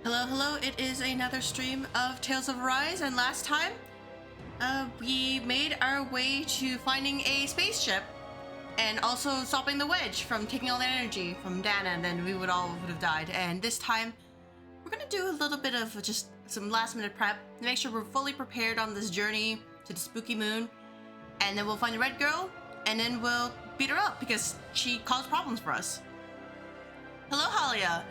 Hello, hello, it is another stream of Tales of Arise, and last time, we made our way to finding a spaceship, and also stopping the wedge from taking all that energy from Dana, and then we would have died. And this time, we're gonna do a little bit of just some last minute prep to make sure we're fully prepared on this journey to the spooky moon, and then we'll find the red girl, and then we'll beat her up, because she caused problems for us. Hello, Halia.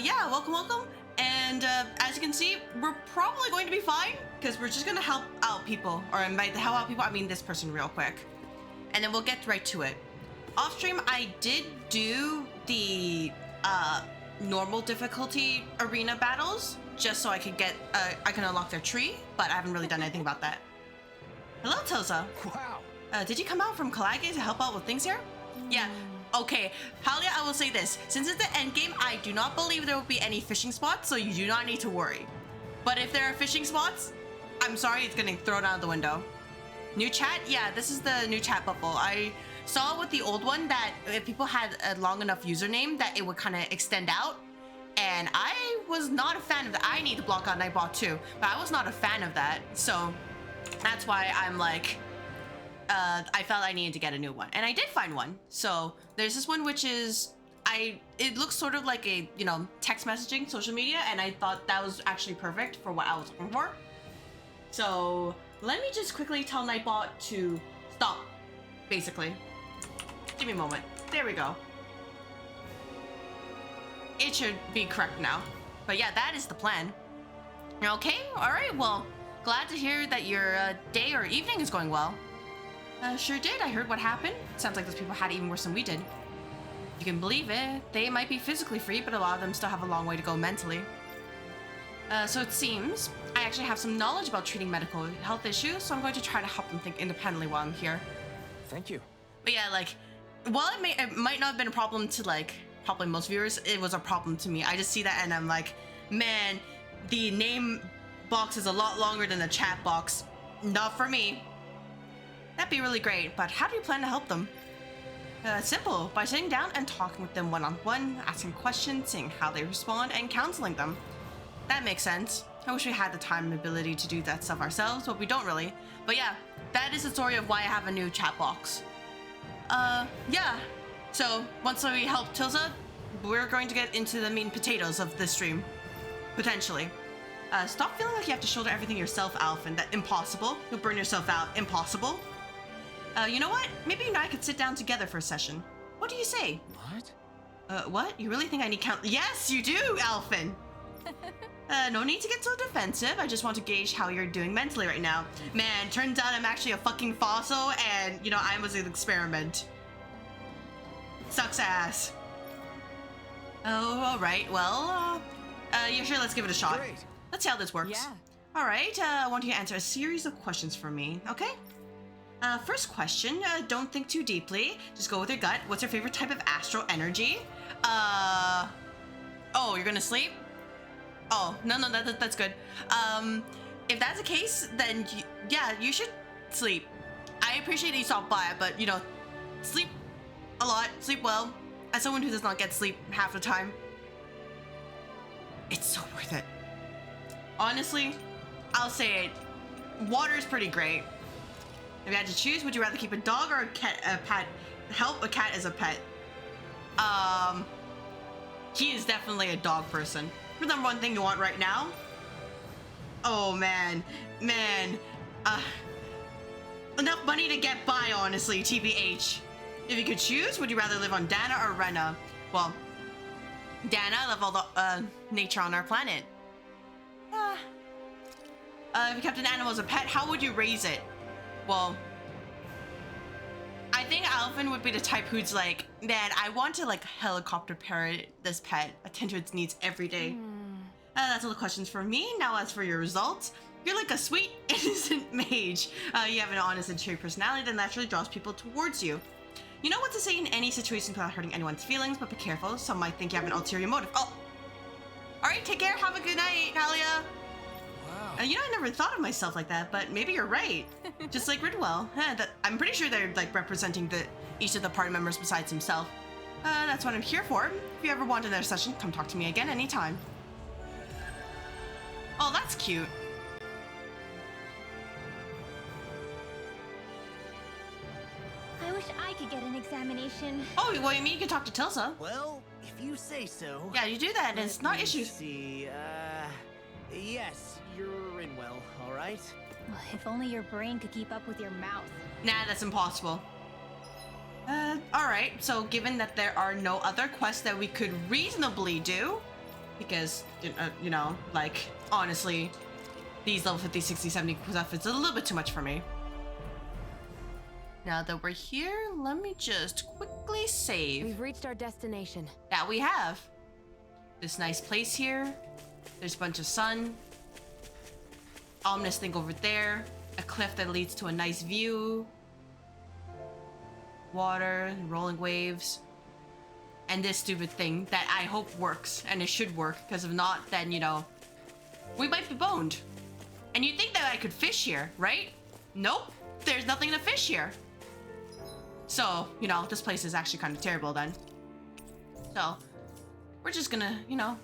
Yeah, welcome. And as you can see, we're probably going to be fine because we're just going to help out people. Or by help out people, I mean this person real quick. And then we'll get right to it. Off stream, I did do the normal difficulty arena battles just so I could get, I can unlock their tree, but I haven't really done anything about that. Hello, Tosa. Wow. Did you come out from Kalage to help out with things here? Yeah. Okay, Halia, I will say this. Since it's the end game, I do not believe there will be any fishing spots, so you do not need to worry. But if there are fishing spots, I'm sorry, it's getting thrown out of the window. New chat? Yeah, this is the new chat bubble. I saw with the old one that if people had a long enough username that it would kind of extend out. And I was not a fan of that. I need to block out Nightbot too, but I was not a fan of that. So that's why I'm like, I felt I needed to get a new one, and I did find one. So there's this one which is, it looks sort of like a, you know, text messaging social media, and I thought that was actually perfect for what I was looking for. So let me just quickly tell Nightbot to stop, basically. Give me a moment. There we go. It should be correct now. But yeah, that is the plan. Okay, all right, well, glad to hear that your day or evening is going well. Sure did. I heard what happened. Sounds like those people had it even worse than we did. You can believe it. They might be physically free, but a lot of them still have a long way to go mentally. So it seems I actually have some knowledge about treating medical health issues, so I'm going to try to help them think independently while I'm here. Thank you. But yeah, like, while it might not have been a problem to, like, probably most viewers, it was a problem to me. I just see that and I'm like, man, the name box is a lot longer than the chat box. Not for me. That'd be really great, but how do you plan to help them? Simple, by sitting down and talking with them one-on-one, asking questions, seeing how they respond, and counseling them. That makes sense. I wish we had the time and ability to do that stuff ourselves, but we don't really. But yeah, that is the story of why I have a new chat box. Yeah. So, once we help Tilza, we're going to get into the meat and potatoes of this stream. Potentially. Stop feeling like you have to shoulder everything yourself, Alphen. That impossible. You'll burn yourself out. Impossible. You know what? Maybe you and I could sit down together for a session. What do you say? What? What? You really think I need count? Yes, you do, Alphen! No need to get so defensive. I just want to gauge how you're doing mentally right now. Man, turns out I'm actually a fucking fossil, and, you know, I was an experiment. Sucks ass. Oh, alright, well, yeah, sure, let's give it a shot. Great. Let's see how this works. Yeah. Alright, I want you to answer a series of questions for me, okay? First question, don't think too deeply. Just go with your gut. What's your favorite type of astral energy? Oh, you're gonna sleep? Oh, no, that's good. If that's the case, then yeah, you should sleep. I appreciate that you stopped by, but, you know, sleep a lot, sleep well. As someone who does not get sleep half the time, it's so worth it. Honestly, I'll say it. Water is pretty great. If you had to choose, would you rather keep a dog or a pet? Help a cat as a pet. He is definitely a dog person. The number one thing you want right now? Oh man, enough money to get by, honestly, TBH. If you could choose, would you rather live on Dana or Rena? Well, Dana, I love all the nature on our planet. If you kept an animal as a pet, how would you raise it? Well, I think Alphen would be the type who's like, man, I want to like helicopter parent this pet, attend to its needs every day. That's all the questions for me. Now as for your results, you're like a sweet, innocent mage. You have an honest and cheery personality that naturally draws people towards you. You know what to say in any situation without hurting anyone's feelings, but be careful. Some might think you have an ulterior motive. Oh! Alright, take care. Have a good night, Halia. Wow. You know, I never thought of myself like that, but maybe you're right. Just like Ridwell. I'm pretty sure they're like representing each of the party members besides himself. That's what I'm here for. If you ever want another session, come talk to me again anytime. Oh, that's cute. I wish I could get an examination. Oh, well, you mean you can talk to Tilsa? Well, if you say so. Yeah, you do that, and it's not Let me issues. See, yes, you're in well, all right? Well, if only your brain could keep up with your mouth. Nah, that's impossible. Alright, so given that there are no other quests that we could reasonably do, because, you know, like, honestly, these level 50, 60, 70 stuff, it's a little bit too much for me. Now that we're here, let me just quickly save. We've reached our destination. Yeah, we have. This nice place here. There's a bunch of sun. Ominous thing over there. A cliff that leads to a nice view. Water, rolling waves. And this stupid thing that I hope works. And it should work, because if not, then, you know, we might be boned. And you'd think that I could fish here, right? Nope. There's nothing to fish here. So, you know, this place is actually kind of terrible then. So, we're just gonna, you know,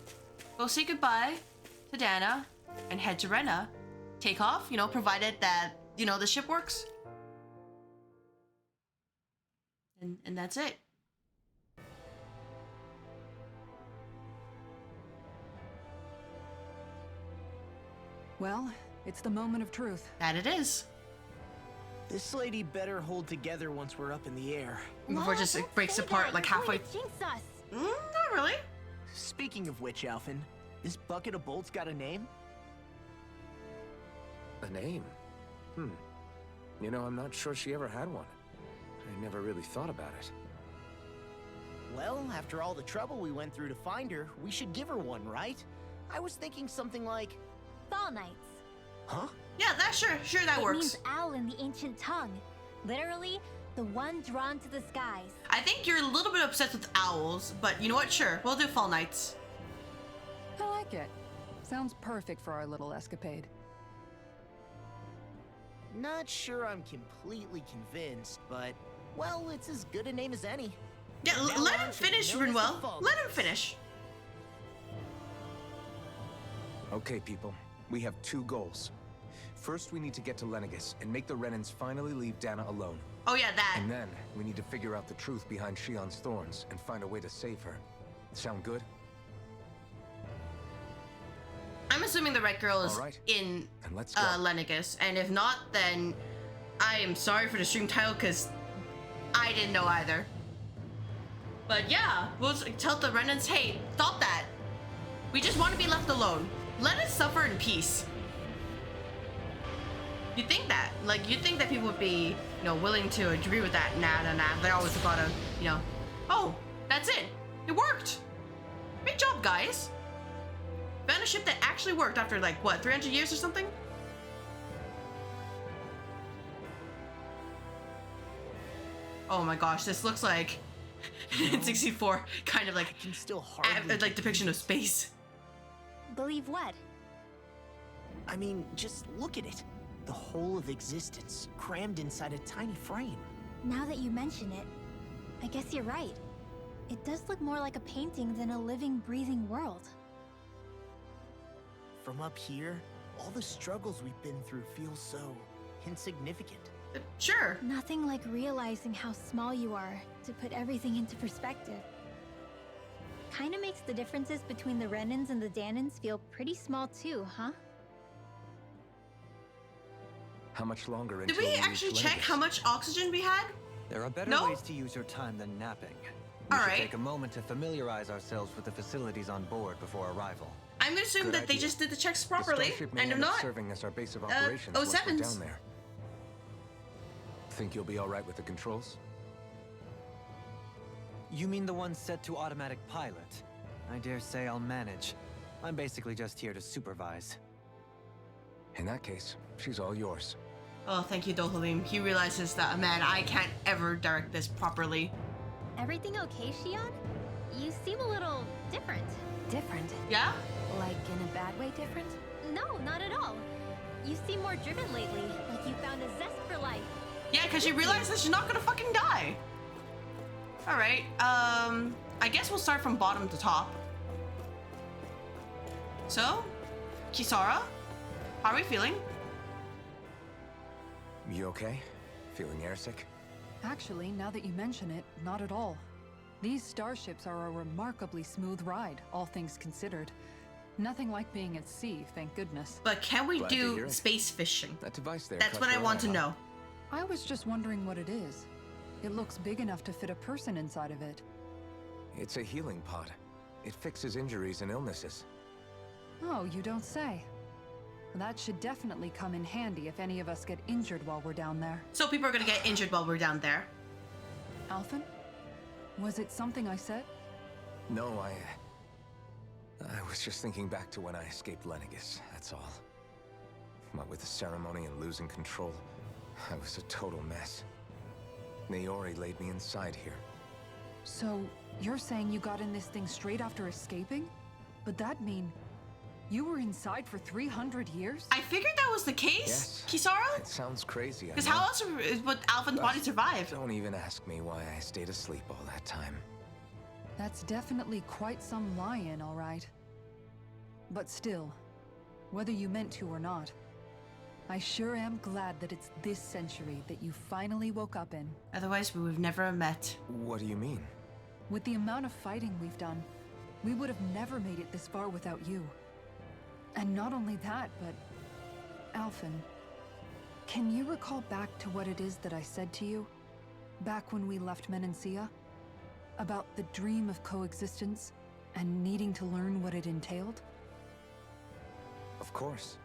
go say goodbye to Dana and head to Rena. Take off, you know, provided that, you know, the ship works. And that's it. Well, it's the moment of truth. That it is. This lady better hold together once we're up in the air. Before just it breaks apart like halfway. Jinx us. Not really. Speaking of which, Alphen, this bucket of bolts got a name? A name? You know, I'm not sure she ever had one. I never really thought about it. Well, after all the trouble we went through to find her, we should give her one, right? I was thinking something like... Fall Knights. Huh? Yeah, that sure that It works. means owl in the ancient tongue. Literally, the one drawn to the skies. I think you're a little bit obsessed with owls, but you know what? Sure, we'll do Fall Knights. I like it. Sounds perfect for our little escapade. Not sure I'm completely convinced, but... Well, it's as good a name as any. Yeah, From now let on, him she'll be finish, known as the Rinwell. Fall Let him Knights. finish. Okay, people. We have two goals. First, we need to get to Lenegis and make the Renans finally leave Dana alone. Oh yeah, that. And then, we need to figure out the truth behind Shion's thorns and find a way to save her. Sound good? I'm assuming the right girl is All right. in And let's go. Lenegis, and if not, then I am sorry for the stream title because I didn't know either. But yeah, we'll tell the Renans, hey, stop that. We just want to be left alone. Let us suffer in peace. You think that? Like, you think that people would be, you know, willing to agree with that? Nah. They always gotta, you know, oh, that's it. It worked. Great job, guys. Found a ship that actually worked after, like, what, 300 years or something? Oh my gosh, this looks like in 64, kind of like, I can still hardly... like depiction of space. Believe what? I mean, just look at it. The whole of existence, crammed inside a tiny frame. Now that you mention it, I guess you're right. It does look more like a painting than a living, breathing world. From up here, all the struggles we've been through feel so insignificant. Sure. Nothing like realizing how small you are to put everything into perspective. Kinda makes the differences between the Renans and the Danans feel pretty small too, huh? How much longer Did until we reach actually check Lenegis? how much oxygen we had? There are better No? ways to use your time than napping. We All should right. take a moment to familiarize ourselves with the facilities on board before arrival. I'm gonna assume Good that they idea. just did the checks The properly, starship may and if end up not, serving as our base of operations once we're 07s. down there. Think you'll be all right with the controls? You mean the one set to automatic pilot? I dare say I'll manage. I'm basically just here to supervise. In that case, she's all yours. oh, thank you, Dohalim. He realizes that, man, I can't ever direct this properly. Everything okay, Shion? You seem a little different. Different? Yeah? Like in a bad way different? No, not at all. You seem more driven lately, like you found a zest for life. Yeah, because you realize that she's not gonna fucking die. All right, I guess we'll start from bottom to top. So, Kisara? How are we feeling? You okay? Feeling airsick? Actually, now that you mention it, not at all. These starships are a remarkably smooth ride, all things considered. Nothing like being at sea, thank goodness. But can we Glad to hear do it. space fishing? That device there. That's caught what I your want eye, to huh? know. I was just wondering what it is. It looks big enough to fit a person inside of it. It's a healing pod. It fixes injuries and illnesses. Oh, you don't say. That should definitely come in handy if any of us get injured while we're down there. So people are gonna get injured while we're down there. Alphen? Was it something I said? No, I was just thinking back to when I escaped Lenegis, that's all. What with the ceremony and losing control, I was a total mess. Naori laid me inside here. So, you're saying you got in this thing straight after escaping? But that'd mean you were inside for 300 years? I figured that was the case, Yes. Kisara? It sounds crazy, I Because know. how else would Alphen's body survive? Don't even ask me why I stayed asleep all that time. That's definitely quite some lie-in, all right. But still, whether you meant to or not, I sure am glad that it's this century that you finally woke up in. Otherwise, we would have never met. What do you mean? With the amount of fighting we've done, we would have never made it this far without you. And not only that, but... Alphen, can you recall back to what it is that I said to you? Back when we left Menancia? About the dream of coexistence, and needing to learn what it entailed? Of course.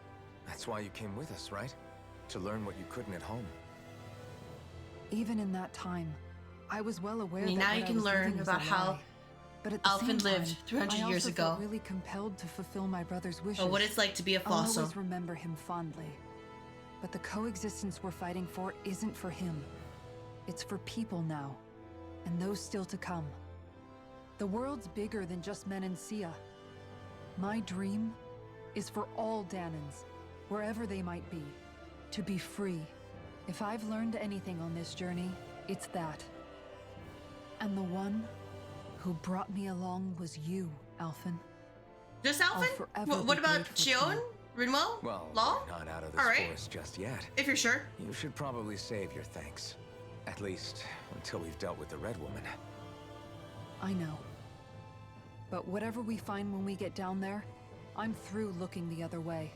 That's why you came with us, right? To learn what you couldn't at home. Even in that time, I was well aware that now what you I can was learn living was about a how lie. But at the Alphen same lived time, 300 I years also ago. felt really compelled to fulfill my brother's wishes. But what it's like to be a I'll fossil. always remember him fondly. But the coexistence we're fighting for isn't for him. It's for people now, and those still to come. The world's bigger than just Menancia. My dream is for all Danans, wherever they might be, to be free. If I've learned anything on this journey, it's that. And the one who brought me along was you, Alphen. Just I'll Alphen? forever What be about grateful to Shion? you. Rinwell? Well, Law? we're not out of this All right. forest just yet. If you're sure. You should probably save your thanks. At least, until we've dealt with the Red Woman. I know. But whatever we find when we get down there, I'm through looking the other way.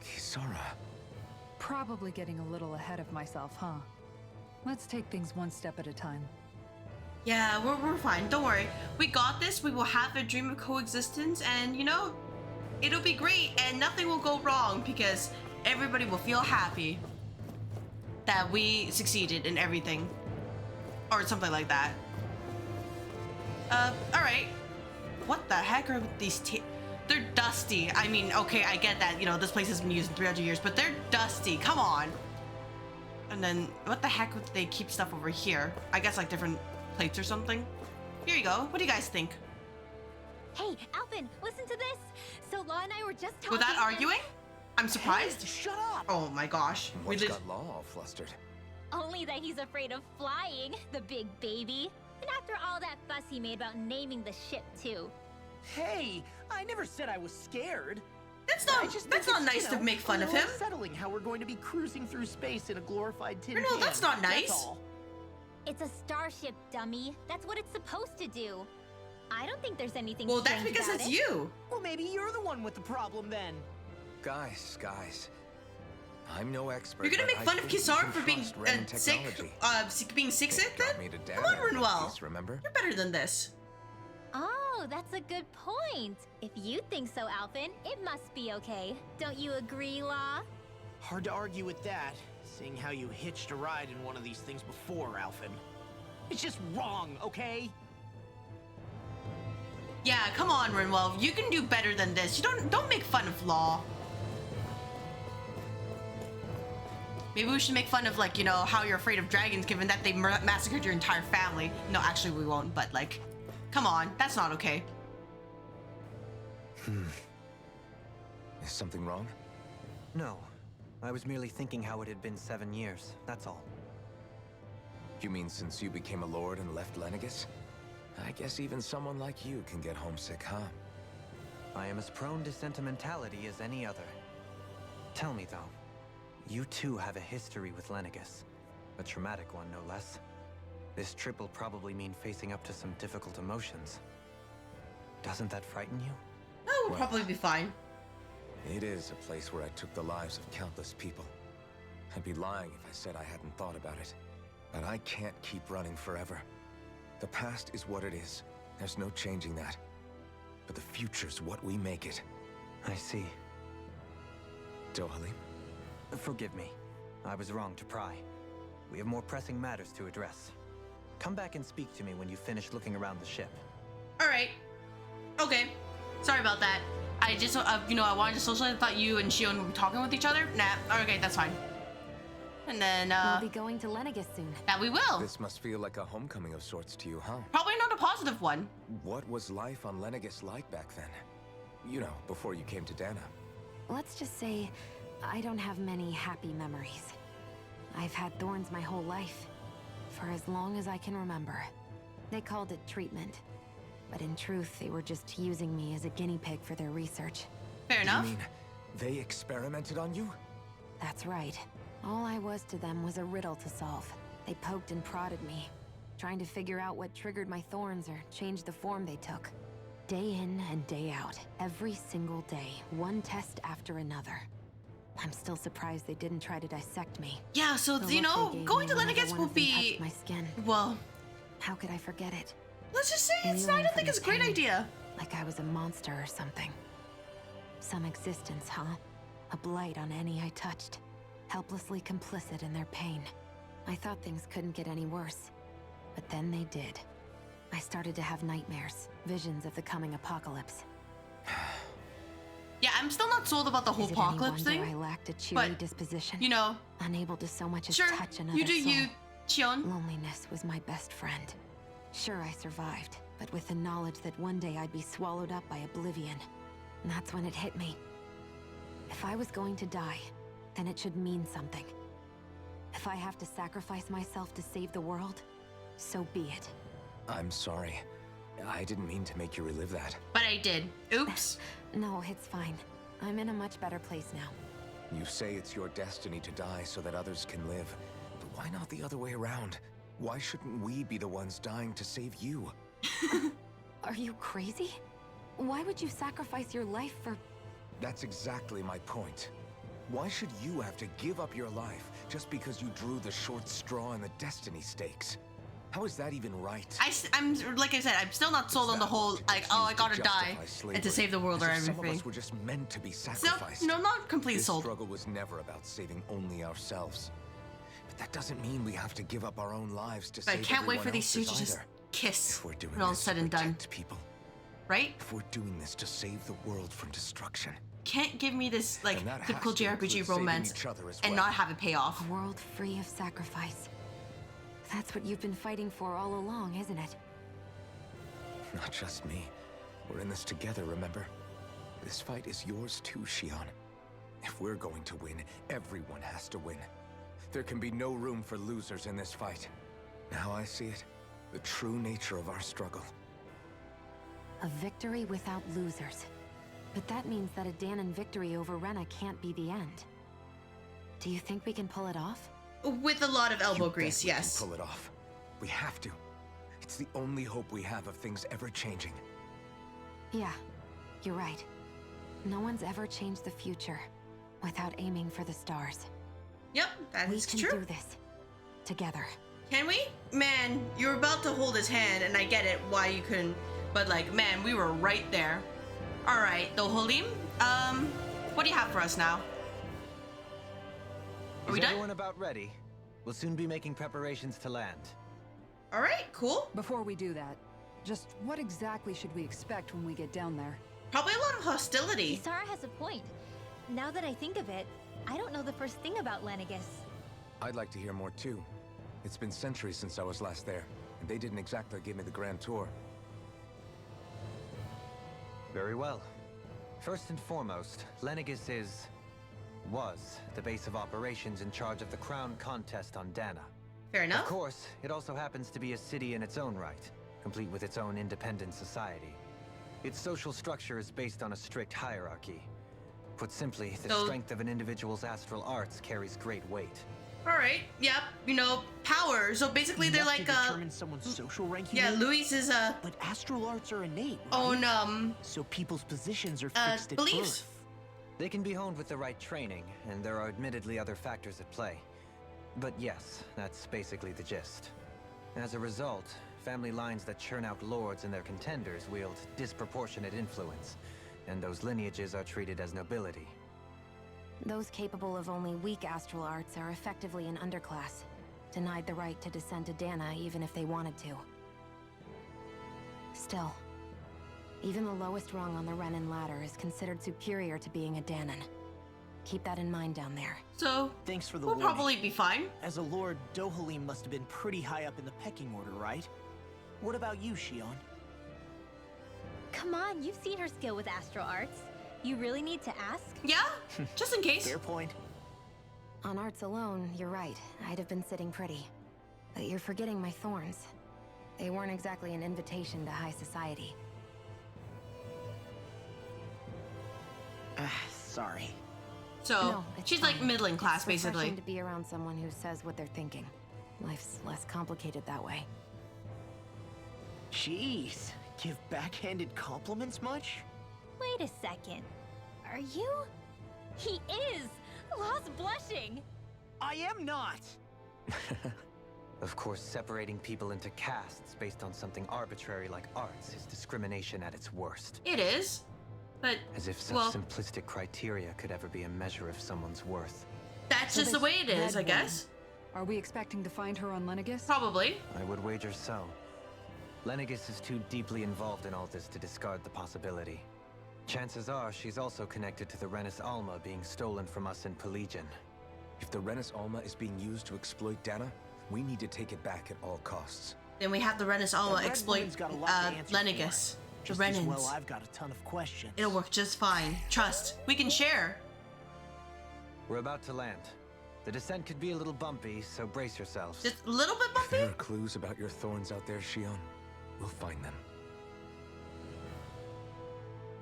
Kisara. Probably getting a little ahead of myself, huh? Let's take things one step at a time. Yeah, we're fine. Don't worry. We got this. We will have a dream of coexistence, and you know, it'll be great, and nothing will go wrong because everybody will feel happy that we succeeded in everything, or something like that. All right. What the heck are these? They're dusty. I mean, okay, I get that. You know, this place has been used in 300 years, but they're dusty. Come on. And then, what the heck would they keep stuff over here? I guess like different plates or something. Here you go. What do you guys think? Hey, Alphen, listen to this. So Law and I were just talking. Without arguing? I'm surprised. Hey, shut up! Oh my gosh. What's lit- got Law all flustered? Only that he's afraid of flying, the big baby. And after all that fuss he made about naming the ship, too. Hey, I never said I was scared. That's I not just that's think not it's, nice you to know, make fun a of little him. unsettling how we're going to be cruising through space in a glorified tin No, can. that's not nice. all. It's a starship, dummy. That's what it's supposed to do. I don't think there's anything Well, that's strange because about it's it. you. Well, maybe you're the one with the problem then. Guys. I'm no expert. You're gonna but make I fun of think we Kisara can for being trust Ren sick, technology. being sick It then? got me to Come on, Dana in one Rinwell. piece, remember? You're better than this. Oh, that's a good point. If you think so, Alphen, it must be okay. Don't you agree, Law? Hard to argue with that, seeing how you hitched a ride in one of these things before, Alphen. It's just wrong, okay? Yeah, come on, Rinwell. You can do better than this. You don't make fun of Law. Maybe we should make fun of, like, you know, how you're afraid of dragons given that they massacred your entire family. No, actually we won't, but like, come on, that's not okay. Is something wrong? No. I was merely thinking how it had been 7 years, that's all. You mean since you became a lord and left Lenegis? I guess even someone like you can get homesick, huh? I am as prone to sentimentality as any other. Tell me, though, you too have a history with Lenegis. A traumatic one, no less. This trip will probably mean facing up to some difficult emotions. Doesn't that frighten you? Oh, we'll probably be fine. It is a place where I took the lives of countless people. I'd be lying if I said I hadn't thought about it. But I can't keep running forever. The past is what it is. There's no changing that. But the future's what we make it. I see. Dohalim? Forgive me. I was wrong to pry. We have more pressing matters to address. Come back and speak to me when you finish looking around the ship. All right. Okay. Sorry about that. I just, you know, I wanted to socialize. I thought you and Shion would be talking with each other. Nah. Okay, that's fine. And then, We'll be going to Lenegis soon. that we will. This must feel like a homecoming of sorts to you, huh? Probably not a positive one. What was life on Lenegis like back then? You know, before you came to Dana. Let's just say, I don't have many happy memories. I've had thorns my whole life, for as long as I can remember. They called it treatment, but in truth, they were just using me as a guinea pig for their research. Fair enough. You mean they experimented on you? That's right. All I was to them was a riddle to solve. They poked and prodded me, trying to figure out what triggered my thorns or changed the form they took. Day in and day out, every single day, one test after another. I'm still surprised they didn't try to dissect me. Yeah, so, The you look know, they gave going me to whenever Lenegis one will of them be, touched my skin. well, How could I forget it? let's just say it's, I Reeling don't think from it's a the great pain. idea. Like I was a monster or something. Some existence, huh? A blight on any I touched. Helplessly complicit in their pain. I thought things couldn't get any worse. But then they did. I started to have nightmares, visions of the coming apocalypse. Yeah, I'm still not sold about the whole Is it any apocalypse wonder thing. I lacked a cheery but, disposition? You know, Unable to so much as sure, touch another you do soul. you, Chion. Loneliness was my best friend. Sure, I survived, but with the knowledge that one day I'd be swallowed up by oblivion. And that's when it hit me. If I was going to die, then it should mean something. If I have to sacrifice myself to save the world, so be it. I'm sorry. I didn't mean to make you relive that. But I did. Oops. No, it's fine. I'm in a much better place now. You say it's your destiny to die so that others can live. But why not the other way around? Why shouldn't we be the ones dying to save you? Are you crazy? Why would you sacrifice your life for... That's exactly my point. Why should you have to give up your life just because you drew the short straw in the destiny stakes? How is that even right? I'm like I said, I'm still not sold on the whole like, oh, I gotta die and to save the world or Some of everything. us were just meant to be So, sacrificed. no, not completely This sold. struggle was never about saving only ourselves. But that doesn't mean we have to give up our own lives to But I save can't wait for everyone these two else's to just either. kiss If we're doing when all's this said to and done, protect people, right? if we're doing this to save the world from destruction, Can't give me this like and that has typical to include JRPG saving romance each other as and well. not have it pay off. A world free of sacrifice. That's what you've been fighting for all along, isn't it? Not just me. We're in this together, remember? This fight is yours too, Shion. If we're going to win, everyone has to win. There can be no room for losers in this fight. Now I see it. The true nature of our struggle. A victory without losers. But that means that a Danon victory over Rena can't be the end. Do you think we can pull it off? With a lot of elbow You bet grease, we can yes. pull it off. We have to. It's the only hope we have of things ever changing. Yeah, you're right. No one's ever changed the future without aiming for the stars. Yep, that We is can true. do this. Together. Can we? Man, you're about to hold his hand, and I get it why you couldn't. But like, man, we were right there. All right, Dohalim. What do you have for us now? Are we Is done? everyone about ready? We'll soon be making preparations to land. All right, cool. Before we do that, just what exactly should we expect when we get down there? Probably a lot of hostility. Isara has a point. Now that I think of it, I don't know the first thing about Lenegis. I'd like to hear more too. It's been centuries since I was last there, and they didn't exactly give me the grand tour. Very well. First and foremost, Lenegis was the base of operations in charge of the crown contest on Dana. Fair Of enough. course, it also happens to be a city in its own right, complete with its own independent society. Its social structure is based on a strict hierarchy. Put simply, the So- strength of an individual's astral arts carries great weight. All right. Yep. You know, power. So basically, they're Enough like to determine someone's social rank. You yeah. mean? Luis is But astral arts are innate, right? own So people's positions are fixed at beliefs. birth. They can be honed with the right training, and there are admittedly other factors at play. But yes, that's basically the gist. As a result, family lines that churn out lords and their contenders wield disproportionate influence, and those lineages are treated as nobility. Those capable of only weak astral arts are effectively an underclass, denied the right to descend to Dana even if they wanted to. Still, even the lowest rung on the Renin ladder is considered superior to being a Danon. Keep that in mind down there. So Thanks for the we'll warning. probably be fine. As a lord, Dohalim must have been pretty high up in the pecking order, right? What about you, Shion? Come on, you've seen her skill with astral arts. You really need to ask? Yeah. Just in case. Fair point. On arts alone, you're right. I'd have been sitting pretty. But you're forgetting my thorns. They weren't exactly an invitation to high society. Sorry. So No, it's she's like fine. middling class, It's basically. refreshing to be around someone who says what they're thinking. Life's less complicated that way. Jeez, give backhanded compliments much? Wait a second. Are you? He is! Lost blushing! I am not! Of course, separating people into castes based on something arbitrary like arts is discrimination at its worst. It is, but As if such well, simplistic criteria could ever be a measure of someone's worth. that's So just the this way it is, red I guess. Are we expecting to find her on Lenegis? Probably. I would wager so. Lenegis is too deeply involved in all this to discard the possibility. Chances are she's also connected to the Renis Alma being stolen from us in Pelagian. If the Renis Alma is being used to exploit Dana, we need to take it back at all costs. Then we have the Renis That Alma red exploit woman's got a lot to answer Lenegis. for. The Just as well, Renins. I've got a ton of questions. It'll work just fine. Trust. We can share. We're about to land. The descent could be a little bumpy, so brace yourselves. Just a little bit If there bumpy. are clues about your thorns out there, Shion, we'll find them.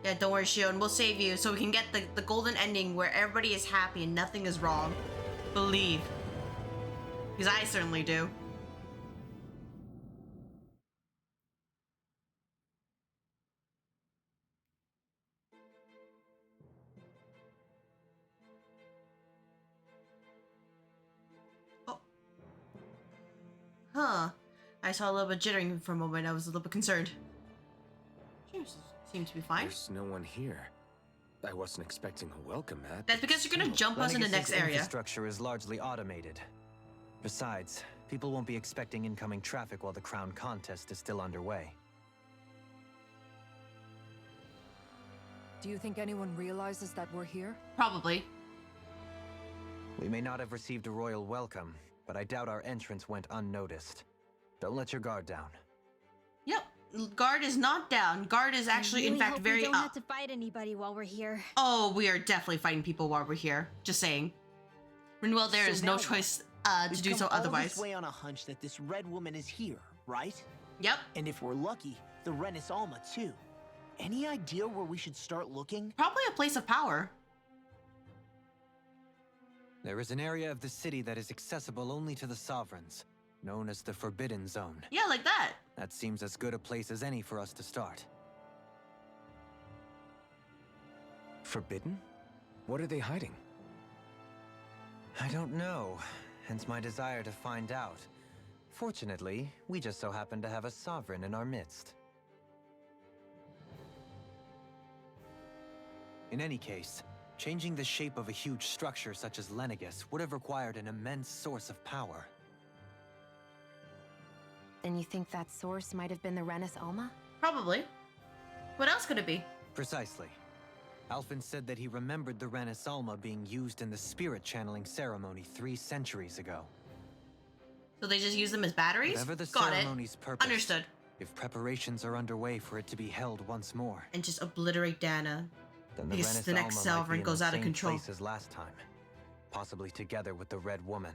Yeah, don't worry, Shion. We'll save you so we can get the golden ending where everybody is happy and nothing is wrong. Believe. Because I certainly do. Oh. Huh. I saw a little bit jittering for a moment. I was a little bit concerned. Seems to be fine. There's no one here. I wasn't expecting a welcome mat. That's because you're gonna jump us in the Lenegis's next area. infrastructure is largely automated. Besides, people won't be expecting incoming traffic while the crown contest is still underway. Do you think anyone realizes that we're here? Probably. We may not have received a royal welcome, but I doubt our entrance went unnoticed. Don't let your guard down. Yep. Guard is not down. Guard is actually, I really in fact, hope very we don't up. have to fight anybody while we're here. Oh, we are definitely fighting people while we're here. Just saying. Well, there So is now no what? choice We've to do come so all otherwise. this way on a hunch that this red woman is here, right? Yep. And if we're lucky, the Renis Alma too. Any idea where we should start looking? Probably a place of power. There is an area of the city that is accessible only to the sovereigns, known as the Forbidden Zone. Yeah, like that. That seems as good a place as any for us to start. Forbidden? What are they hiding? I don't know, hence my desire to find out. Fortunately, we just so happen to have a sovereign in our midst. In any case, changing the shape of a huge structure such as Lenegis would have required an immense source of power. Then you think that source might have been the Renis Alma? Probably. What else could it be? Precisely. Alphen said that he remembered the Renis Alma being used in the spirit channeling ceremony 3 centuries ago. So they just use them as batteries? Whatever the Got it. ceremony's purpose, Understood. if preparations are underway for it to be held once more, And just obliterate Dana. then the Because Renis the next Alma might sovereign be in goes the out of same control. place as last time, possibly together with the Red Woman.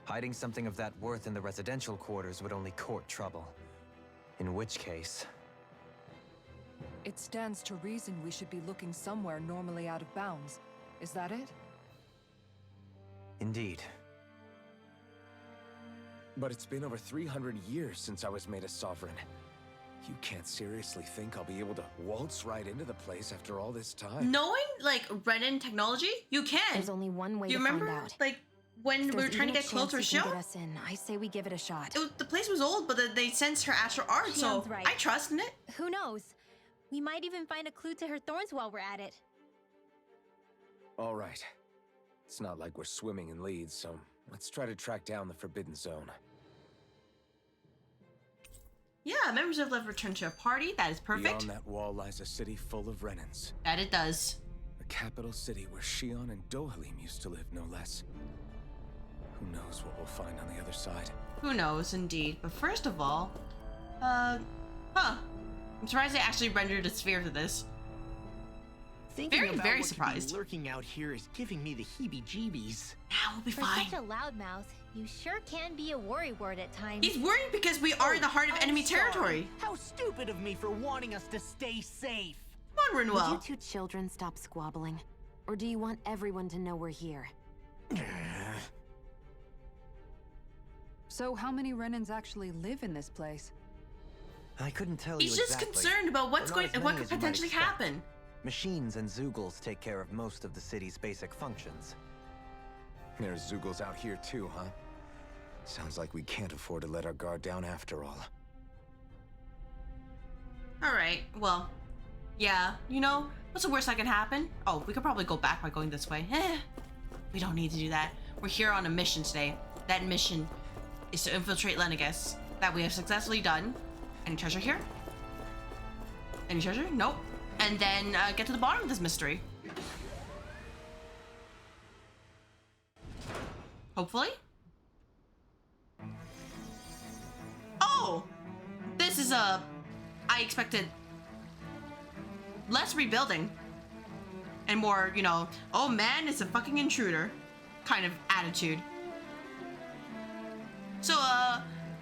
Hiding something of that worth in the residential quarters would only court trouble. In which case... It stands to reason we should be looking somewhere normally out of bounds. Is that it? Indeed. But it's been over 300 years since I was made a sovereign. You can't seriously think I'll be able to waltz right into the place after all this time? Knowing, like, Renin technology, you can. There's only one way Do you to remember, find out. like, when we were trying to get close to Shion. Shion? Get us in. I say we give it a shot. The place was old, but they sensed her astral art, so Shion's right. I trust in it. Who knows? We might even find a clue to her thorns while we're at it. All right. It's not like we're swimming in leads, so let's try to track down the Forbidden Zone. Yeah, members of Love return to a party. That is perfect. Beyond that wall lies a city full of Renins. That it does. A capital city where Shion and Dohalim used to live, no less. Who knows what we'll find on the other side? Who knows, indeed. But first of all, I'm surprised they actually rendered a sphere to this. Thinking Very, about very what could be surprised. lurking out here is giving me the heebie-jeebies. Now we'll be For fine. such a loudmouth, you sure can be a worrywart at times. He's worried because we are in the heart of I'm enemy sorry. territory. How stupid of me for wanting us to stay safe. Come on, Would Rinwell. you two children stop squabbling? Or do you want everyone to know we're here? So how many Renins actually live in this place? I couldn't tell you He's just exactly. concerned about what's But not going as and many what could as you might potentially expect. happen. Machines and Zoogles take care of most of the city's basic functions. There's Zoogles out here too, huh? Sounds like we can't afford to let our guard down after all. Alright, well, yeah, you know, what's the worst that can happen? Oh, we could probably go back by going this way. We don't need to do that. We're here on a mission today. That mission is to infiltrate Lenegis. That we have successfully done. Any treasure here? Any treasure? Nope. And then get to the bottom of this mystery. Hopefully. Oh! This is I expected less rebuilding and more, you know, oh man, it's a fucking intruder kind of attitude. So,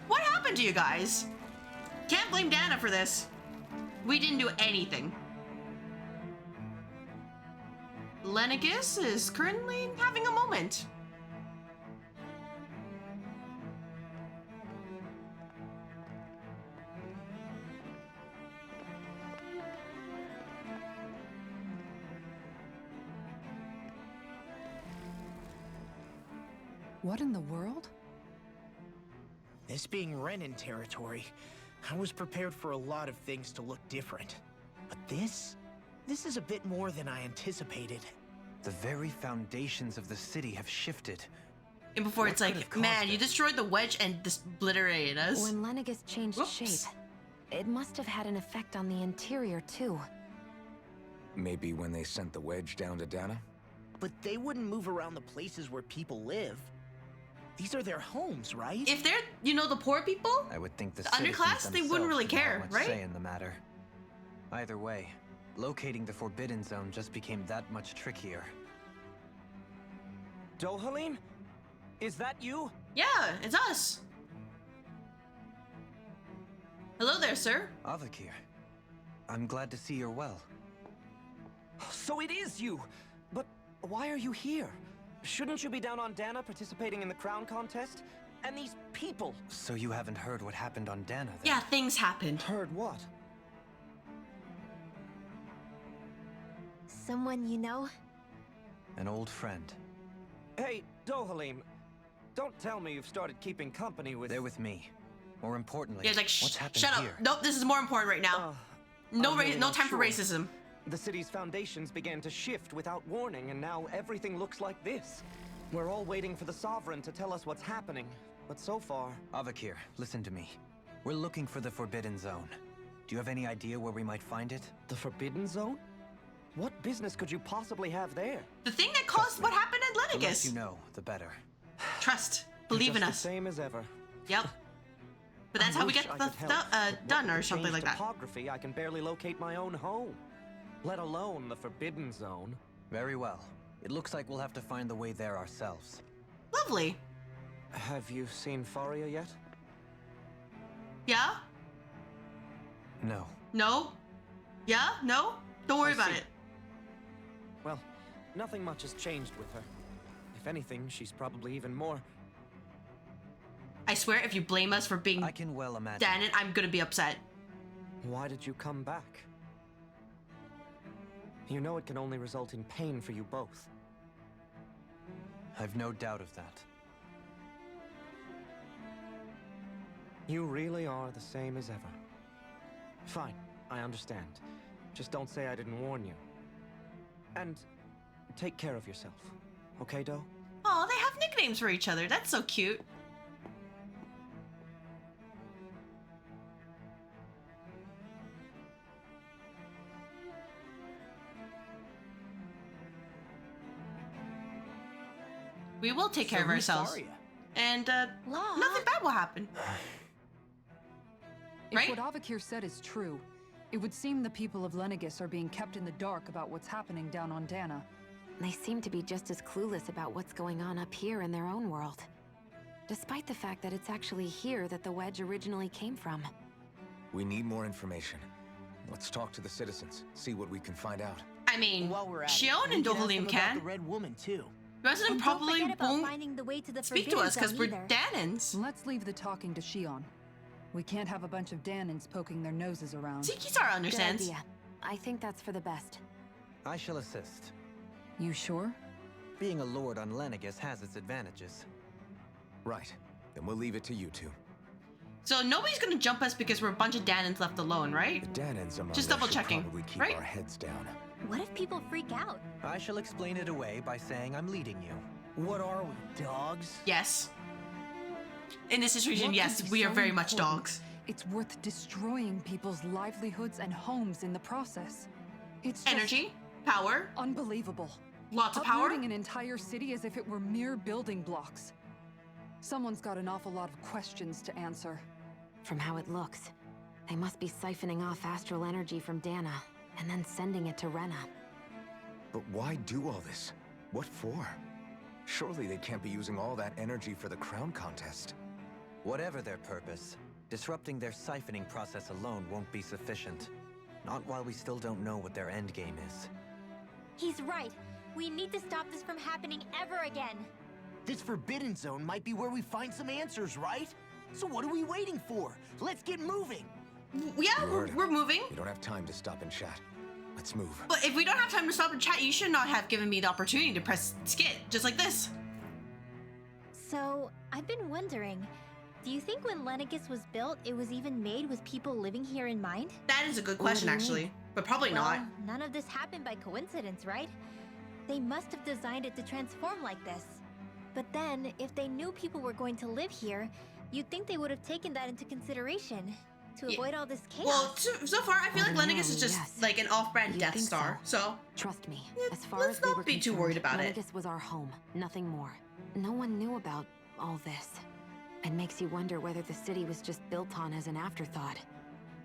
what happened to you guys? Can't blame Dana for this. We didn't do anything. Lenegis is currently having a moment. What in the world? This being Renin territory, I was prepared for a lot of things to look different. But this is a bit more than I anticipated. The very foundations of the city have shifted. And before What it's could have like, caused man, you it? destroyed the wedge and obliterated us. When Lenegis changed Whoops. shape, it must have had an effect on the interior too. Maybe when they sent the wedge down to Dana? But they wouldn't move around the places where people live. These are their homes, right? If they're, you know, the poor people, I would think the underclass, citizens they wouldn't really themselves care, didn't have much right? say in the matter. Either way, locating the Forbidden Zone just became that much trickier. Dohalim? Is that you? yeah, it's us. Hello there, sir. Avakir, I'm glad to see you're well. So it is you! But why are you here? Shouldn't you be down on Dana participating in the crown contest? And these people? So you haven't heard what happened on Dana then? Yeah, things happened. Heard what? Someone you know? An old friend. Hey, Dohalim, don't tell me you've started keeping company with... They're with me. More importantly, Yeah, it's like, what's happened shut up. here? Nope, this is more important right now. No, I'm really no not time for sure. racism. The city's foundations began to shift without warning, and now everything looks like this. We're all waiting for the Sovereign to tell us what's happening, but so far... Avakir, listen to me. We're looking for the Forbidden Zone. Do you have any idea where we might find it? The Forbidden Zone? What business could you possibly have there? The thing that caused what happened at The less Lenegis. you know, the better. Trust. Believe in Just us. the same as ever. Yep. But that's I how we wish get I the could help, but what done with or the something changed like that. topography, I can barely locate my own home. Let alone the Forbidden Zone. Very well. It looks like we'll have to find the way there ourselves. Lovely. Have you seen Faria yet? Yeah? No. No? Yeah? No? Don't worry I about see. it. Well, nothing much has changed with her. If anything, she's probably even more... I swear, if you blame us for being I can well imagine. Danon, I'm gonna be upset. Why did you come back? You know it can only result in pain for you both. I've no doubt of that. You really are the same as ever. Fine, I understand. Just don't say I didn't warn you. And take care of yourself, okay, Doe? Oh, they have nicknames for each other. That's so cute. We will take care of ourselves. And, Law? nothing bad will happen. Right? If what Avakir said is true, it would seem the people of Lenegis are being kept in the dark about what's happening down on Dana. They seem to be just as clueless about what's going on up here in their own world. Despite the fact that it's actually here that the wedge originally came from. We need more information. Let's talk to the citizens, see what we can find out. I mean, While we're at Shion it, and we can ask Dohalim them about can. the Red Woman too. Resident And probably don't forget about won't finding the way to the speak to Forbidden us because Zone we're either. Danons. Let's leave the talking to Shion. We can't have a bunch of Danons poking their noses around. See, Kisara Good understands. idea. I think that's for the best. I shall assist. You sure? Being a lord on Lenegis has its advantages. Right. Then we'll leave it to you two. So nobody's gonna jump us because we're a bunch of Danons left alone, right? The Danons among Just us double should checking, probably keep right? our heads down. What if people freak out? I shall explain it away by saying I'm leading you. What are we, dogs? Yes. In this situation, What yes, could be we are so very much important? dogs. It's worth destroying people's livelihoods and homes in the process. It's just Energy, power, unbelievable. lots of power. Uprooting an entire city as if it were mere building blocks. Someone's got an awful lot of questions to answer. From how it looks, they must be siphoning off astral energy from Dana and then sending it to Rena. But why do all this? What for? Surely they can't be using all that energy for the crown contest. Whatever their purpose, disrupting their siphoning process alone won't be sufficient. Not while we still don't know what their endgame is. He's right. We need to stop this from happening ever again. This Forbidden Zone might be where we find some answers, right? So what are we waiting for? Let's get moving! Yeah, You heard we're him. moving. We don't have time to stop and chat. Let's move. But if we don't have time to stop and chat, you should not have given me the opportunity to press skit, just like this. So, I've been wondering, do you think when Lenegis was built, it was even made with people living here in mind? That is a good What do question, you actually. mean? But probably Well, not. none of this happened by coincidence, right? They must have designed it to transform like this. But then, if they knew people were going to live here, you'd think they would have taken that into consideration to Yeah. avoid all this chaos. Well, so far, I feel like Lenegis is just Yes. like an off-brand You'd Death think Star. So, Trust me, Yeah, as far let's as we not were be too concerned, worried about it. Lenegis was our home, nothing more. No one knew about all this. It makes you wonder whether the city was just built on as an afterthought.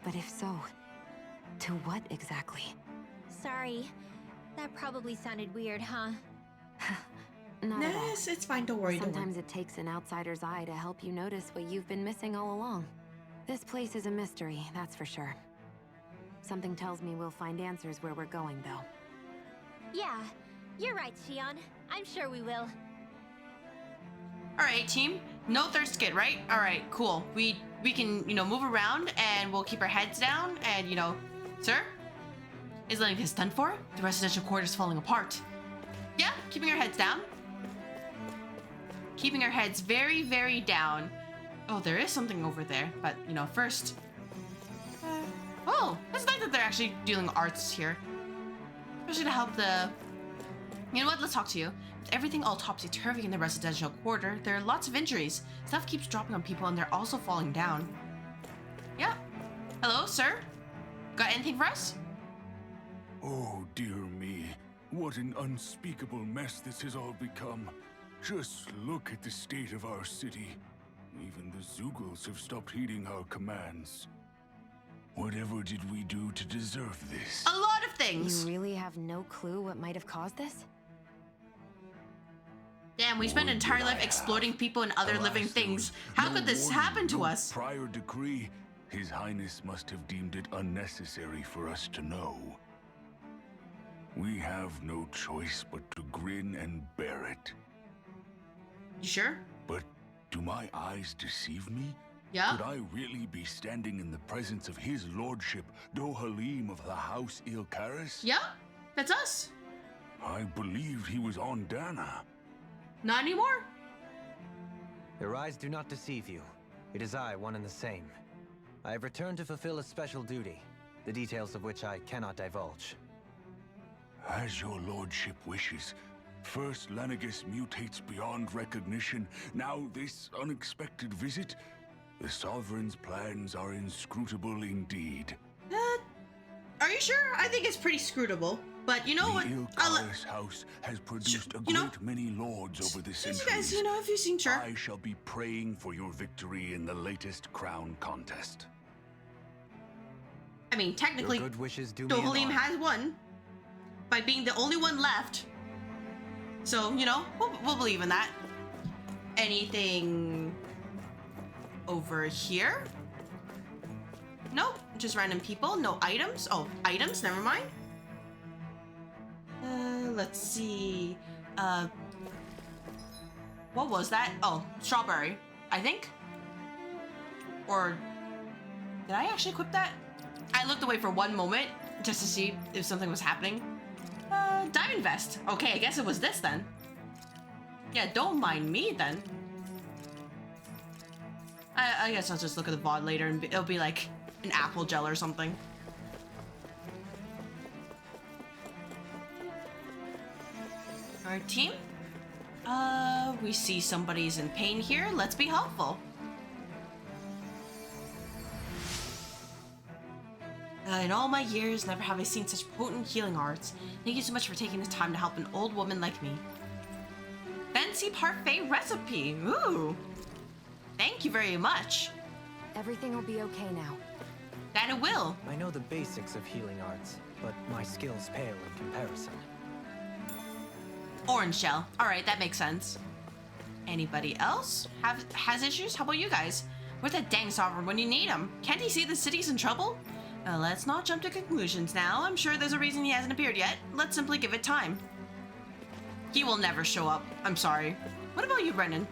But if so, to what exactly? Sorry. That probably sounded weird, huh? Not at all. yes, it's fine. Don't worry. Don't worry. Sometimes it takes an outsider's eye to help you notice what you've been missing all along. This place is a mystery, that's for sure. Something tells me we'll find answers where we're going, though. Yeah, you're right, Shion. I'm sure we will. All right, team. No third skit, right? All right, cool. We can, move around and we'll keep our heads down and, sir? Is Lenegis done for? The residential quarter is falling apart. Yeah, keeping our heads down. Keeping our heads very, very down. Oh, there is something over there, but, first... oh, it's nice that they're actually doing arts here. Especially to help the... You know what? Let's talk to you. With everything all topsy-turvy in the residential quarter, there are lots of injuries. Stuff keeps dropping on people and they're also falling down. Yeah. Hello, sir? Got anything for us? Oh, dear me. What an unspeakable mess this has all become. Just look at the state of our city. Even the Zeugles have stopped heeding our commands. Whatever did we do to deserve this? A lot of things. You really have no clue what might have caused this? Damn, we spent an entire life exploiting people and other living Alas, things. there How was could this warning, happen to no us? Prior decree. His Highness must have deemed it unnecessary for us to know. We have no choice but to grin and bear it. You sure? But do my eyes deceive me? Yeah. Could I really be standing in the presence of his lordship, Dohalim of the House Ilkaris? Yeah, that's us. I believed he was on Dana. Not anymore. Your eyes do not deceive you. It is I, one and the same. I have returned to fulfill a special duty, the details of which I cannot divulge. As your lordship wishes. First Lenegis mutates beyond recognition, now this unexpected visit. The Sovereign's plans are inscrutable indeed. Are you sure? I think it's pretty scrutable. But you know what? The Ilkaris house has produced a great many lords over the centuries. You guys, if you seem sure. I shall be praying for your victory in the latest crown contest. I mean, technically, Your good wishes do me Dohalim an honor. has won by being the only one left. So, we'll believe in that. Anything over here? Nope, just random people. No items. Oh, items, never mind. Let's see. What was that? Oh, strawberry, I think. Or did I actually equip that? I looked away for one moment just to see if something was happening. Diamond vest. Okay, I guess it was this then. Yeah, don't mind me then. I guess I'll just look at the VOD later and it'll be like an apple gel or something. Our team? We see somebody's in pain here. Let's be helpful. In all my years, never have I seen such potent healing arts. Thank you so much for taking the time to help an old woman like me. Fancy parfait recipe. Ooh. Thank you very much. Everything will be okay now. That it will. I know the basics of healing arts, but my skills pale in comparison. Orange shell. All right, that makes sense. Anybody else has issues? How about you guys? Where's that dang sovereign when you need him? Can't he see the city's in trouble? Let's not jump to conclusions now. I'm sure there's a reason he hasn't appeared yet. Let's simply give it time. He will never show up. I'm sorry. What about you, Brennan?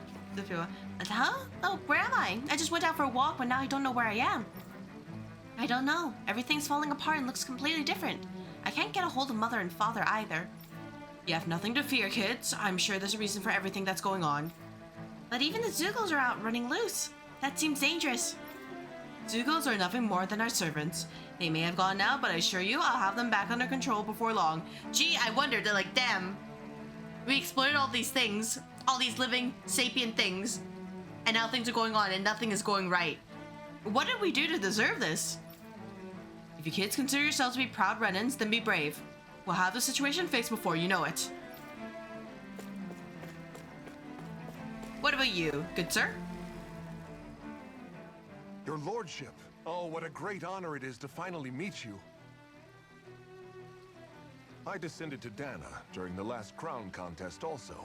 Huh? Oh, where am I? I just went out for a walk, but now I don't know where I am. I don't know. Everything's falling apart and looks completely different. I can't get a hold of Mother and Father either. You have nothing to fear, kids. I'm sure there's a reason for everything that's going on. But even the Zugals are out running loose. That seems dangerous. Zugals are nothing more than our servants. They may have gone now, but I assure you I'll have them back under control before long. Gee, I wondered, they're like, damn. We exploited all these things, all these living, sapient things, and now things are going on and nothing is going right. What did we do to deserve this? If you kids consider yourselves to be proud Renans, then be brave. We'll have the situation fixed before you know it. What about you, good sir? Your lordship. Oh, what a great honor it is to finally meet you. I descended to Dana during the last crown contest also.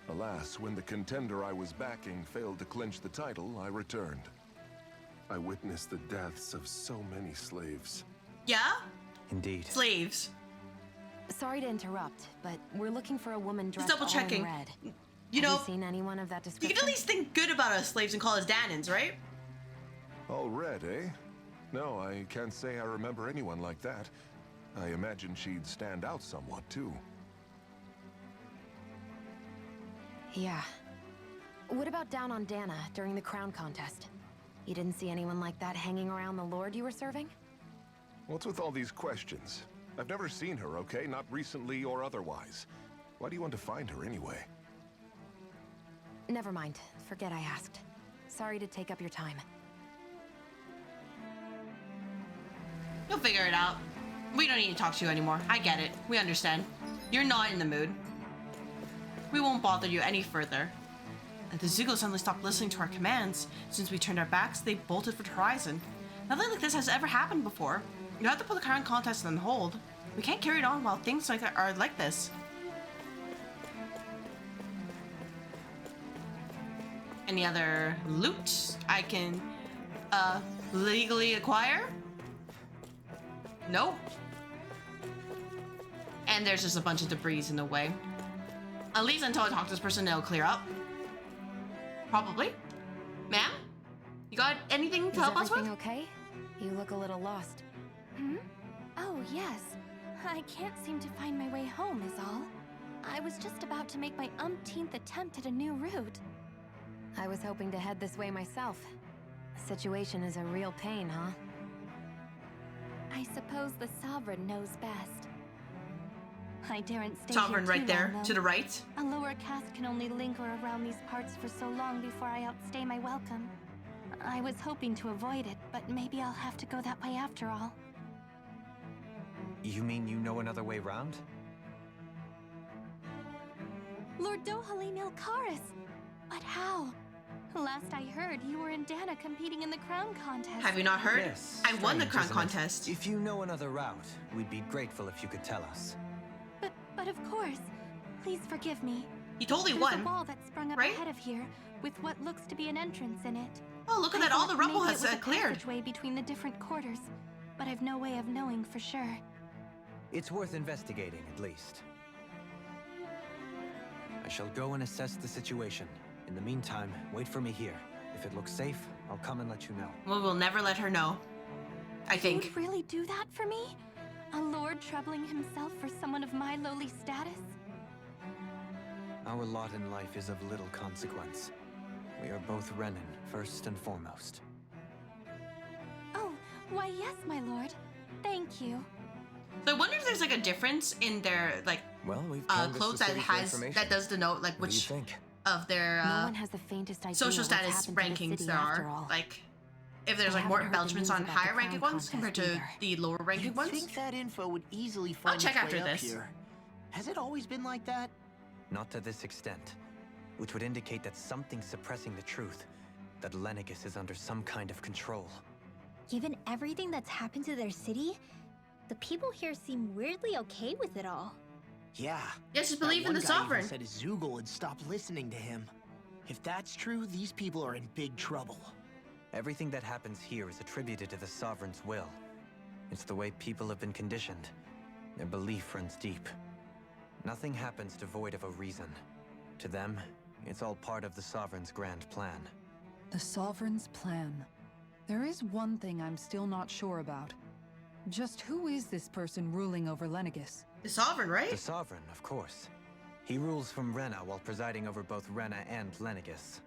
Alas, when the contender I was backing failed to clinch the title, I returned. I witnessed the deaths of so many slaves. Yeah? Indeed. Slaves. Sorry to interrupt, but we're looking for a woman dressed double all checking. in red. You Have know, you seen anyone of that you description? can at least think good about us slaves and call us Danans, right? All red, eh? No, I can't say I remember anyone like that. I imagine she'd stand out somewhat, too. Yeah. What about down on Dana during the crown contest? You didn't see anyone like that hanging around the lord you were serving? What's with all these questions? I've never seen her, okay? Not recently or otherwise. Why do you want to find her anyway? Never mind. Forget I asked. Sorry to take up your time. You'll figure it out. We don't need to talk to you anymore. I get it. We understand. You're not in the mood. We won't bother you any further. And the Zugos suddenly stopped listening to our commands. Since we turned our backs, they bolted for the horizon. Nothing like this has ever happened before. You have to put the current contest on hold. We can't carry it on while things are like this. Any other loot I can legally acquire? Nope. And there's just a bunch of debris in the way. At least until I talk to this person, it'll clear up. Probably. Ma'am? You got anything to help us with? Is everything okay? You look a little lost. Hmm? Oh, yes. I can't seem to find my way home is all. I was just about to make my umpteenth attempt at a new route. I was hoping to head this way myself. The situation is a real pain, huh? I suppose the Sovereign knows best. I daren't stay Sovereign here right too there, long, to the right. A lower caste can only linger around these parts for so long before I outstay my welcome. I was hoping to avoid it, but maybe I'll have to go that way after all. You mean you know another way round? Lord Dohalim Ilkaris! But how? Last I heard, you were in Dana competing in the crown contest. Have you not heard? Yes. I won the strange, crown isn't it? contest. If you know another route, we'd be grateful if you could tell us. But of course. Please forgive me. You totally There's won. a wall that sprung up right? ahead of here, with what looks to be an entrance in it. Oh, look at I that. All thought the rubble maybe has it was a cleared. passageway between the different quarters, but I've no way of knowing for sure. It's worth investigating, at least. I shall go and assess the situation. In the meantime, wait for me here. If it looks safe, I'll come and let you know. Well, we'll never let her know. I You think. would really do that for me? A lord troubling himself for someone of my lowly status? Our lot in life is of little consequence. We are both Renin, first and foremost. Oh, why yes, my lord. Thank you. So I wonder if there's like a difference in their like Well, we've canvassed clothes the that city for has information. that does denote like What do you which think? of their No one has the faintest idea social what's status happened to the rankings city there after are. all. Like if there's I like more haven't heard the embellishments news on about the higher ranking crown ones compared to contest the lower ranking You'd ones. think that info would easily find I'll check its after way up this. here. Has it always been like that? Not to this extent, which would indicate that something's suppressing the truth, that Lenegis is under some kind of control. Given everything that's happened to their city, the people here seem weirdly okay with it all. Yeah. Yeah, just That believe in one the guy even Sovereign. said Zoogle had stopped listening to him. If that's true, these people are in big trouble. Everything that happens here is attributed to the Sovereign's will. It's the way people have been conditioned. Their belief runs deep. Nothing happens devoid of a reason. To them, it's all part of the Sovereign's grand plan. The Sovereign's plan. There is one thing I'm still not sure about. Just who is this person ruling over Lenegis? The Sovereign, right? The Sovereign, of course. He rules from Rena while presiding over both Rena and Lenegis.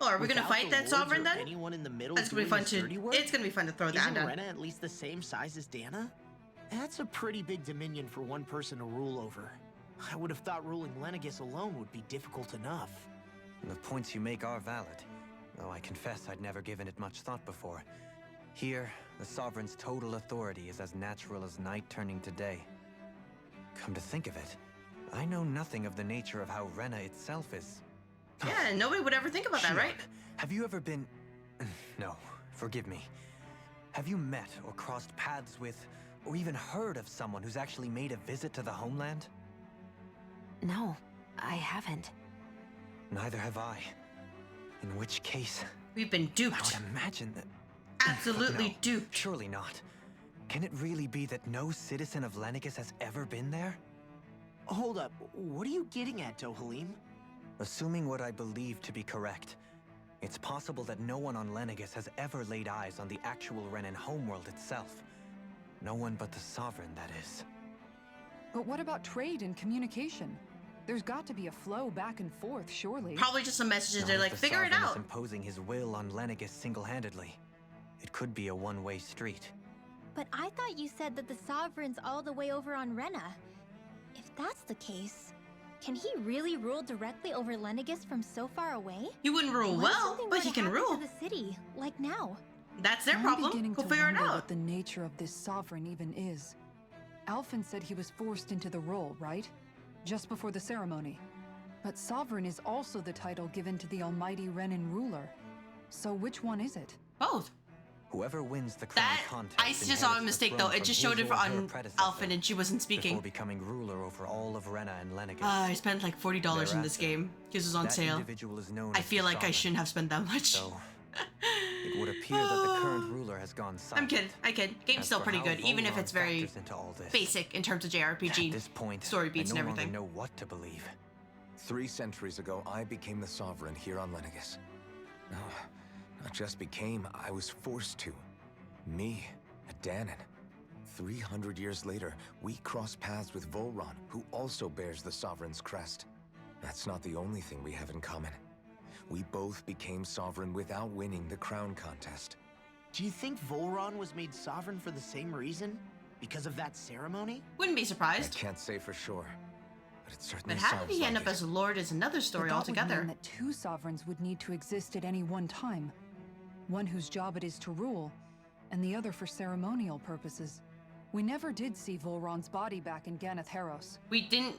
Oh, are we gonna Without fight the that lords Sovereign or then? Anyone in the middle That's gonna be doing fun the to. dirty work? It's gonna be fun to throw that Isn't down. Rena at least the same size as Dana? That's a pretty big dominion for one person to rule over. I would have thought ruling Lenegis alone would be difficult enough. The points you make are valid, though I confess I'd never given it much thought before. Here, the Sovereign's total authority is as natural as night turning to day. Come to think of it, I know nothing of the nature of how Rena itself is. Yeah, nobody would ever think about that, right? Shion, have you ever been... No, forgive me. Have you met or crossed paths with, or even heard of someone who's actually made a visit to the homeland? No, I haven't. Neither have I. In which case, We've been I duped. would imagine that... Absolutely No, duped. surely not. Can it really be that no citizen of Lenegis has ever been there? Hold up, what are you getting at, Dohalim? Assuming what I believe to be correct, it's possible that no one on Lenegis has ever laid eyes on the actual Renan homeworld itself. No one but the Sovereign, that is. But what about trade and communication? There's got to be a flow back and forth, surely. Probably just some messages. Not They're if like, the figure it Sovereign is out. imposing his will on Lenegis single-handedly. It could be a one-way street. But I thought you said that the Sovereign's all the way over on Rena. If that's the case, can he really rule directly over Lenegis from so far away? He wouldn't rule What if well, something but were he to can happen rule. to the city, like now? That's their I'm problem. beginning We'll to figure it wonder out. what the nature of this Sovereign even is. Alphen said he was forced into the role, right? Just before the ceremony. But Sovereign is also the title given to the almighty Renan ruler. So which one is it? Both. Whoever wins the crown That contest I just saw a inherits the mistake though. throne It from just his showed it or her on predecessor, Alphen and she wasn't before speaking. becoming ruler over all of Rena and Lenegis. I spent like $40 in this Thereafter, game because it was on that sale. individual is known I as feel the like I Sovereign. shouldn't have spent that much. So, It would appear that the current ruler has gone silent. I'm kidding. I kid. Game's As still for pretty how good, even if Volron it's very factors into all this, basic in terms of JRPG at this point, story beats I no and everything. longer know what to believe. 3 centuries ago, I became the Sovereign here on Lenegis. No, not just became, I was forced to. Me, a Danon. 300 years later, we cross paths with Volron, who also bears the Sovereign's crest. That's not the only thing we have in common. We both became Sovereign without winning the crown contest. Do you think Volron was made sovereign for the same reason? Because of that ceremony? Wouldn't be I surprised. can't say for sure, but it certainly But how sounds did he like end up it. as a lord is another story But that would mean altogether. that 2 sovereigns would need to exist at any one time. One whose job it is to rule, and the other for ceremonial purposes. We never did see Volron's body back in Ganeth Haros. We didn't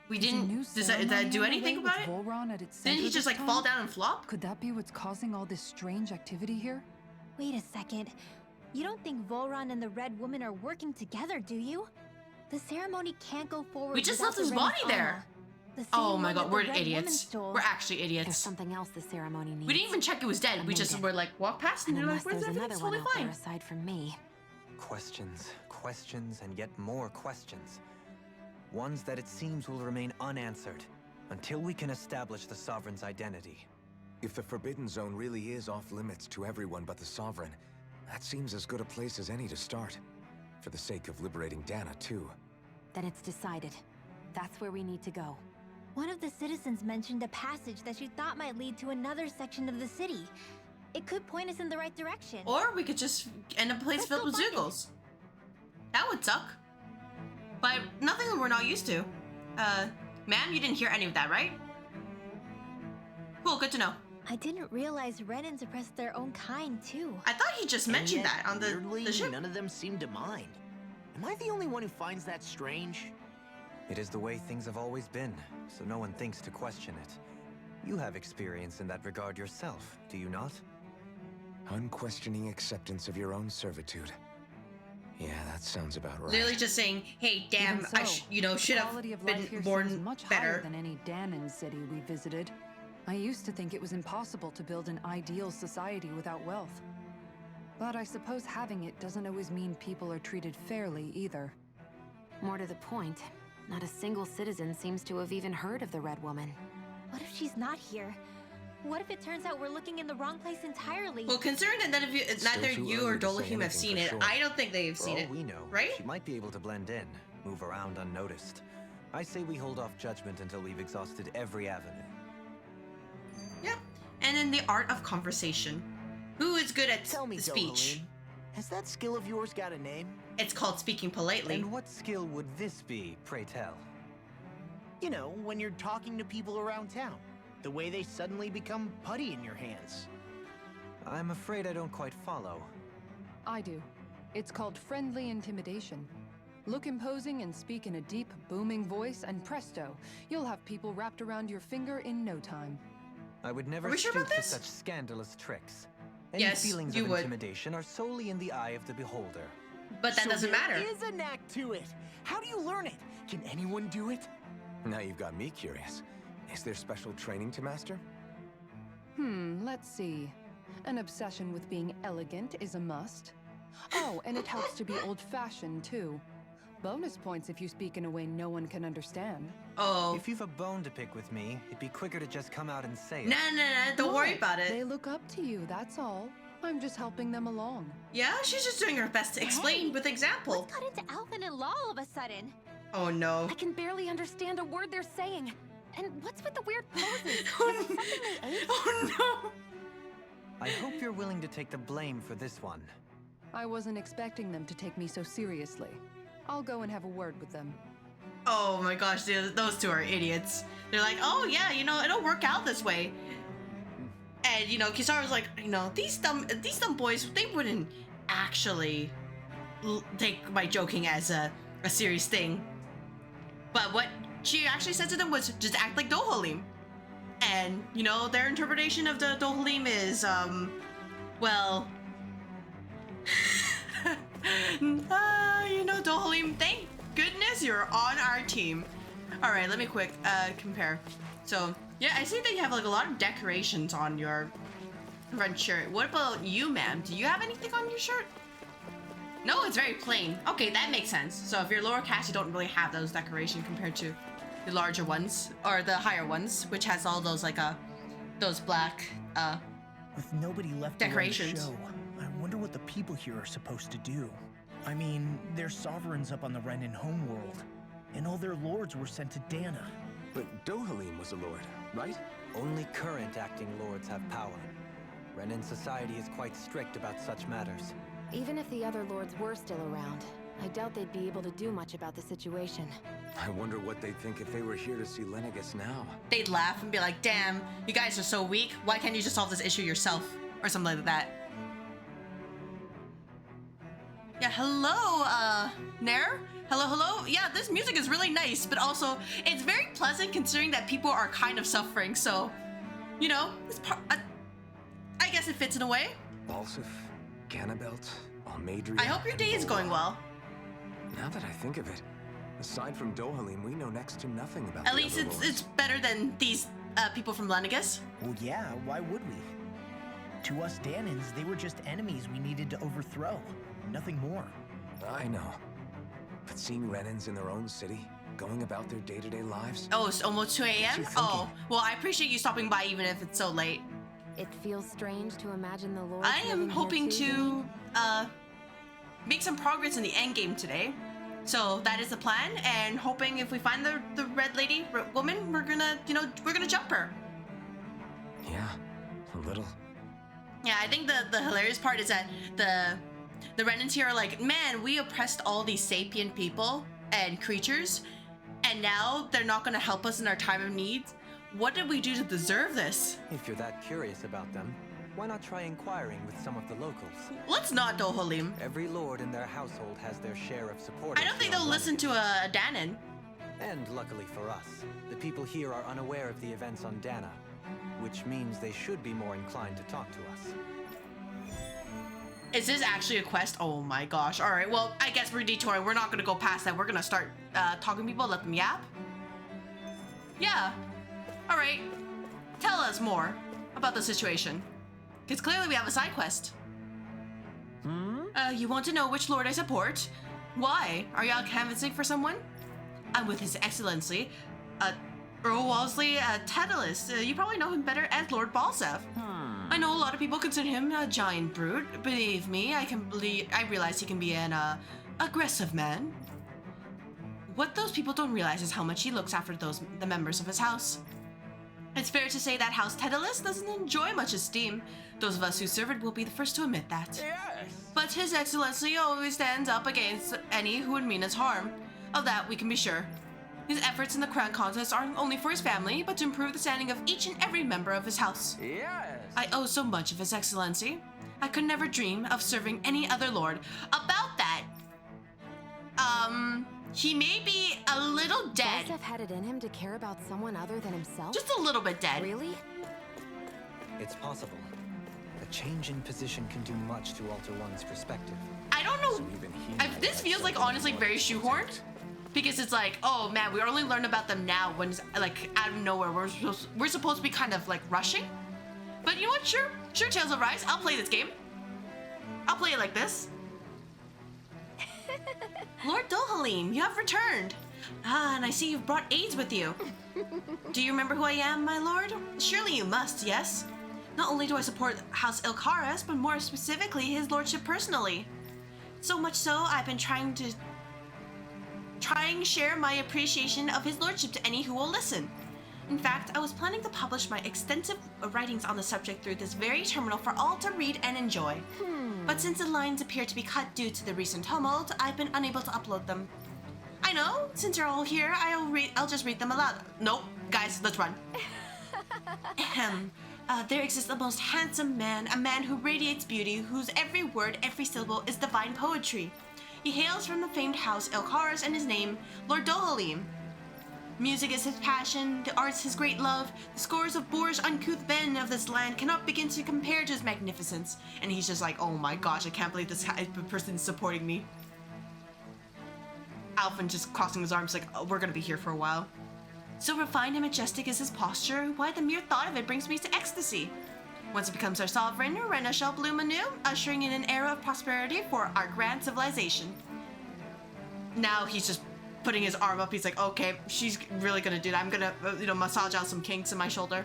Is a new ceremony do on the anything way about with it? Volron at its Didn't center he just this like fall time? down and flop? Could that be what's causing all this strange activity here? Wait a second. You don't think Volron and the Red Woman are working together, do you? The ceremony can't go forward. We just without left his the body Ren's there. armor. The Oh same my one god, that we're the Red Woman idiots. stole. We're actually There's idiots. something else the ceremony needs. We didn't even check it was dead. We just Amazing. were like, walk past and And they're unless like, where's there's everything? another It's one totally out there fine. aside from me. Questions, questions, and yet more questions. Ones that it seems will remain unanswered until we can establish the Sovereign's identity. If the Forbidden Zone really is off limits to everyone but the Sovereign, that seems as good a place as any to start. For the sake of liberating Dana, too. Then it's decided. That's where we need to go. One of the citizens mentioned a passage that she thought might lead to another section of the city. It could point us in the right direction. Or we could just end up a place Let's filled go with find it. Zoogles. That would suck. But nothing that we're not used to. Ma'am, you didn't hear any of that, right? Cool, good to know. I didn't realize Renans oppressed their own kind, too. I thought he just And mentioned yet, that on weirdly, the ship. none of them seem to mind. Am I the only one who finds that strange? It is the way things have always been, so no one thinks to question it. You have experience in that regard yourself, do you not? Unquestioning acceptance of your own servitude. Yeah, that sounds about right. Literally just saying, hey, damn, Even I so, should the have quality of life been here seems born much higher better. than any Danon city we visited. I used to think it was impossible to build an ideal society without wealth. But I suppose having it doesn't always mean people are treated fairly either. More to the point, not a single citizen seems to have even heard of the Red Woman. What if she's not here? What if it turns out we're looking in the wrong place entirely? Well, considering that neither too you or early to say Dolahim have anything seen for it, sure. I don't think they've For seen all it. we know, right? she might be able to blend in, move around unnoticed. I say we hold off judgment until we've exhausted every avenue. Yep. And in the art of conversation. Who is good at Tell me, speech? Dohalim, has that skill of yours got a name? It's called speaking politely. And what skill would this be, pray tell? You know, when you're talking to people around town. The way they suddenly become putty in your hands. I'm afraid I don't quite follow. I do. It's called friendly intimidation. Look imposing and speak in a deep, booming voice, and presto, you'll have people wrapped around your finger in no time. I would never Are we sure stoop about to this? such scandalous tricks. Any Yes, feelings you of would. intimidation are solely in the eye of the beholder. But that So doesn't matter. There is a knack to it. How do you learn it? Can anyone do it? Now you've got me curious. Is there special training to master? Let's see. An obsession with being elegant is a must. Oh, and it helps to be old-fashioned, too. Bonus points if you speak in a way no one can understand. Oh. If you've a bone to pick with me, it'd be quicker to just come out and say it. Nah, don't worry What? about it. They look up to you, that's all. I'm just helping them along. Yeah, she's just doing her best to explain Hey, with example. What's got into Alvin and Law all of a sudden? Oh no. I can barely understand a word they're saying. And what's with the weird poses? Oh, Is it something they ate? oh no. I hope you're willing to take the blame for this one. I wasn't expecting them to take me so seriously. I'll go and have a word with them. Oh my gosh, those two are idiots. They're like, oh yeah, it'll work out this way. And Kisara's like, these dumb boys, they wouldn't actually take my joking as a serious thing. But what she actually said to them was just act like Dohalim. And, their interpretation of the Dohalim is, well... Dohalim, thank goodness you're on our team. Alright, let me compare. So, yeah, I see that you have, like, a lot of decorations on your Front shirt. What about you, ma'am? Do you have anything on your shirt? No, it's very plain. Okay, that makes sense. So if you're lower caste, you don't really have those decoration compared to the larger ones or the higher ones, which has all those like those black With nobody left decorations. To run the show, I wonder what the people here are supposed to do. I mean, their sovereigns up on the Renin homeworld, and all their lords were sent to Dana. But Dohalim was a lord, right? Only current acting lords have power. Renin society is quite strict about such matters. Even if the other lords were still around, I doubt they'd be able to do much about the situation. I wonder what they'd think if they were here to see Lenegis now. They'd laugh and be like, damn, you guys are so weak. Why can't you just solve this issue yourself? Or something like that. Yeah, hello, Nair? Hello, hello? Yeah, this music is really nice, but also, it's very pleasant considering that people are kind of suffering, so, you know, it's I guess it fits in a way. Balsif, Cannabelt, Almadria. I hope your day is going well. Now that I think of it, aside from Dohalim, we know next to nothing about At the least other it's lords. better than these people from Lenegis. Well, yeah, why would we? To us Danans, they were just enemies we needed to overthrow. Nothing more. I know. But seeing Renins in their own city, going about their day-to-day lives... Oh, it's almost 2 a.m.? Oh, well, I appreciate you stopping by even if it's so late. It feels strange to imagine the lords I am living hoping here too. to make some progress in the end game today. So that is the plan, and hoping if we find the red lady woman, we're gonna, you know, we're gonna jump her. Yeah, a little. Yeah, I think the hilarious part is that the Renans here are like, man, we oppressed all these sapient people and creatures, and now they're not gonna help us in our time of need. What did we do to deserve this? If you're that curious about them, why not try inquiring with some of the locals? Let's not, Dohalim. Every lord in their household has their share of supporters. I don't think beyond they'll listen to a Danon. And luckily for us, the people here are unaware of the events on Dana, which means they should be more inclined to talk to us. Is this actually a quest? Oh my gosh. All right, well, I guess we're detouring. We're not gonna go past that. We're gonna start talking to people, let them yap. Yeah. All right. Tell us more about the situation. Because clearly we have a side quest. You want to know which lord I support? Why? Are you out canvassing for someone? I'm with His Excellency, Earl Walsley Tedalus. You probably know him better as Lord Balsef. I know a lot of people consider him a giant brute. Believe me, I realize he can be an aggressive man. What those people don't realize is how much he looks after the members of his house. It's fair to say that House Tedalus doesn't enjoy much esteem. Those of us who serve it will be the first to admit that. Yes. But His Excellency always stands up against any who would mean us harm. Of that we can be sure. His efforts in the crown contest aren't only for his family, but to improve the standing of each and every member of his house. Yes. I owe so much of His Excellency. I could never dream of serving any other lord. About that, he may be a little dead. Balsef had it in him to care about someone other than himself? Just a little bit dead. Really? It's possible. A change in position can do much to alter one's perspective. I don't know. So even he This feels like honestly very shoehorned. Because it's like, oh man, we only learn about them now when it's like out of nowhere. We're supposed to be kind of like rushing. But you know what? Sure, Tales of Rise. I'll play this game. I'll play it like this. Lord Dohalim, you have returned. Ah, and I see you've brought aides with you. Do you remember who I am, my lord? Surely you must, yes? Not only do I support House Ilkaris, but more specifically his lordship personally. So much so, I've been trying to share my appreciation of his lordship to any who will listen. In fact, I was planning to publish my extensive writings on the subject through this very terminal for all to read and enjoy. But since the lines appear to be cut due to the recent tumult, I've been unable to upload them. I know, since you're all here, I'll just read them aloud. Nope, guys, let's run. Ahem. There exists a most handsome man, a man who radiates beauty, whose every word, every syllable is divine poetry. He hails from the famed house Ilkaris, and his name, Lord Dohalim. Music is his passion, the arts his great love. The scores of boorish, uncouth men of this land cannot begin to compare to his magnificence. And he's just like, oh my gosh, I can't believe this person is supporting me. Alphen just crossing his arms like, oh, we're gonna be here for a while. So refined and majestic is his posture, why the mere thought of it brings me to ecstasy. Once it becomes our sovereign, Rena shall bloom anew, ushering in an era of prosperity for our grand civilization. Now he's just putting his arm up. He's like, okay, she's really gonna do that. I'm gonna, massage out some kinks in my shoulder.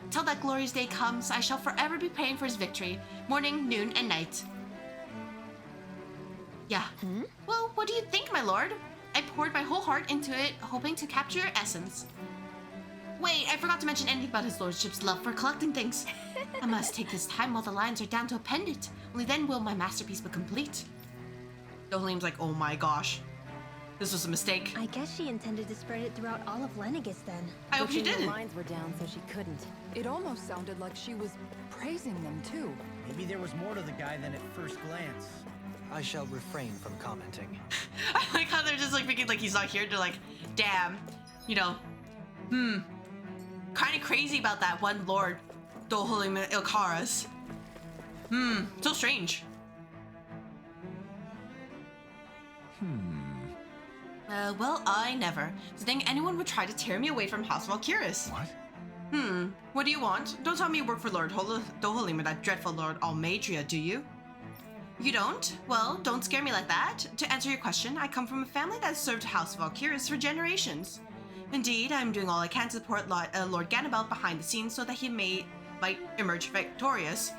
Till that glorious day comes, I shall forever be praying for his victory, morning, noon, and night. Yeah. Well, what do you think, my lord? I poured my whole heart into it, hoping to capture your essence. Wait, I forgot to mention anything about his lordship's love for collecting things. I must take this time while the lines are down to append it. Only then will my masterpiece be complete. Dohalim's like, oh my gosh. This was a mistake. I guess she intended to spread it throughout all of Lenegis then. I hope she didn't. The lines were down, so she couldn't. It almost sounded like she was praising them too. Maybe there was more to the guy than at first glance. I shall refrain from commenting. I like how they're just like thinking like he's not here. They're like, damn, kind of crazy about that one Lord, Dohalim Ilkaras. So strange. Well, I never. To think anyone would try to tear me away from House Valkyris. What? What do you want? Don't tell me you work for Lord Dohalim or that dreadful Lord Almatria, do you? You don't? Well, don't scare me like that. To answer your question, I come from a family that served House Valkyris for generations. Indeed, I'm doing all I can to support Lord Ganabelt behind the scenes so that he might emerge victorious.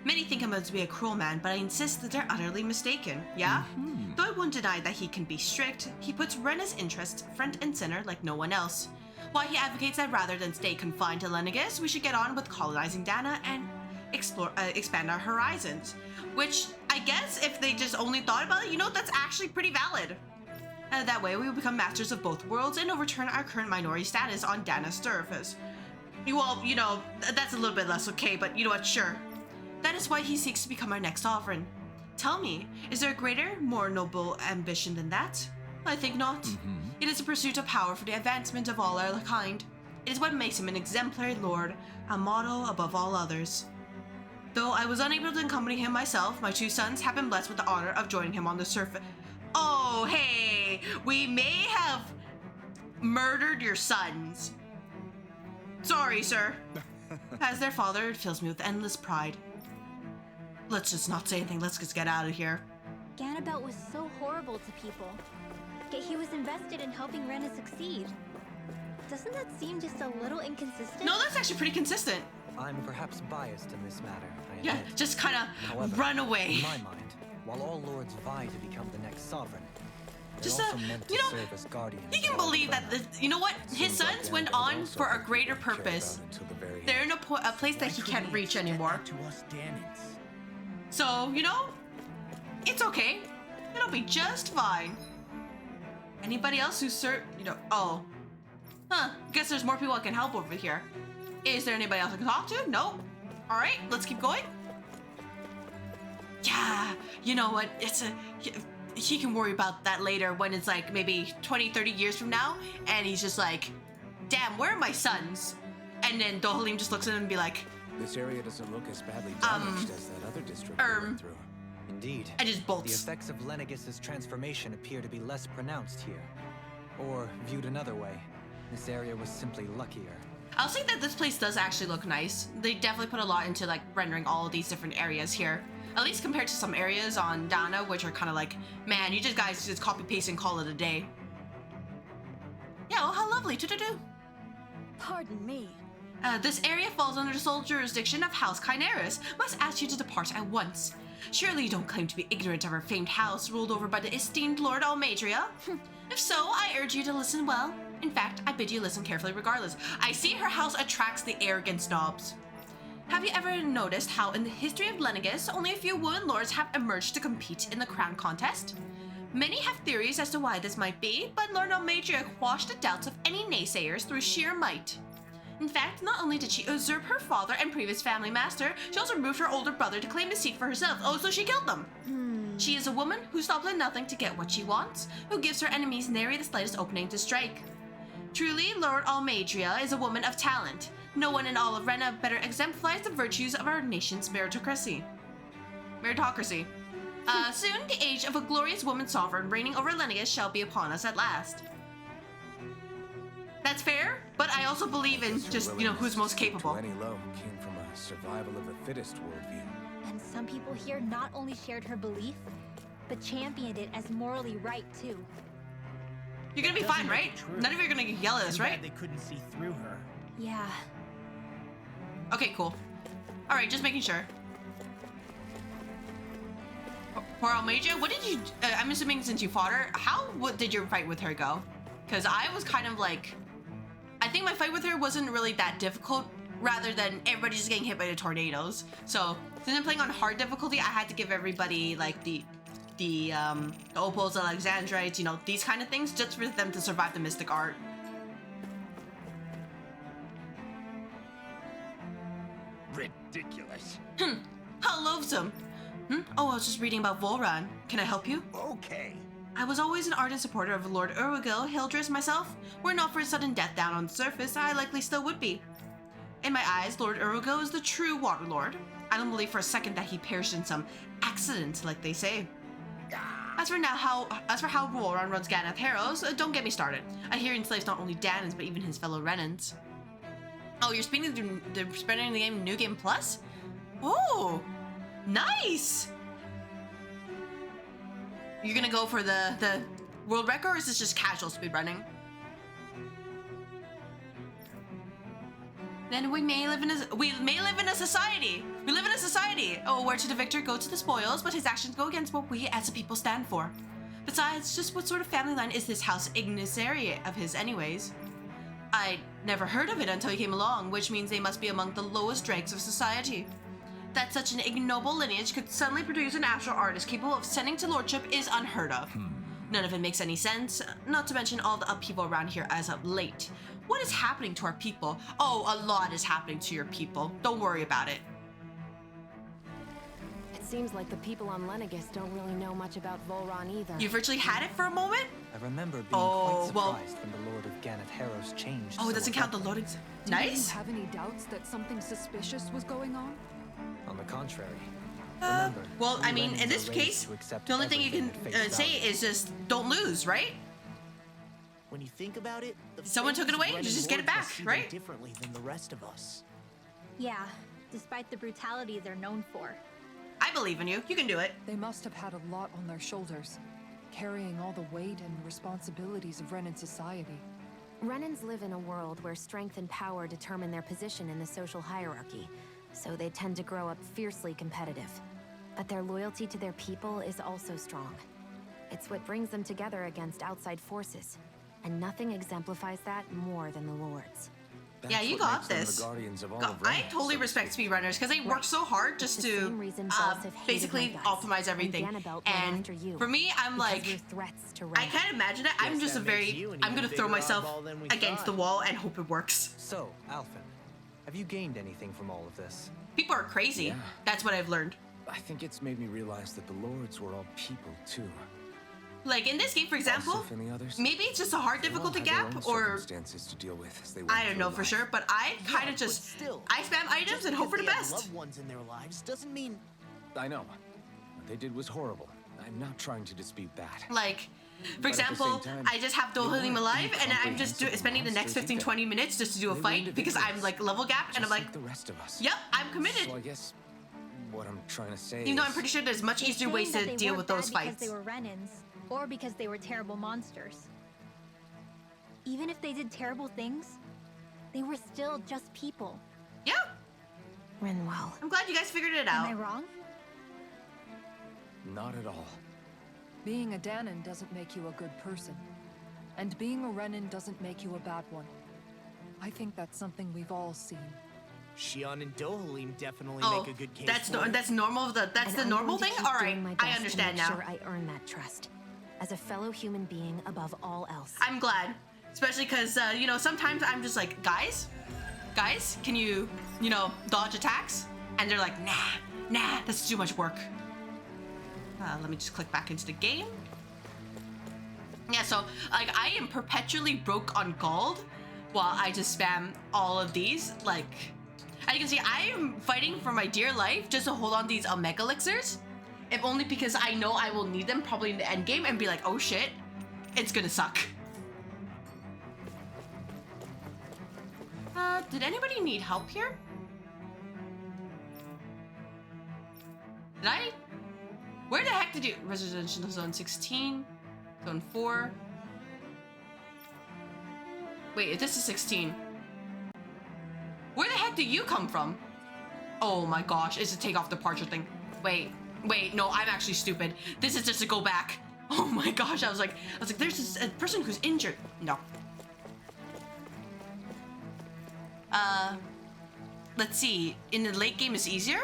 Many think him to be a cruel man, but I insist that they're utterly mistaken, yeah? Though I won't deny that he can be strict, he puts Rena's interests front and center like no one else. Why he advocates that rather than stay confined to Lenegis, we should get on with colonizing Dana and expand our horizons. Which, I guess, if they just only thought about it, that's actually pretty valid. That way, we will become masters of both worlds and overturn our current minority status on Dana's surface. Well, that's a little bit less okay, but you know what, sure. That is why he seeks to become our next sovereign. Tell me, is there a greater, more noble ambition than that? I think not. It is a pursuit of power for the advancement of all our kind. It is what makes him an exemplary lord, a model above all others. Though I was unable to accompany him myself, my two sons have been blessed with the honor of joining him on the surface. Oh, hey, we may have murdered your sons. Sorry, sir. As their father, it fills me with endless pride. Let's just not say anything. Let's just get out of here. Ganabelt was so horrible to people. Yet he was invested in helping Rena succeed. Doesn't that seem just a little inconsistent? No, that's actually pretty consistent. I'm perhaps biased in this matter, I admit. Yeah, just kind of run away. In my mind, while all lords vie to become the next sovereign, they're Just also meant to serve as guardians. You can of all believe that, development. you know what? His sons went on for a greater purpose. They're in a place that he can't reach anymore. To us Danans. So, it's okay. It'll be just fine. Anybody else who's oh. Guess there's more people I can help over here. Is there anybody else I can talk to? Nope. Alright, let's keep going. Yeah, you know what? He can worry about that later when it's like maybe 20, 30 years from now, and he's just like, damn, where are my sons? And then Dohalim just looks at him and be like, This area doesn't look as badly damaged as that other district we went through. Indeed. And just bolts. The effects of Lenegis' transformation appear to be less pronounced here. Or, viewed another way, this area was simply luckier. I'll say that this place does actually look nice. They definitely put a lot into like rendering all of these different areas here. At least compared to some areas on Dana, which are kind of like, man, you guys just copy paste and call it a day. Yeah, well, how lovely. Do-do-do. Pardon me. This area falls under the sole jurisdiction of House Kynaris. Must ask you to depart at once. Surely you don't claim to be ignorant of our famed house ruled over by the esteemed Lord Almatria? If so, I urge you to listen well. In fact, I bid you listen carefully regardless. I see her house attracts the arrogant snobs. Have you ever noticed how in the history of Lenegis, only a few women lords have emerged to compete in the crown contest? Many have theories as to why this might be, but Lord Almatria quashed the doubts of any naysayers through sheer might. In fact, not only did she usurp her father and previous family master, she also removed her older brother to claim the seat for herself. Oh, so she killed them. She is a woman who stops at nothing to get what she wants, who gives her enemies nary the slightest opening to strike. Truly, Lord Almatria is a woman of talent. No one in all of Rena better exemplifies the virtues of our nation's meritocracy. Soon, the age of a glorious woman sovereign reigning over Lenegis shall be upon us at last. That's fair, but I also believe in just, who's most capable. Any low came from a survival of the fittest worldview. And some people here not only shared her belief, but championed it as morally right too. You're gonna be fine, right? None of you are gonna yell at us, Too right? bad they couldn't see through her. Yeah. Okay, cool. All right, just making sure. Poor Almeja, what did you? I'm assuming since you fought her, what did your fight with her go? Because I was kind of like, I think my fight with her wasn't really that difficult. Rather than everybody just getting hit by the tornadoes. So since I'm playing on hard difficulty, I had to give everybody like the opals, the Alexandrites, you know, these kind of things, just for them to survive the mystic art. Ridiculous. How loathsome. Oh, I was just reading about Volran. Can I help you? Okay. I was always an ardent supporter of Lord Urwagil, Hildress, myself. Were it not for his sudden death down on the surface, I likely still would be. In my eyes, Lord Urwagil is the true Water Lord. I don't believe for a second that he perished in some accident, like they say. As for how Volran runs Ganath Harrows, don't get me started. I hear he enslaves not only Danans, but even his fellow Renans. Oh, you're spending the game New Game Plus? Oh, nice! You're gonna go for the world record, or is this just casual speedrunning? Then we may live in a society. We live in a society. Oh, where to the victor, go to the spoils, but his actions go against what we as a people stand for. Besides, just what sort of family line is this House Ignisari of his anyways? I'd never heard of it until he came along, which means they must be among the lowest dregs of society. That such an ignoble lineage could suddenly produce an astral artist capable of ascending to lordship is unheard of. None of it makes any sense, not to mention all the upheaval around here as of late. What is happening to our people? Oh, a lot is happening to your people. Don't worry about it. It seems like the people on Lenegis don't really know much about Volran either. You virtually had it for a moment? I remember being quite surprised when the Lord of Ganath Harrows changed. Oh, it doesn't count the loadings. Nice. Do you have any doubts that something suspicious was going on? On the contrary. Well, I mean, in this case, the only thing you can say is just don't lose, right? When you think about it, someone took it away, you just get it back, right? Differently than the rest of us. Yeah, despite the brutality they're known for. I believe in you. You can do it. They must have had a lot on their shoulders, carrying all the weight and responsibilities of Renan society. Renans live in a world where strength and power determine their position in the social hierarchy, so they tend to grow up fiercely competitive. But their loyalty to their people is also strong. It's what brings them together against outside forces, and nothing exemplifies that more than the Lords. Yeah, you got this. I totally respect speedrunners because they work so hard just to basically optimize everything. And for me, I'm like, I can't imagine it. I'm just I'm gonna throw myself against the wall and hope it works. So, Alphen, have you gained anything from all of this? People are crazy. Yeah. That's what I've learned. I think it's made me realize that the Lords were all people too. Like in this game, for example, maybe it's just a hard difficulty gap, or circumstances to deal with as they I don't know for sure. But I kind of just I spam items and hope for the best. Loved ones in their lives doesn't mean. I know. What they did was horrible. I'm not trying to dispute that. Like, for example, I just have Dohalim alive, and I'm just spending the next 15-20 minutes just to do a fight because I'm like level gapped, and I'm like, the rest of us. Yep, I'm committed. So I guess what I'm trying to say Even though I'm pretty sure there's much easier ways to deal with those fights. Because they were Renans, or because they were terrible monsters. Even if they did terrible things, they were still just people. Yeah. Rinwell. I'm glad you guys figured it out. Am I wrong? Not at all. Being a Danan doesn't make you a good person. And being a Renan doesn't make you a bad one. I think that's something we've all seen. Shion and Dohalim definitely make a good case. That's normal. That's the normal thing. All right, I understand now. Sure, I earn that trust as a fellow human being above all else. I'm glad, especially because you know, sometimes I'm just like, guys, can you dodge attacks? And they're like, nah, that's too much work. Let me just click back into the game. Yeah, so like I am perpetually broke on gold while I just spam all of these. Like, as you can see, I am fighting for my dear life just to hold on these Omega Elixirs. If only because I know I will need them probably in the end game and be like, oh shit, it's gonna suck. Did anybody need help here? Did I? Where the heck did you... Residential Zone 16? Zone 4? Wait, this is 16. Where the heck did you come from? Oh my gosh, it's a take off departure thing. Wait, no, I'm actually stupid. This is just to go back. Oh my gosh, I was like, there's a person who's injured. No. Let's see. In the late game, it's easier.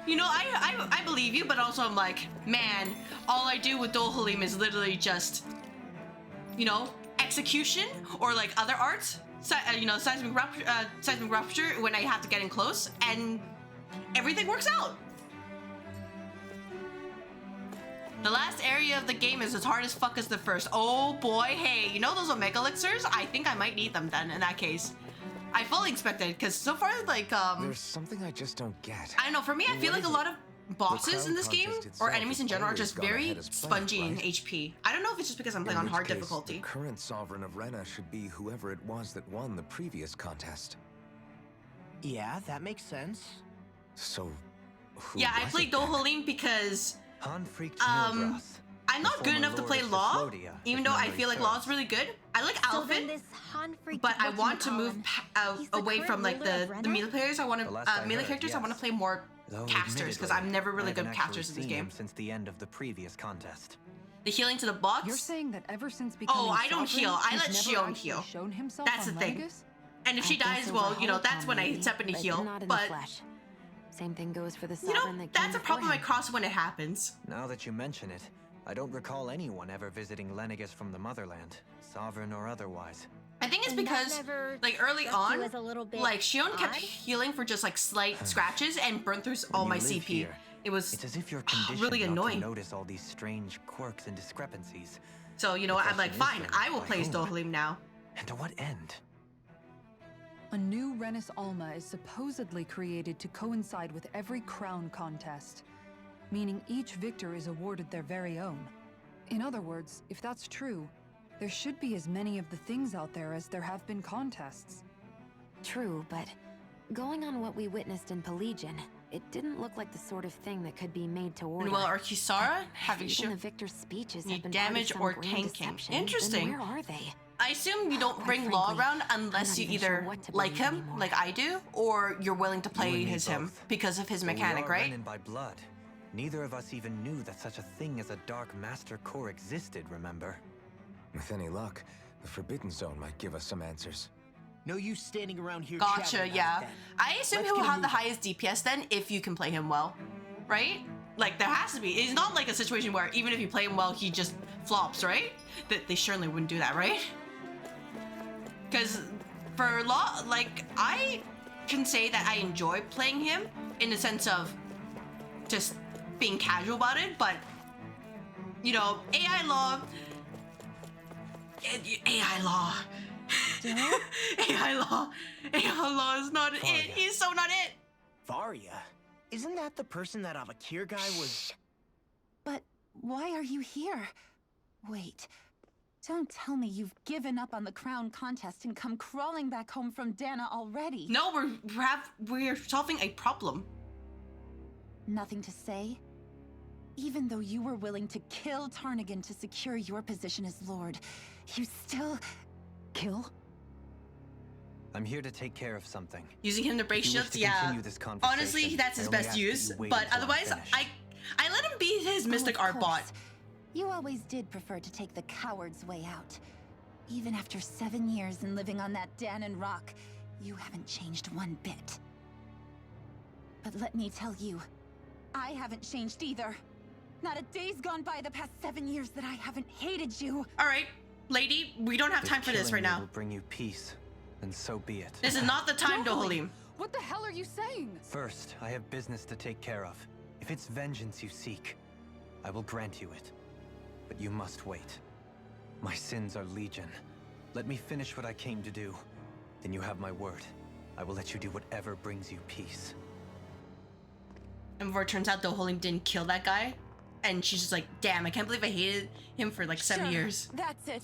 You know, I believe you, but also I'm like, man, all I do with Dohalim is literally just, you know, execution or like other arts. You know, seismic rupture when I have to get in close, and everything works out. The last area of the game is as hard as fuck as the first. Oh boy, hey, you know those Omega Elixirs? I think I might need them then in that case. I fully expected, because so far, like, There's something I just don't get. I don't know, for me, I feel like a lot of bosses in this game, or enemies in general, are just very spongy in HP. I don't know if it's just because I'm playing on hard difficulty. The current sovereign of Rena should be whoever it was that won the previous contest. Yeah, that makes sense. So, who Yeah, I was played it then? Dohalim because Milgras, I'm not good enough to play Lord of Law, Thessalonia, even if though I memory feel like serves. Law's really good. I like So then Alvin, this Hanfreak, but I what do want you to call move him? He's the away current from like ruler of the Rena? melee players. I want The last to I melee heard, characters. I want to yes. play more Though casters because admittedly, I'm never really I good haven't at casters in actually this seen game. him since the end of the previous contest. The healing to the bots. You're saying that ever since becoming I don't sovereign, heal. I he's let never Shion actually heal. shown himself That's on the thing. Lenegis? And if she I guess dies, over well, you know, Holocron that's when I maybe, step in to but heal. not in But the flesh. Same thing goes for the you sovereign know, that came that's a before problem I him. cross when it happens. Now that you mention it, I don't recall anyone ever visiting Lenegis from the motherland, sovereign or otherwise. I think it's And that because, never like, early struck you on, as a little bit like, Shion kept odd? healing for just, like, slight scratches and burned through all When my you live CP. here, It was It's as if you're conditioned really not annoying. to notice all these strange quirks and discrepancies. So, you know what, I'm like, question is fine, then, I will by play whom? Dohalim now. And to what end? A new Renis Alma is supposedly created to coincide with every crown contest, meaning each victor is awarded their very own. In other words, if that's true, there should be as many of the things out there as there have been contests. True, but going on what we witnessed in Pelagian, it didn't look like the sort of thing that could be made to order. And well, Arkisara, having Even the shown victor's speeches need have been damage part or of some grand tanking. deception. Interesting. Then where are they? I assume you don't Quite bring Law frankly, around I'm unless not you even sure either what to like believe him, anymore. like I do, or you're willing to play You and me as him both. because of his Though mechanic, we are right? Renin by blood. Neither of us even knew that such a thing as a Dark Master Core existed, remember? With any luck, the Forbidden Zone might give us some answers. No use standing around here Gotcha, chattering about yeah. it then. I assume Let's he will get a have the move on. highest DPS then if you can play him well, right? Like, there has to be. It's not like a situation where even if you play him well, he just flops, right? That they surely wouldn't do that, right? Because for Law, like, I can say that I enjoy playing him in the sense of just being casual about it, but, you know, AI Law... AI Law... AI Law is not it. He's so not it. Varia? Isn't that the person that Avakir guy was... But why are you here? Wait. Don't tell me you've given up on the crown contest and come crawling back home from Dana already. No, we're solving a problem. Nothing to say? Even though you were willing to kill Tarnigan to secure your position as Lord, you still... Kill? I'm here to take care of something. Using him to break If you wish shields, to yeah. continue this conversation, Honestly, that's his I only best ask that use. you wait But until I'm otherwise, finished. I let him be his Mystic of Art bot. course. You always did prefer to take the coward's way out. Even after 7 years and living on that Danon rock, you haven't changed one bit. But let me tell you, I haven't changed either. Not a day's gone by the past 7 years that I haven't hated you. All right, lady, we don't have If time for this killing right me now. will bring you peace, then so be it. This is not the time, Dohalim. What the hell are you saying? First, I have business to take care of. If it's vengeance you seek, I will grant you it. But you must wait. My sins are legion. Let me finish what I came to do. Then you have my word. I will let you do whatever brings you peace. And before it turns out Dohalim didn't kill that guy, and she's just like, damn, I can't believe I hated him for like 7 Sure, years. That's it.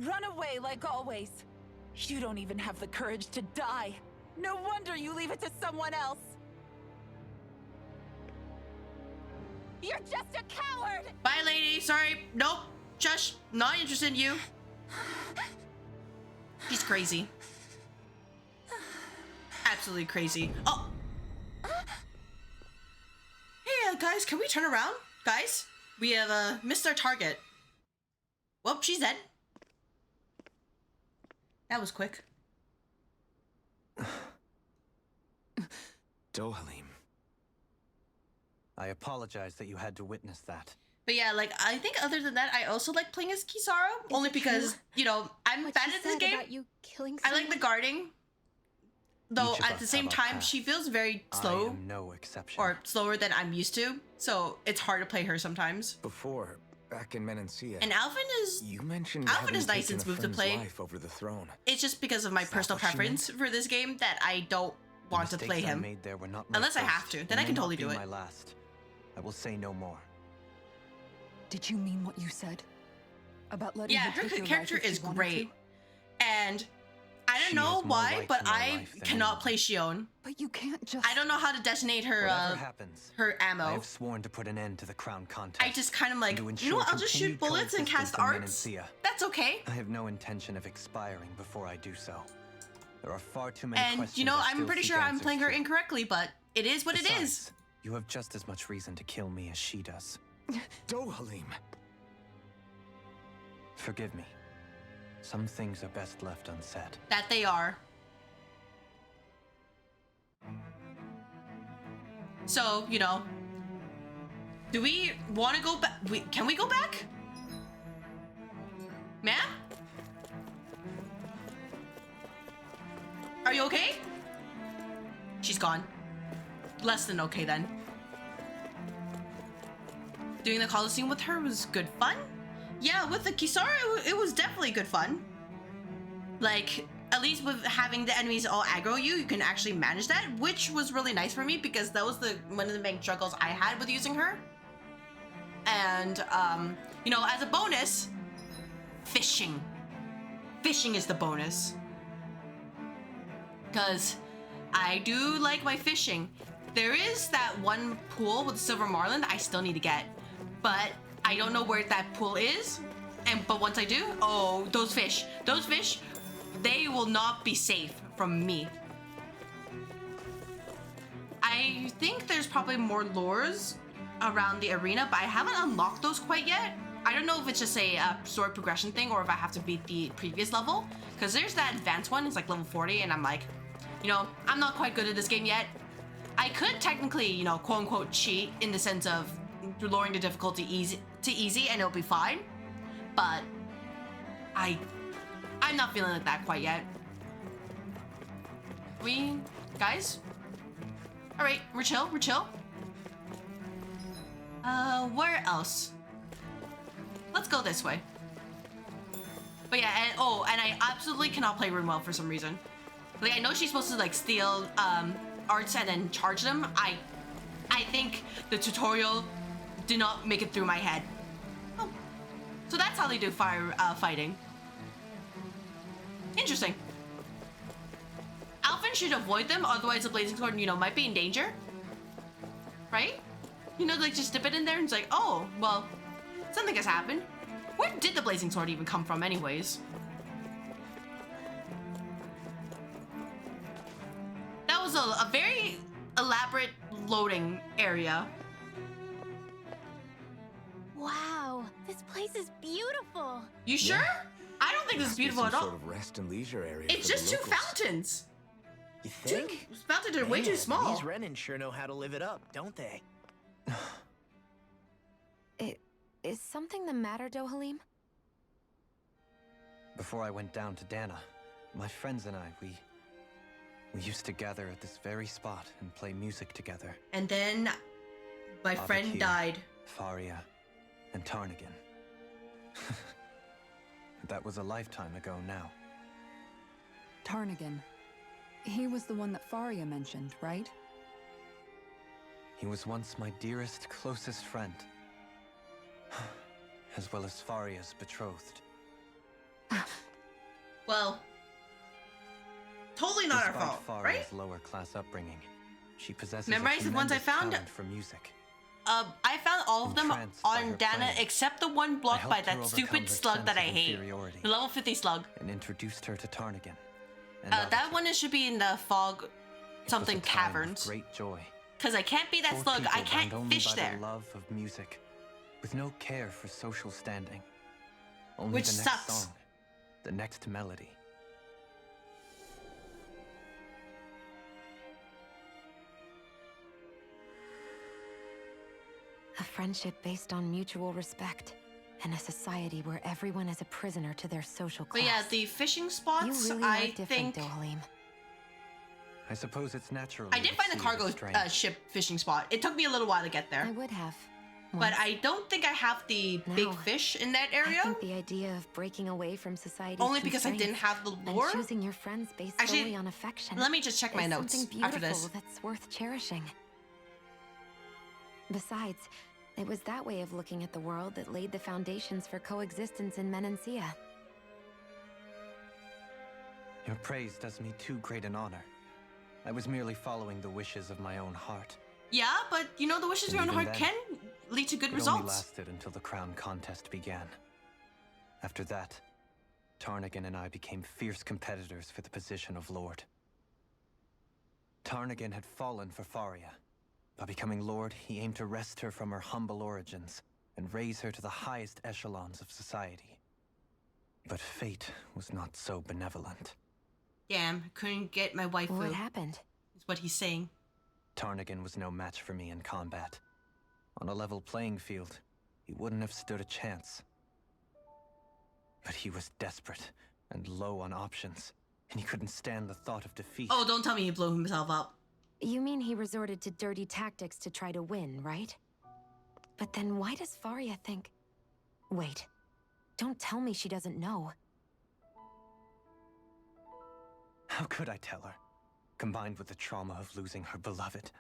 Run away like always. You don't even have the courage to die. No wonder you leave it to someone else. You're just a coward! Bye, lady. Sorry. Nope. Shush. Not interested in you. She's crazy. Absolutely crazy. Oh. Hey, guys, can we turn around? Guys, we have missed our target. Well, she's dead. That was quick. Dohalim. I apologize that you had to witness that. But yeah, like, I think other than that, I also like playing as Kisara. Only because, you know, I'm What bad she at this said game. about you killing I like the guarding. Though Each of at the us same have our time, path. she feels very I slow. am no exception. Or slower than I'm used to. So it's hard to play her sometimes. Before, back in Menancia, And Alvin is... you mentioned Alvin having is nice taken and a smooth to friend's play. life over the throne. It's just because of my Is that personal what she preference for this game that I don't The want to play mistakes I him. made there were not my Unless I first, have to, then and I may can not totally be do it. my last. I will say no more. Did you mean what you said? About letting Yeah, her her take your character life if is she wanted great. to? And I don't She know has more why, right but to my I life than cannot anyone. play Shion. But you can't just... I don't know how to designate her Whatever happens, her I ammo. have sworn to put an end to the crown contest. I just kind of like, and to you ensure know what, I'll just shoot continued bullets and cast coexistence in arts. Menancia. That's okay. I have no intention of expiring before I do so. There are far too many And questions. you know, I I'm still pretty seek sure I'm answers playing her to. incorrectly, but it is what it is. Besides, you have just as much reason to kill me as she does. Dohalim. Forgive me. Some things are best left unsaid. That they are. So, you know, do we want to go back? Can we go back? Ma'am? Are you okay? She's gone. Less than okay then. Doing the Coliseum with her was good fun. Yeah, with the Kisara, it was definitely good fun. Like, at least with having the enemies all aggro you, you can actually manage that, which was really nice for me because that was one of the main struggles I had with using her. And, you know, as a bonus, fishing. Fishing is the bonus. Because I do like my fishing. There is that one pool with Silver Marlin that I still need to get, but I don't know where that pool is. But once I do, oh, those fish, they will not be safe from me. I think there's probably more lures around the arena, but I haven't unlocked those quite yet. I don't know if it's just a story progression thing or if I have to beat the previous level. Because there's that advanced one, it's like level 40, and I'm like, you know, I'm not quite good at this game yet. I could technically, you know, quote unquote cheat in the sense of lowering the difficulty easy and it'll be fine. But I'm not feeling like that quite yet. Guys? Alright, we're chill. Where else? Let's go this way. But yeah, and I absolutely cannot play Rimwell for some reason. Like, I know she's supposed to like steal arts and then charge them. I think the tutorial did not make it through my head. Oh. So that's how they do fire fighting. Interesting. Alvin should avoid them, otherwise the blazing sword, you know, might be in danger. Right? You know, like just dip it in there and it's like, oh, well, something has happened. Where did the blazing sword even come from anyways? That was a very elaborate loading area. Wow, this place is beautiful. You sure? I don't think this is beautiful at all. Sort of rest and leisure area. It's for just the two locals. fountains. You think? Two fountains are way too Man, small. These Renin sure know how to live it up, don't they? Is something the matter, Dohalim? Before I went down to Dana, my friends and I, we used to gather at this very spot and play music together. And then my friend Avakir, died. Faria, and Tarnigan. That was a lifetime ago now. Tarnigan. He was the one that Faria mentioned, right? He was once my dearest, closest friend. As well as Faria's betrothed. Well, totally not our Despite fault, Faria's right? lower class upbringing, she possesses Memorize a the ones I tremendous found? talent for music. I found all of them Entranced by on her Dana plan, except the one I blocked by helped her that overcome stupid her slug that I sense of hate. inferiority The level 50 slug. and introduced her to Tarnigan. And That Avatar. one should be in the fog It was something a time of caverns. great joy. Because I can't be that Four slug. I people can't bound only fish by there. the love of music, with no care for social standing. Only Which the next sucks. song, the next melody. A friendship based on mutual respect, and a society where everyone is a prisoner to their social class. But yeah, the fishing You spots, really are I different, think... Dohalim. I suppose it's natural. I did find the cargo ship fishing spot. It took me a little while to get there. I would have. But once. I don't think I have the big No. fish in that area. I think the idea of breaking away from society's Only because I didn't constraints have the and lure. choosing your friends based Actually, solely on affection. Let me just check my is notes something after beautiful this. that's worth cherishing. Besides, it was that way of looking at the world that laid the foundations for coexistence in Menancia. Your praise does me too great an honor. I was merely following the wishes of my own heart. Yeah, but you know the wishes of And your own even heart then, can lead to good It only results. lasted until the crown contest began. After that, Tarnigan and I became fierce competitors for the position of Lord. Tarnigan had fallen for Faria. By becoming Lord, he aimed to wrest her from her humble origins and raise her to the highest echelons of society. But fate was not so benevolent. Damn, couldn't get my waifu. What happened? Is what he's saying. Tarnigan was no match for me in combat. On a level playing field, he wouldn't have stood a chance. But he was desperate and low on options, and he couldn't stand the thought of defeat. Oh, don't tell me he blew himself up. You mean he resorted to dirty tactics to try to win, right? But then why does Faria think... Wait. Don't tell me she doesn't know. How could I tell her? Combined with the trauma of losing her beloved,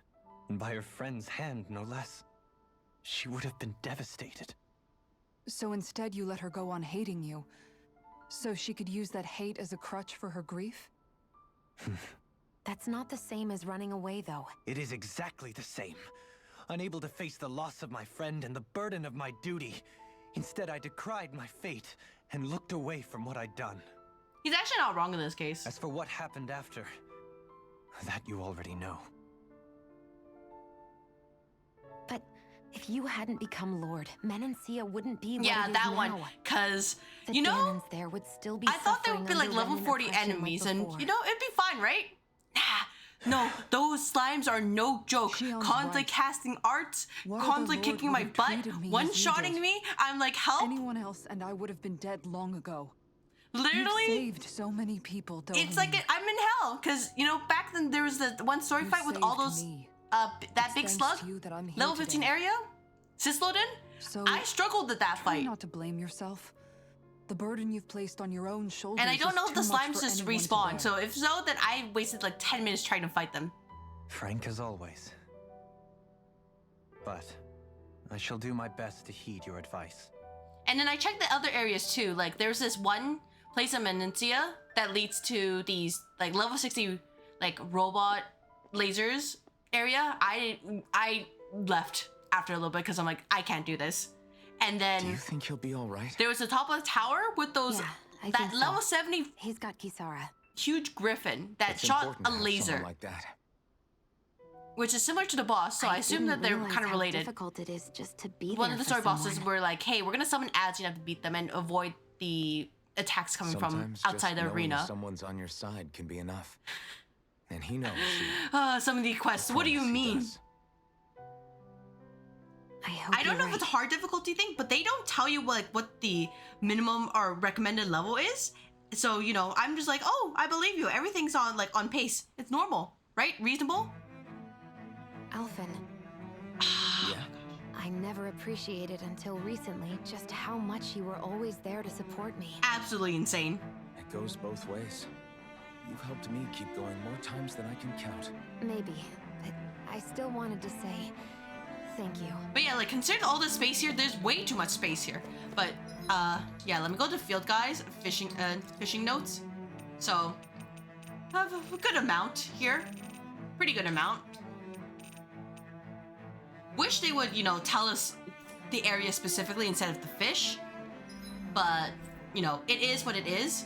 and by her friend's hand, no less, she would have been devastated. So instead you let her go on hating you, so she could use that hate as a crutch for her grief? That's not the same as running away, though. It is exactly the same. Unable to face the loss of my friend and the burden of my duty. Instead, I decried my fate and looked away from what I'd done. He's actually not wrong in this case. As for what happened after, that you already know. But if you hadn't become Lord, Menancia wouldn't be what Yeah, it is that one. now. Cause, The you know, Daemons there would still be I thought there would be like suffering level under 40 remnant oppression enemies like and, before. you know, it'd be fine, right? No, those slimes are no joke. Shion's Constantly right. casting arts, What other constantly lord kicking would my have butt, treated me as you one-shotting did? me. I'm like, help? Anyone else and I would have been dead long ago. Literally, You've saved so many people, it's like I'm in hell. Cause, you know, back then there was the one story You fight with all saved those, me. that It's big thanks slug, to you that I'm here level 15 today. area, Sislodin. So I struggled with that try fight. not to blame yourself. The burden you've placed on your own shoulders. And I don't is know if the too much slimes for just anyone to respawn. bear. So if so, then I wasted like 10 minutes trying to fight them. Frank as always. But I shall do my best to heed your advice. And then I checked the other areas too. Like there's this one place in Menancia that leads to these like level 60 like robot lasers area. I left after a little bit because I'm like, I can't do this. And Do you then think he'll be all right? there was the top of the tower with those Yeah, I that think so. level 70 He's got Kisara. huge griffin that It's shot important a to have laser, someone like that. which is similar to the boss. So I assume that didn't they're realize kind of how related. difficult it is just to be One there of the for story bosses someone. were like, hey, we're gonna summon ads, you have to beat them and avoid the attacks coming from Sometimes outside just the knowing arena. someone's on your side can be enough. And he knows. Some of the quests. What do you Promise he mean? does. I hope I don't you're know if it's a right. hard difficulty thing, but they don't tell you like what the minimum or recommended level is. So, you know, I'm just like, oh, I believe you. Everything's on pace. It's normal, right? Reasonable? Alphen, Yeah? I never appreciated until recently just how much you were always there to support me. Absolutely insane. It goes both ways. You've helped me keep going more times than I can count. Maybe, but I still wanted to say thank you. But yeah, like considering all the space here, there's way too much space here. But yeah, let me go to field guys, fishing notes. So I have a good amount here. Pretty good amount. Wish they would, you know, tell us the area specifically instead of the fish. But, you know, it is what it is.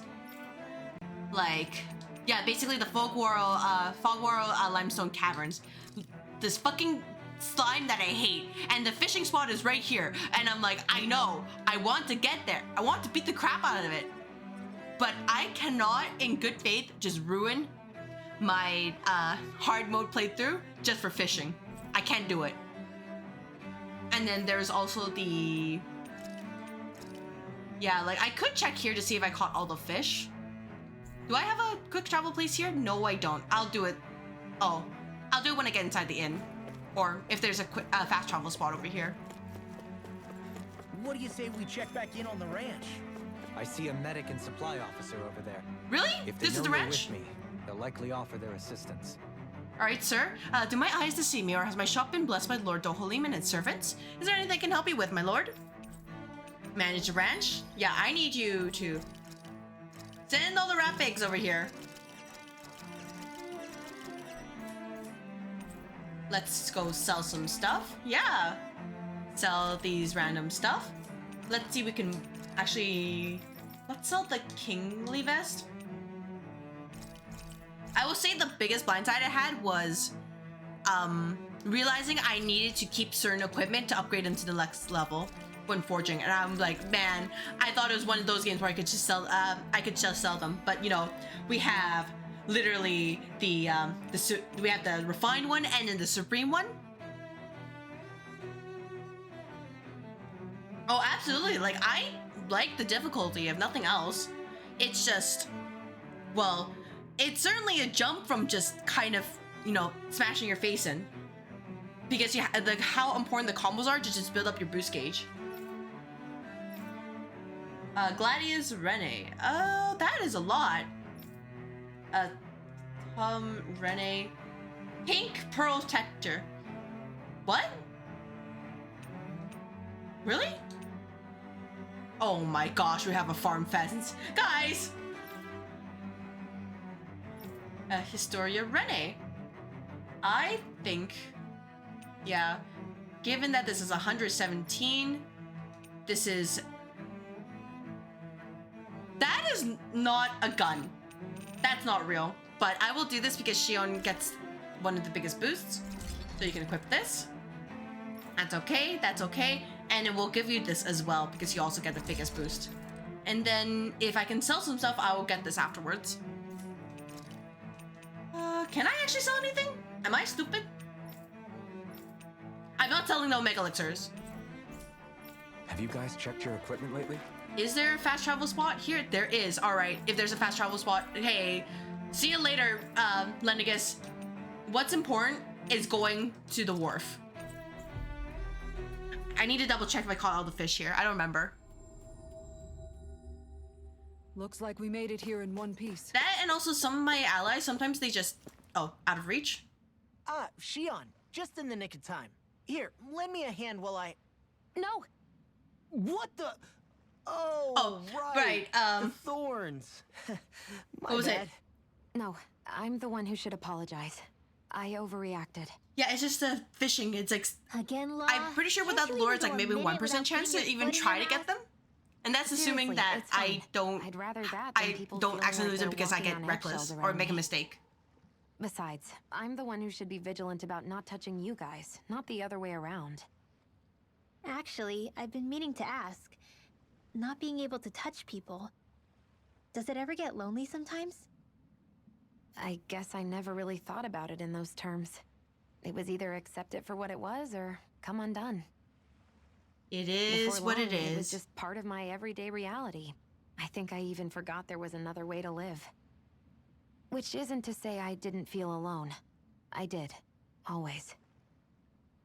Like, yeah, basically the Fogwhorl Limestone Caverns. This fucking slime that I hate, and the fishing spot is right here. And I'm like, I know, I want to get there. I want to beat the crap out of it. But I cannot, in good faith, just ruin my hard mode playthrough just for fishing. I can't do it. And then there's also the... Yeah, like I could check here to see if I caught all the fish. Do I have a quick travel place here? No, I don't. I'll do it. Oh, I'll do it when I get inside the inn. Or if there's a quick, fast travel spot over here. What do you say we check back in on the ranch? I see a medic and supply officer over there. Really? If they This know is the you're ranch? with me, they'll likely offer their assistance. All right, sir. Do my eyes deceive me, or has my shop been blessed by Lord Dohalim and his servants? Is there anything I can help you with, my lord? Manage the ranch? Yeah, I need you to send all the rat pigs over here. Let's go sell some stuff. Yeah. Sell these random stuff. Let's see, we can actually... Let's sell the kingly vest. I will say the biggest blindside I had was realizing I needed to keep certain equipment to upgrade into the next level when forging, and I'm like, man, I thought it was one of those games where I could just sell them, but you know, we have literally we have the refined one and then the supreme one. Oh, absolutely. Like, I like the difficulty, if nothing else. It's just, well, it's certainly a jump from just kind of, you know, smashing your face in, because you how important the combos are to just build up your boost gauge. Gladius Rene. Oh, that is a lot. Rene. Pink Pearl Texture. What? Really? Oh my gosh, we have a farm pheasants. Guys! Historia Rene. I think, yeah, given that this is 117, this is... That is not a gun. That's not real. But I will do this because Shion gets one of the biggest boosts. So you can equip this. That's okay, that's okay. And it will give you this as well because you also get the biggest boost. And then if I can sell some stuff, I will get this afterwards. Can I actually sell anything? Am I stupid? I'm not selling no mega elixirs. Have you guys checked your equipment lately? Is there a fast travel spot here? There is. All right. If there's a fast travel spot, hey, see you later, Lenegis. What's important is going to the wharf. I need to double check if I caught all the fish here. I don't remember. Looks like we made it here in one piece. That, and also some of my allies, sometimes they just, oh, out of reach. Shion, just in the nick of time. Here, lend me a hand while I... No! What the... Oh, right. The thorns. What was it? No, I'm the one who should apologize. I overreacted. Yeah, it's just the fishing. It's like... Again, La? I'm pretty sure without the lure, it's like maybe 1% chance to even try to get them. And that's assuming that I don't... I'd rather that than people don't feeling accidentally like lose it because I they're get walking on reckless eggshells or around make a me. mistake. Besides, I'm the one who should be vigilant about not touching you guys, not the other way around. Actually, I've been meaning to ask. Not being able to touch people, does it ever get lonely sometimes? I guess I never really thought about it in those terms. It was either accept it for what it was or come undone. It is Before what long, it It was is. just part of my everyday reality. I think I even forgot there was another way to live. Which isn't to say I didn't feel alone. I did. Always.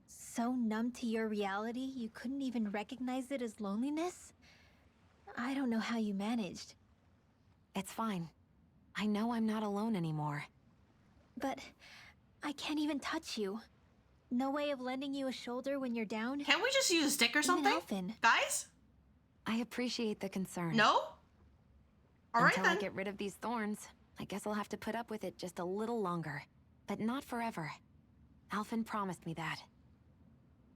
So numb to your reality, you couldn't even recognize it as loneliness? I don't know how you managed. It's fine. I know I'm not alone anymore. But I can't even touch you. No way of lending you a shoulder when you're down? Can't we just use a stick or something? Elfin. Guys? I appreciate the concern. No? Alright Until I then. get rid of these thorns, I guess I'll have to put up with it just a little longer. But not forever. Alphen promised me that.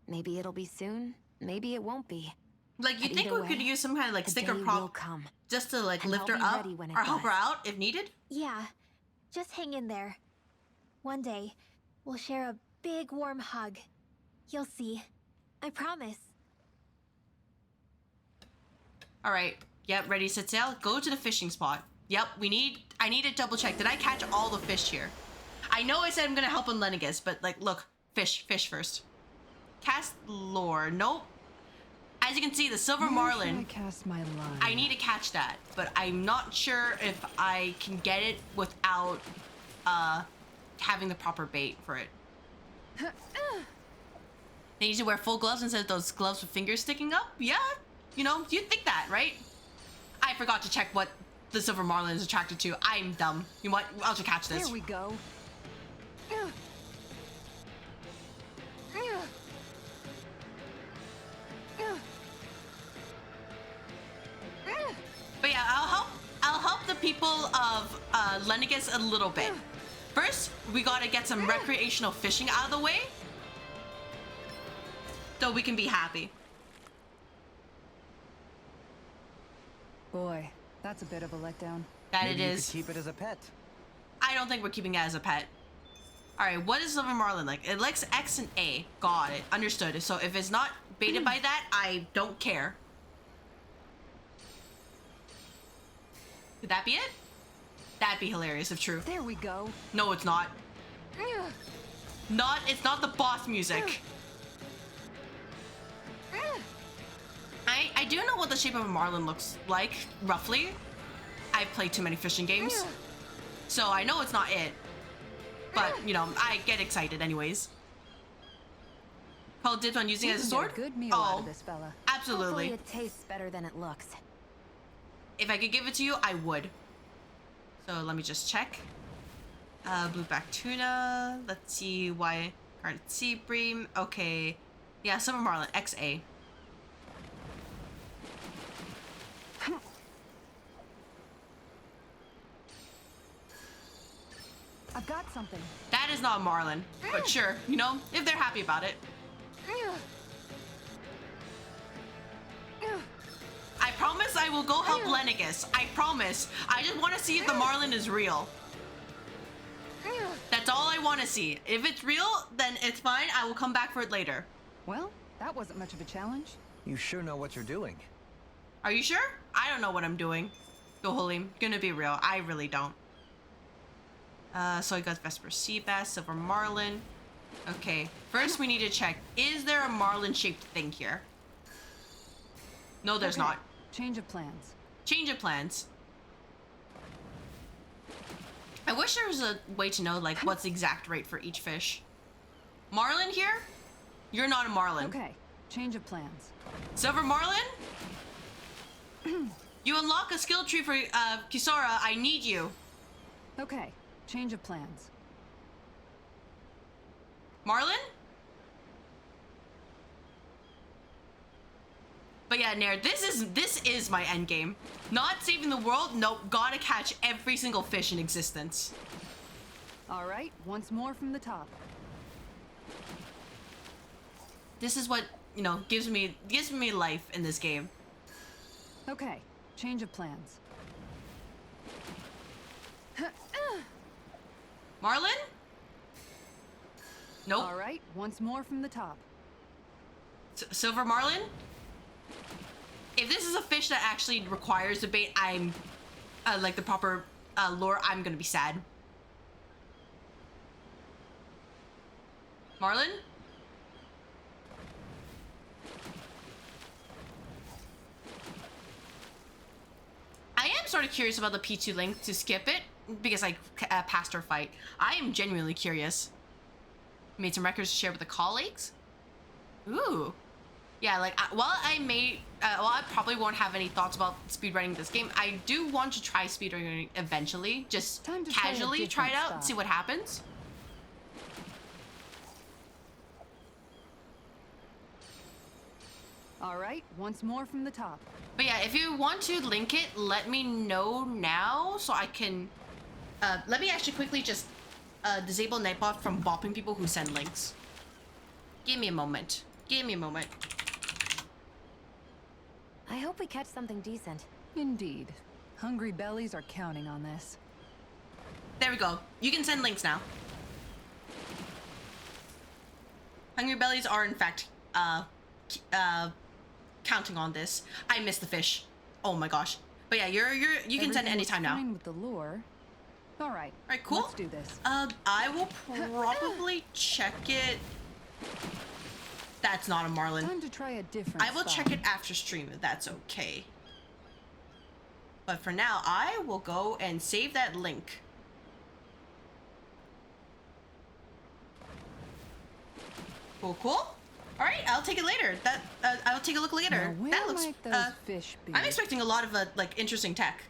Maybe it'll be soon, maybe it won't be. Like, you But think either we could way, use some kind of like the sticker day will prop come. just to like And lift I'll her be up ready when it or help her does. out if needed? Yeah, just hang in there. One day, we'll share a big warm hug. You'll see. I promise. All right. Yep, ready, set, sail. Go to the fishing spot. Yep, I need to double check. Did I catch all the fish here? I know I said I'm gonna help on Lenegis, but like, look, fish first. Cast lure. Nope. As you can see, the silver marlin. I cast my line. I need to catch that, but I'm not sure if I can get it without having the proper bait for it. They need to wear full gloves instead of those gloves with fingers sticking up? Yeah, you know, you'd think that, right? I forgot to check what the silver marlin is attracted to. I'm dumb. You know what? I'll just catch this. There we go. But yeah, I'll help the people of Lenegis a little bit. First, we gotta get some recreational fishing out of the way, so we can be happy. Boy, that's a bit of a letdown. That Maybe it you is. could keep it as a pet. I don't think we're keeping it as a pet. All right, what is silver marlin like? It likes X and A. Got it. Understood. So if it's not baited by that, I don't care. Could that be it? That'd be hilarious if true. There we go. No, it's not. It's not the boss music. I do know what the shape of a marlin looks like, roughly. I've played too many fishing games. So I know it's not it. But, you know, I get excited anyways. Call dibs on using it as a sword? Good meal out of this fella. Absolutely. Hopefully it tastes better than it looks. If I could give it to you, I would. So let me just check. Blueback tuna. Let's see why. Garnet sea bream. Okay. Yeah, silver marlin. XA. I've got something. That is not a marlin. But sure, you know, if they're happy about it. I promise I will go help Lenegis. I promise. I just want to see if the marlin is real. That's all I want to see. If it's real, then it's fine. I will come back for it later. Well, that wasn't much of a challenge. You sure know what you're doing. Are you sure? I don't know what I'm doing. Go, Holy. Gonna be real. I really don't. So I got Vesper sea bass, silver marlin. Okay. First, we need to check. Is there a marlin-shaped thing here? No, there's not. Change of plans. Change of plans. I wish there was a way to know, like, what's the exact rate for each fish. Marlin here? You're not a marlin. Okay. Change of plans. Silver marlin? You unlock a skill tree for Kisara. I need you. Okay. Change of plans. Marlin? But yeah, Nair, this is my end game. Not saving the world. Nope, gotta catch every single fish in existence. All right. Once more from the top. This is what, you know, gives me life in this game. Okay. Change of plans. Marlin? Nope. All right. Once more from the top. Silver marlin? If this is a fish that actually requires a bait, I'm like the proper lure, I'm gonna be sad. Marlin? I am sort of curious about the P2 link to skip it because I passed her fight. I am genuinely curious. Made some records to share with the colleagues. Ooh. Yeah, like, while I probably won't have any thoughts about speedrunning this game, I do want to try speedrunning eventually. Just casually try it out and see what happens. All right, once more from the top. But yeah, if you want to link it, let me know now so I can... let me actually quickly just disable Nightbot from bopping people who send links. Give me a moment. Give me a moment. I hope we catch something decent. Indeed. Hungry bellies are counting on this. There we go. You can send links now. Hungry bellies are in fact counting on this. I missed the fish. Oh my gosh. But yeah, you can send it anytime now. Fine with the lure. All right. All right, cool. Let's do this. I will probably check it. That's not a marlin. Time to try a different I will check it after stream if that's okay. But for now, I will go and save that link. Cool, cool. All right, I'll take it later. I'll take a look later. Now, where That looks. might those fish be? I'm expecting a lot of like interesting tech.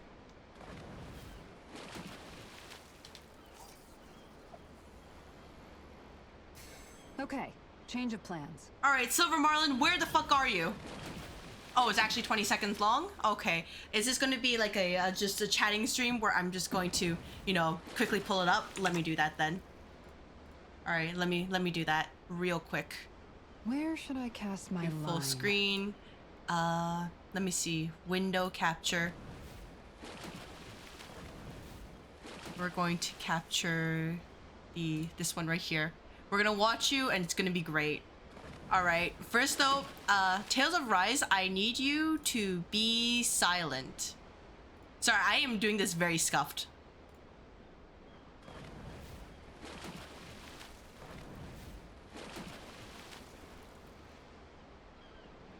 Okay, change of plans. All right, Silver Marlin, where the fuck are you? Oh, it's actually 20 seconds long? Okay. Is this going to be like a just a chatting stream where I'm just going to, you know, quickly pull it up? Let me do that then. All right, let me do that real quick. Where should I cast my line? Full screen. Let me see. Window capture. We're going to capture this one right here. We're gonna watch you and it's gonna be great. All right, first though, Tales of Rise, I need you to be silent. Sorry, I am doing this very scuffed.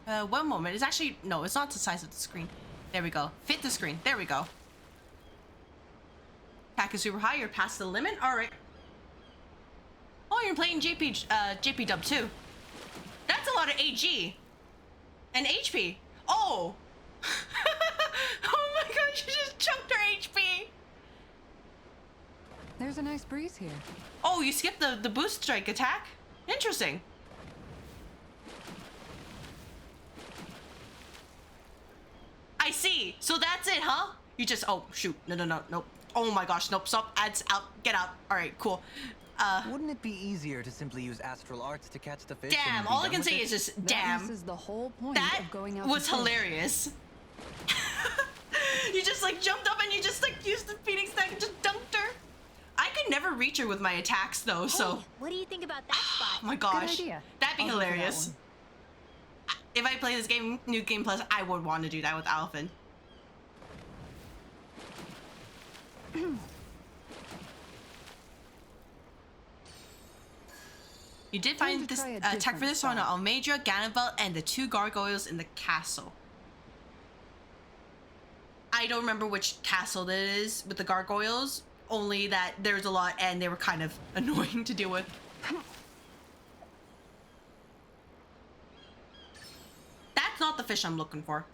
One moment, it's actually, no, it's not the size of the screen. There we go, fit the screen, there we go. Attack is super high, you're past the limit, all right. Oh, you're playing JP dub too. That's a lot of AG. And HP. Oh. Oh my gosh, you just chunked her HP. There's a nice breeze here. Oh, you skipped the boost strike attack? Interesting. I see. So that's it, huh? You just, oh, shoot. No, nope. Oh my gosh, nope, stop. Ads out, get out. All right, cool. Wouldn't it be easier to simply use astral arts to catch the fish? Damn, all I can say is just damn. This is the whole point that of going out. Was hilarious. You just like jumped up and you just like used the Phoenix Stack and just dunked her. I could never reach her with my attacks though, so. Hey, what do you think about that spot? Oh my gosh. Good idea. That'd be I'll go for that hilarious. If I play this game, New Game Plus, I would want to do that with Alphen. You did find this attack for this on Almedra, Ganabel, and the 2 gargoyles in the castle. I don't remember which castle that is with the gargoyles, only that there's a lot and they were kind of annoying to deal with. That's not the fish I'm looking for.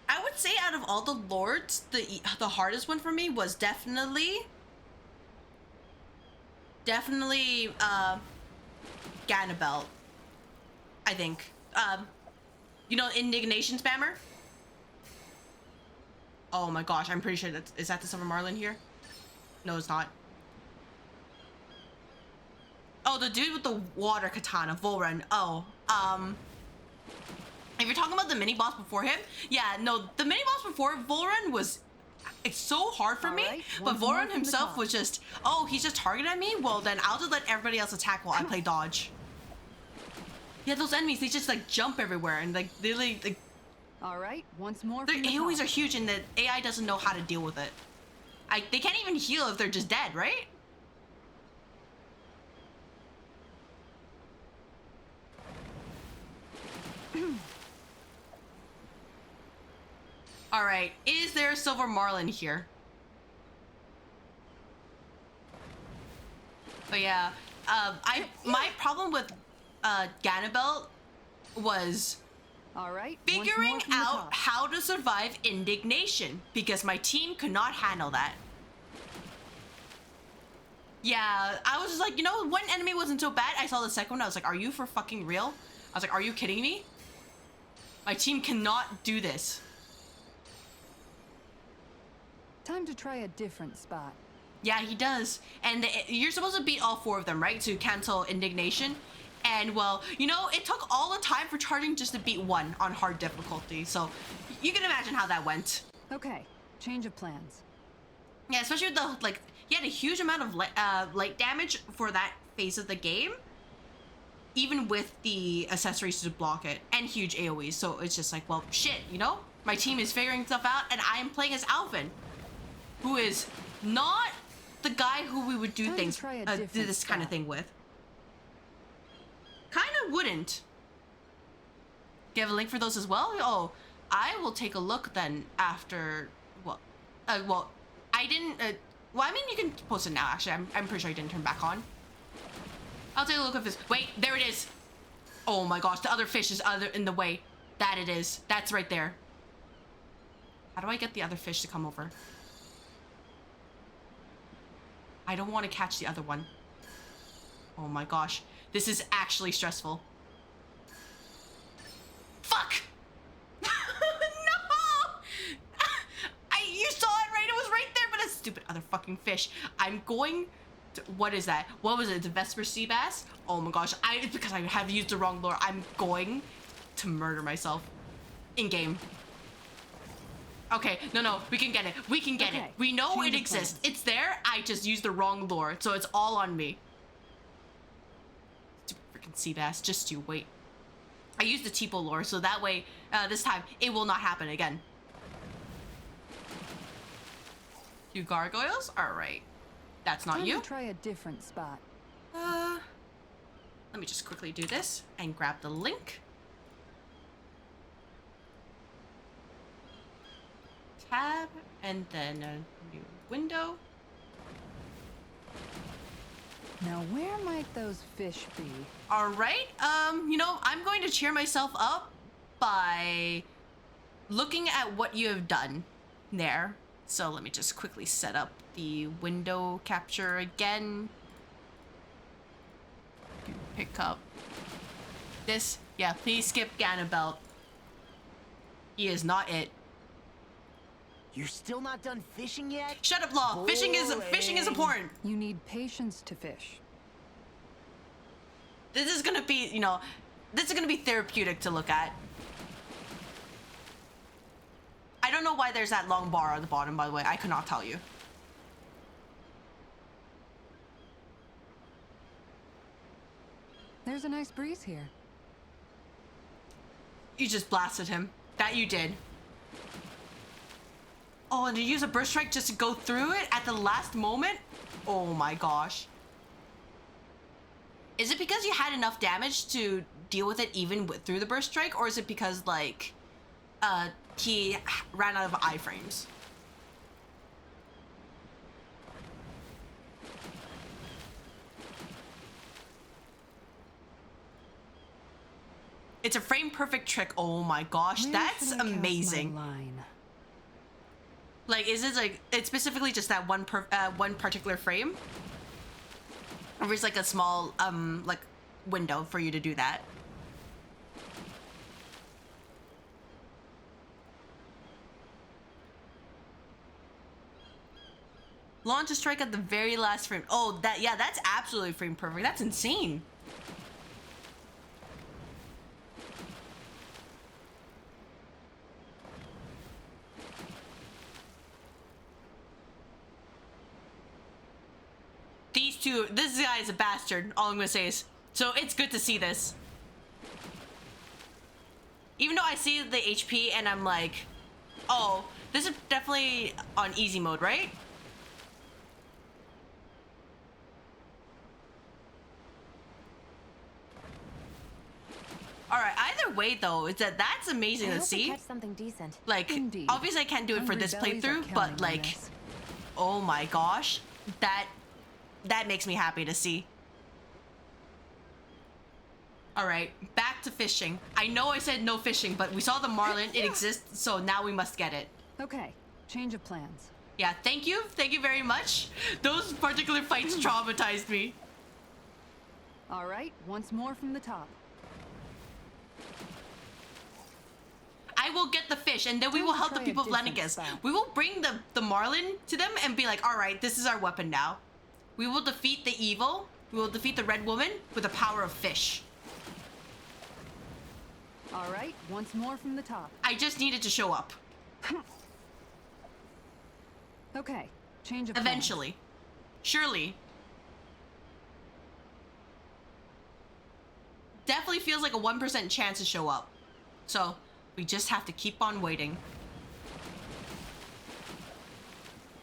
I would say out of all the lords, the hardest one for me was definitely Ganabel, I think. You know, Indignation Spammer? Oh my gosh, I'm pretty sure is that the Silver Marlin here? No, it's not. Oh, the dude with the water katana, Volren. Oh, if you're talking about the mini boss before him, yeah, no, the mini boss before Volren was, it's so hard for me, but Volren himself was just, oh, he's just targeting me? Well, then I'll just let everybody else attack while I play dodge. Yeah, those enemies, they just like jump everywhere and like, they like... All right, once more. Their AoEs are huge and the AI doesn't know how to deal with it. They can't even heal if they're just dead, right? All right, is there a Silver Marlin here? But yeah, my problem with Ganabel was figuring out how to survive indignation because my team could not handle that. Yeah, I was just like, you know, one enemy wasn't so bad. I saw the second one. I was like, are you for fucking real? I was like, are you kidding me? My team cannot do this. Time to try a different spot. Yeah, he does. And you're supposed to beat all 4 of them, right? To cancel indignation. And well, you know, it took all the time for charging just to beat 1 on hard difficulty. So you can imagine how that went. Okay, change of plans. Yeah, especially with the, like, he had a huge amount of light damage for that phase of the game. Even with the accessories to block it. And huge AoEs. So it's just like, well, shit, you know? My team is figuring stuff out and I am playing as Alvin. Who is not the guy who we would do things, do this kind of thing with. Kind of wouldn't. Do you have a link for those as well? Oh, I will take a look then after, well, I didn't, well, I mean, you can post it now, actually. I'm pretty sure I didn't turn back on. I'll take a look at this. Wait, there it is. Oh my gosh, the other fish is in the way. That it is. That's right there. How do I get the other fish to come over? I don't want to catch the other one. Oh my gosh. This is actually stressful. Fuck! No! You saw it, right? It was right there, but a stupid other fucking fish. I'm going to, what is that? What was it? The Vesper sea bass? Oh my gosh. It's because I have used the wrong lure. I'm going to murder myself in game. Okay, no, we can get it. We can get it. We know it exists. It's there. I just used the wrong lure, so it's all on me. Stupid freaking sea bass. Just you wait. I used the Tipo lure, so that way, this time, it will not happen again. 2 gargoyles? Alright. That's not you. Try a different spot. Let me just quickly do this and grab the link. Tab, and then a new window. Now, where might those fish be? All right. You know, I'm going to cheer myself up by looking at what you have done there. So let me just quickly set up the window capture again. Pick up this. Yeah, please skip Ganabelt. He is not it. You're still not done fishing yet? Shut up, Law. Fishing is important. You need patience to fish. This is gonna be, you know, this is gonna be therapeutic to look at. I don't know why there's that long bar on the bottom, by the way. I could not tell you. There's a nice breeze here. You just blasted him. That you did. Oh, and to use a burst strike just to go through it at the last moment? Oh my gosh. Is it because you had enough damage to deal with it even through the burst strike? Or is it because, like, he ran out of iframes? It's a frame perfect trick. Oh my gosh, that's amazing. Like, is it like, it's specifically just that one particular frame? Or is like a small, like, window for you to do that? Launch a strike at the very last frame. Oh, yeah, that's absolutely frame perfect. That's insane. These two, this guy is a bastard, all I'm gonna say is. So it's good to see this. Even though I see the HP and I'm like, oh, this is definitely on easy mode, right? All right, either way though, that's amazing to see. Catch something decent. Like, indeed. Obviously I can't do it for this playthrough, but like, oh my gosh, that makes me happy to see. All right, back to fishing. I know I said no fishing, but we saw the marlin. It exists, so now we must get it. Okay, change of plans. Yeah, thank you very much. Those particular fights traumatized me. All right, once more from the top. I will get the fish, and then we will help the people of Lenegis. We will bring the marlin to them and be like, all right, this is our weapon now. We will defeat the evil. We will defeat the red woman with the power of fish. All right, once more from the top. I just needed to show up. Okay, change of plans. Eventually. Surely. Definitely feels like a 1% chance to show up. So, we just have to keep on waiting.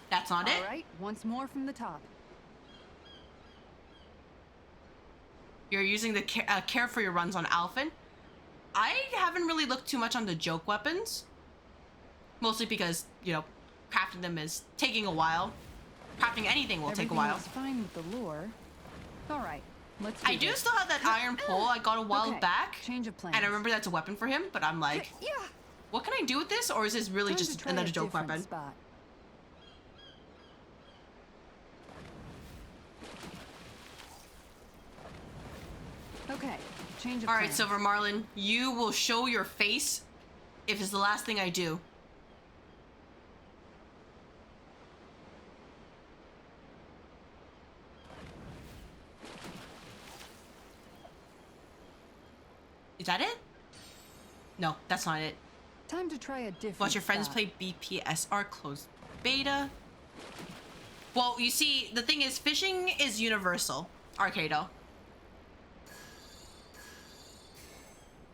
That's not it? All right, once more from the top. You're using the care for your runs on Alphen. I haven't really looked too much on the joke weapons. Mostly because, you know, crafting them is taking a while. Crafting anything will take a while. Everything looks fine with the lure. All right, let's I do still have that iron pole I got a while back. Change of plans. And I remember that's a weapon for him, but I'm like, what can I do with this? Or is this really just another joke weapon? Spot. Okay, change of All right, plans. Silver Marlin, you will show your face if it's the last thing I do. Is that it? No, that's not it. Time to try a different Watch your friends spot. play BPSR closed beta. Well, you see, the thing is, fishing is universal. Arcado.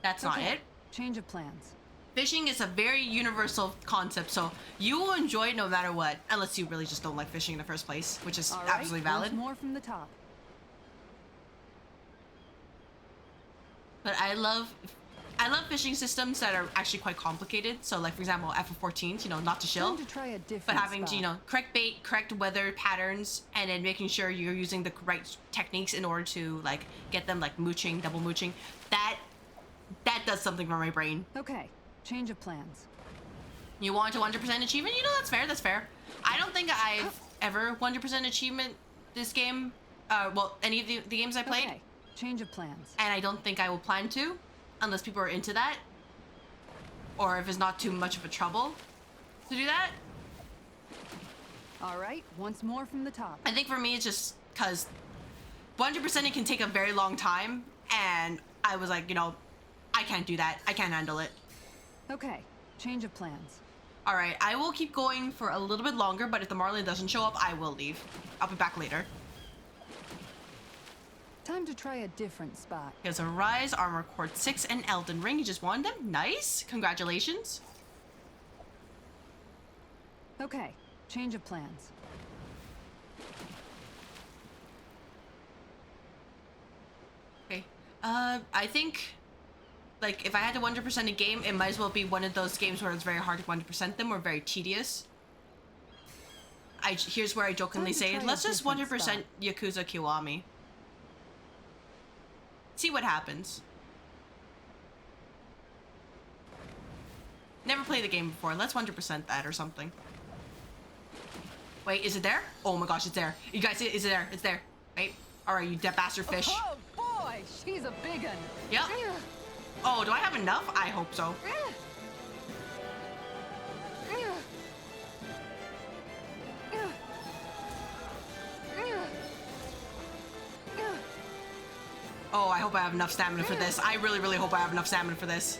That's not it. Change of plans. Fishing is a very universal concept, so you will enjoy it no matter what, unless you really just don't like fishing in the first place, which is All right, absolutely valid. once more from the top. But I love fishing systems that are actually quite complicated. So, like for example, FF14, you know, not to shill, Time to try a different but having spot. to, you know, correct bait, correct weather patterns, and then making sure you're using the right techniques in order to like get them like mooching, double mooching. That does something for my brain. Okay, change of plans. You want to 100% achievement? You know, that's fair. That's fair. I don't think I've ever 100% achievement this game. Well, any of the games I played. Okay, change of plans. And I don't think I will plan to, unless people are into that, or if it's not too much of a trouble to do that. All right, once more from the top. I think for me, it's just because 100% it can take a very long time, and I was like, you know, I can't do that. I can't handle it. Okay, change of plans. All right, I will keep going for a little bit longer, but if the Marlin doesn't show up, I will leave. I'll be back later. Time to try a different spot. Here's a Rise, Armor Core 6, and Elden Ring. You just won them? Nice. Congratulations. Okay, change of plans. Okay. I think, like, if I had to 100% a game, it might as well be one of those games where it's very hard to 100% them or very tedious. Here's where I jokingly say, let's just 100% Yakuza Kiwami. See what happens. Never played the game before. Let's 100% that or something. Wait, is it there? Oh my gosh, it's there. You guys see it? Is it there? It's there. Wait. Alright, you dead bastard fish. Oh boy, she's a big one. Yep. Oh, do I have enough? I hope so. Oh, I hope I have enough stamina for this. I really, really hope I have enough stamina for this.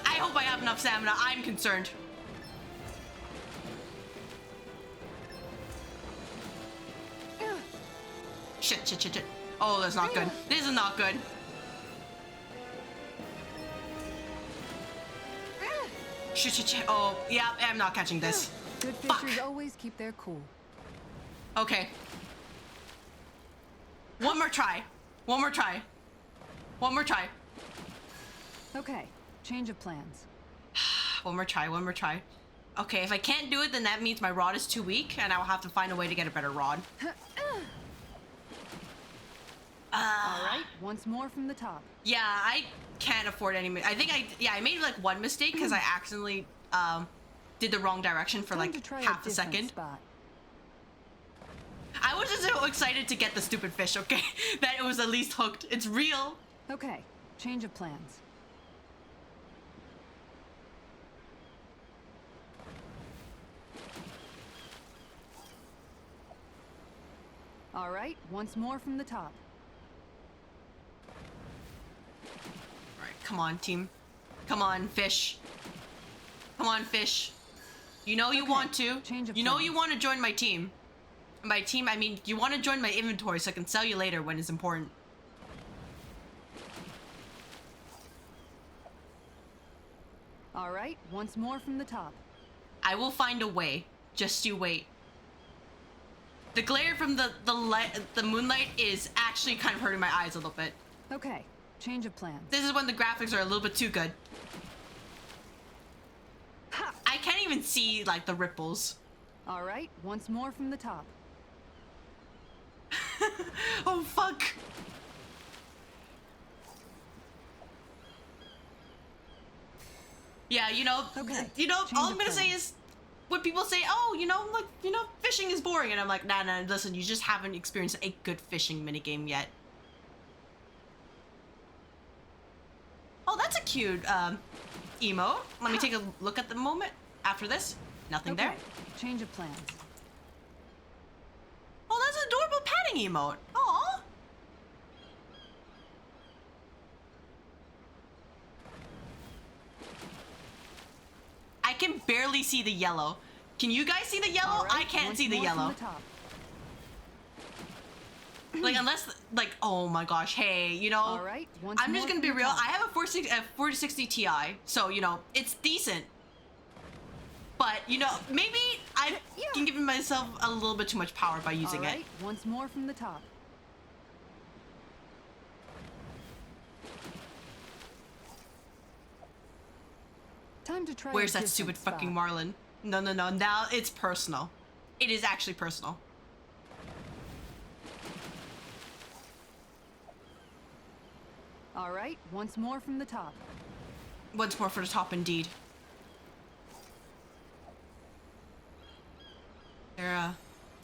I hope I have enough stamina. I'm concerned. Shit, shit, shit, shit. Oh, that's not good. This is not good. Shit, shit, shit. Oh, yeah, I'm not catching this. Good fishers always keep their cool. Okay. One more try. One more try. One more try. Okay, change of plans. One more try, one more try. Okay, if I can't do it, then that means my rod is too weak, and I will have to find a way to get a better rod. All right, once more from the top. Yeah, I can't afford any. I think I made like one mistake because I accidentally did the wrong direction for like half a second. Spot. I was just so excited to get the stupid fish, okay? That it was at least hooked. It's real. Okay, change of plans. All right, once more from the top. All right, come on, team. Come on, fish. Come on, fish. You know you want to. You know you want to join my team. By team, I mean you want to join my inventory so I can sell you later when it's important. All right, once more from the top. I will find a way. Just you wait. The glare from the moonlight is actually kind of hurting my eyes a little bit. Okay, change of plans. This is when the graphics are a little bit too good. I can't even see like the ripples. All right, once more from the top. Oh fuck. Yeah, you know, all I'm gonna say is when people say, oh, fishing is boring, and I'm like, nah, listen, you just haven't experienced a good fishing minigame yet. Oh, that's a cute emote. Let me take a look at the moment after this. Nothing there. Change of plans. Oh, that's an adorable patting emote. Aw. I can barely see the yellow. Can you guys see the yellow? Right, I can't see the yellow. Like, unless, like, oh my gosh, hey, All right, I'm just gonna be real. I have a 4060 Ti, so, it's decent. But, maybe I can give myself a little bit too much power by using it. Once more from the top. Time to try. Where's that stupid fucking Marlin? No. Now it's personal. It is actually personal. All right, once more from the top. Once more for the top, indeed.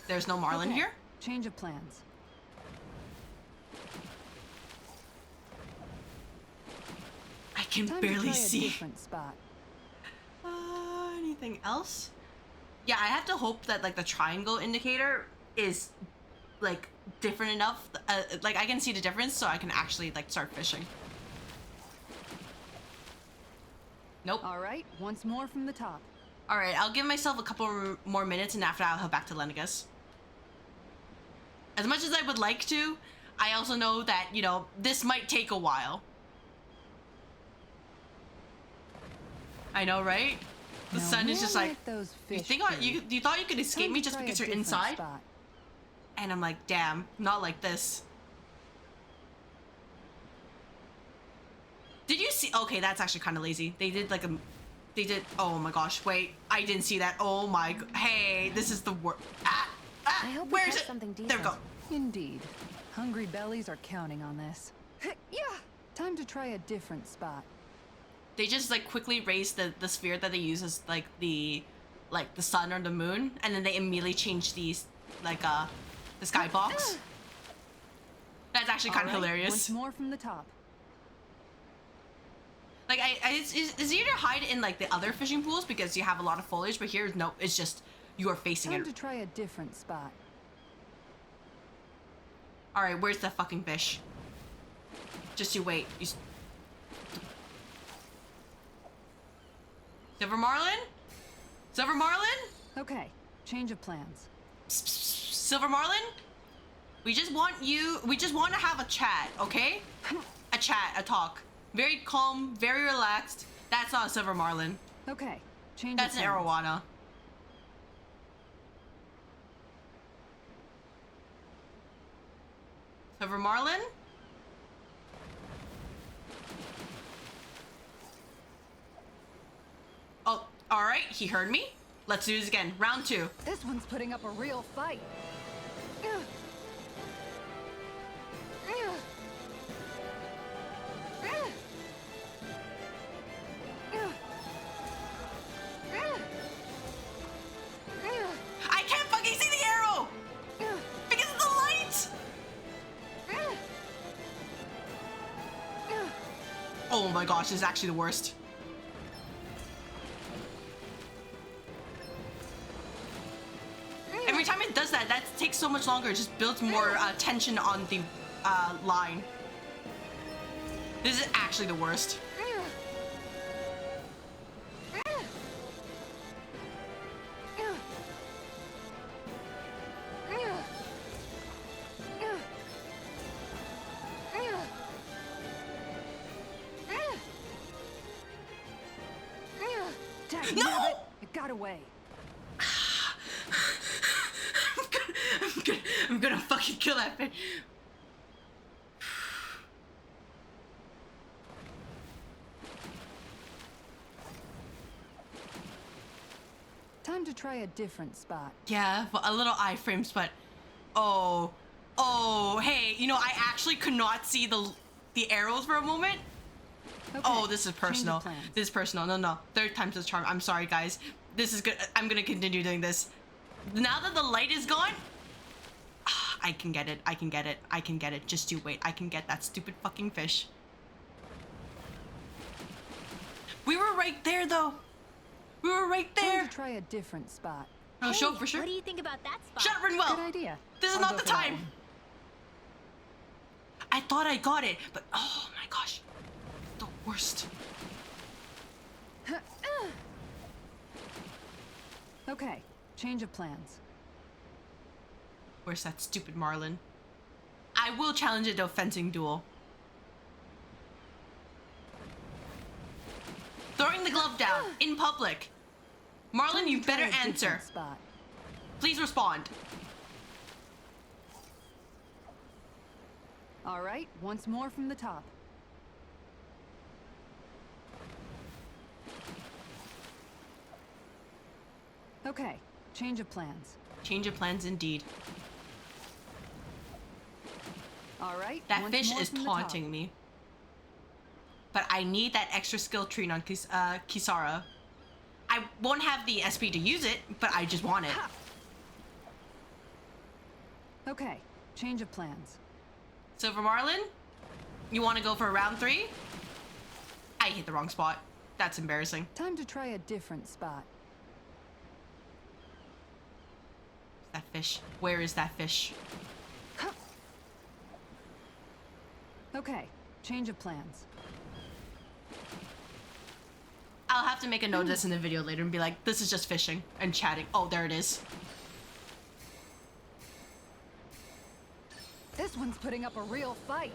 There's no Marlin here? Change of plans. I can Time barely to try see. A different spot. Anything else? Yeah, I have to hope that like the triangle indicator is like different enough. Like I can see the difference, so I can actually like start fishing. Nope. All right, once more from the top. All right, I'll give myself a couple more minutes, and after I'll head back to Lenegis. As much as I would like to, I also know that this might take a while. I know, right? The sun is just like, you thought you could escape me just because you're inside? Spot. And I'm like, damn, not like this. Did you see? Okay, that's actually kind of lazy. They did, oh my gosh, wait, I didn't see that. Oh my, hey, this is the worst. I hope where is it? something decent. There we go. Indeed. Hungry bellies are counting on this. Yeah. Time to try a different spot. They just like quickly raised the sphere that they use as like the sun or the moon, and then they immediately changed these the skybox. That's actually kind of hilarious. Once more from the top. Like it's easier to hide in like the other fishing pools because you have a lot of foliage, but here no, it's just you are facing Time it. to try a different spot. All right, where's the fucking fish? Just you wait. Silver Marlin? Silver Marlin? Okay, change of plans. Silver Marlin? We just want to have a chat, okay? A talk. Very calm, very relaxed. That's not a Silver Marlin. Okay, change That's of an plans. arowana. Silver Marlin? Oh, alright, he heard me. Let's do this again. Round 2. This one's putting up a real fight. I can't fucking see the arrow! Because of the light! my gosh, this is actually the worst. Every time it does that, that takes so much longer. It just builds more tension on the line. This is actually the worst. No! It got away. I'm gonna fucking kill that fish. Time to try a different spot. Yeah, a little iframes, but oh, hey, you know, I actually could not see the arrows for a moment. Okay, Oh, this is change of personal. plans. This is personal. No. Third time's the charm. I'm sorry, guys. This is good. I'm gonna continue doing this. Now that the light is gone, I can get it. I can get it. I can get it. Just you wait. I can get that stupid fucking fish. We were right there, though. We were right there. Time to try a different spot. Oh, show for sure. What do you think about that spot? Shut up, Rinwell. Good idea. This is I'll not go the for that time. one. I thought I got it, but oh my gosh, the worst. Okay, change of plans. Where's that stupid Marlin? I will challenge it to a fencing duel. Throwing the glove down in public. Marlin, Time you to try better a different answer. Spot. Please respond. All right, once more from the top. Okay, change of plans. Change of plans indeed. All right. That once fish more is from the top. taunting me. But I need that extra skill tree on Kisara. I won't have the SP to use it, but I just want it. Okay, change of plans. Silver Marlin, you want to go for round 3? I hit the wrong spot. That's embarrassing. Time to try a different spot. That fish. Where is that fish? Okay, change of plans. I'll have to make a note of this in the video later and be like, this is just fishing and chatting. Oh, there it is. This one's putting up a real fight.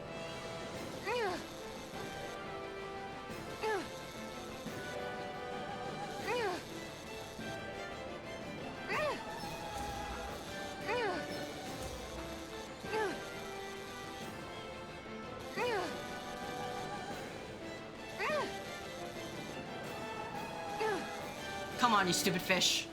Come on, you stupid fish.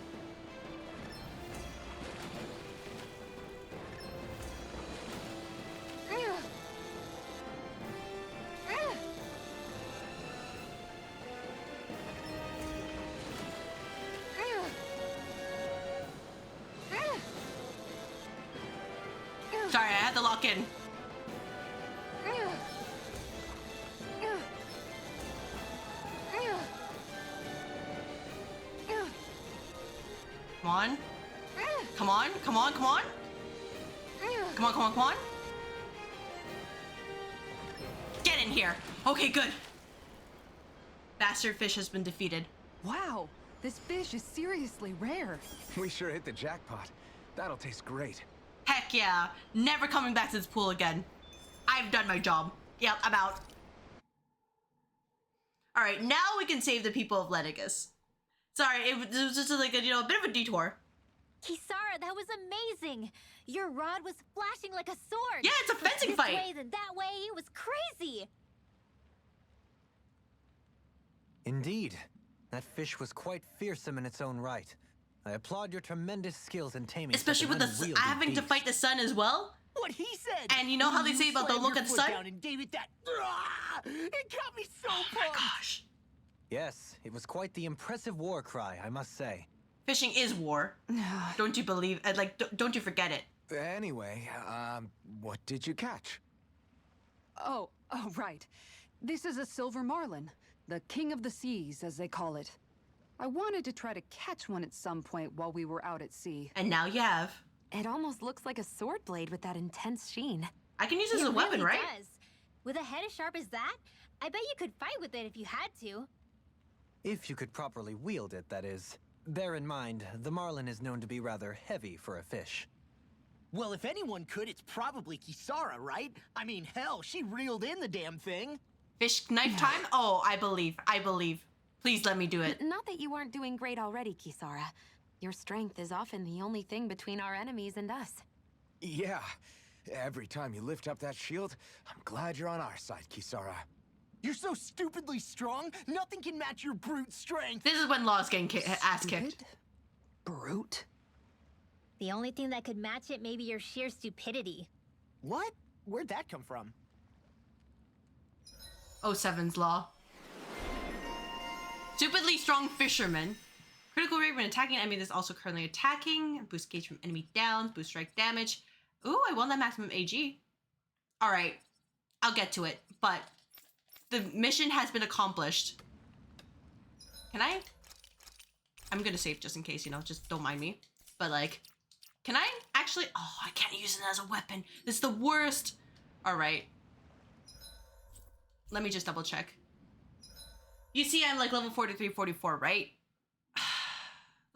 Sorry, I had to lock in. Come on. Come on, come on, come on. Come on, come on, come on. Get in here. Okay, good. Bastard fish has been defeated. Wow, this fish is seriously rare. We sure hit the jackpot. That'll taste great. Heck yeah. Never coming back to this pool again. I've done my job. Yep, I'm out. Alright, now we can save the people of Lenegis. Sorry, it was just like a, a bit of a detour. Kisara, that was amazing. Your rod was flashing like a sword. Yeah, it's a fencing This fight. way, then that way, it was crazy. Indeed. That fish was quite fearsome in its own right. I applaud your tremendous skills in taming Especially such with an the unwieldy having to beast. fight the sun as well. What he said. And you know how they say about the slammed look your at the foot sun? down and gave it that. It got me so Oh my pumped. gosh. Yes, it was quite the impressive war cry, I must say. Fishing is war. Don't you believe, don't you forget it. Anyway, what did you catch? Oh, right. This is a silver marlin, the king of the seas, as they call it. I wanted to try to catch one at some point while we were out at sea. And now you have. It almost looks like a sword blade with that intense sheen. I can use it as a weapon, right? It does. With a head as sharp as that, I bet you could fight with it if you had to. If you could properly wield it, that is. Bear in mind, the marlin is known to be rather heavy for a fish. Well, if anyone could, it's probably Kisara, right? I mean, hell, she reeled in the damn thing. Fish knife time? Oh, I believe. Please let me do it. Not that you aren't doing great already, Kisara. Your strength is often the only thing between our enemies and us. Yeah. Every time you lift up that shield, I'm glad you're on our side, Kisara. You're so stupidly strong, nothing can match your brute strength. This is when Law's getting ass kicked. Brute? The only thing that could match it may be your sheer stupidity. What? Where'd that come from? 07's Law. Stupidly strong fisherman. Critical rate when attacking an enemy that's also currently attacking. Boost gauge from enemy downs. Boost strike damage. Ooh, I want that maximum AG. Alright. I'll get to it. But the mission has been accomplished. Can I? I'm gonna save just in case, you know, just don't mind me. But like, can I actually? Oh, I can't use it as a weapon. This is the worst. Alright. Let me just double check. You see I'm like level 43, 44, right?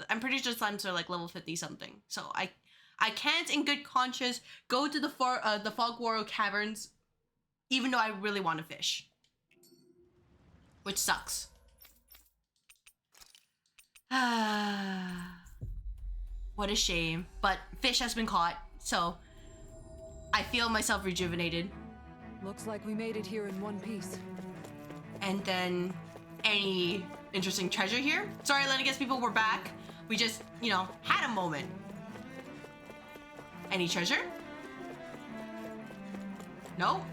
I'm pretty sure slimes are like level 50 something. So I can't in good conscience go to the Fogwaro Caverns even though I really want to fish. Which sucks. What a shame. But fish has been caught, so I feel myself rejuvenated. Looks like we made it here in one piece. And then any interesting treasure here? Sorry, Lenegis people, we're back. We just, you know, had a moment. Any treasure? No?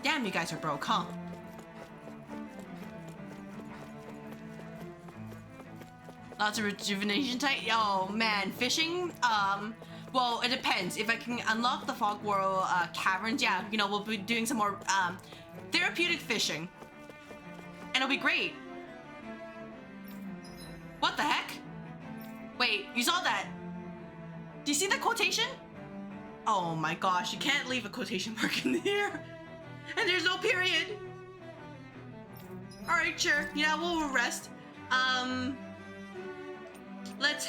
Damn, you guys are broke, huh? Lots of rejuvenation type. Oh man, fishing. Well, it depends. If I can unlock the Fogwaro caverns, yeah, you know, we'll be doing some more therapeutic fishing, and it'll be great. What the heck? Wait, you saw that? Do you see that quotation? Oh my gosh, you can't leave a quotation mark in here, and there's no period. All right, sure. Yeah, we'll rest. Let's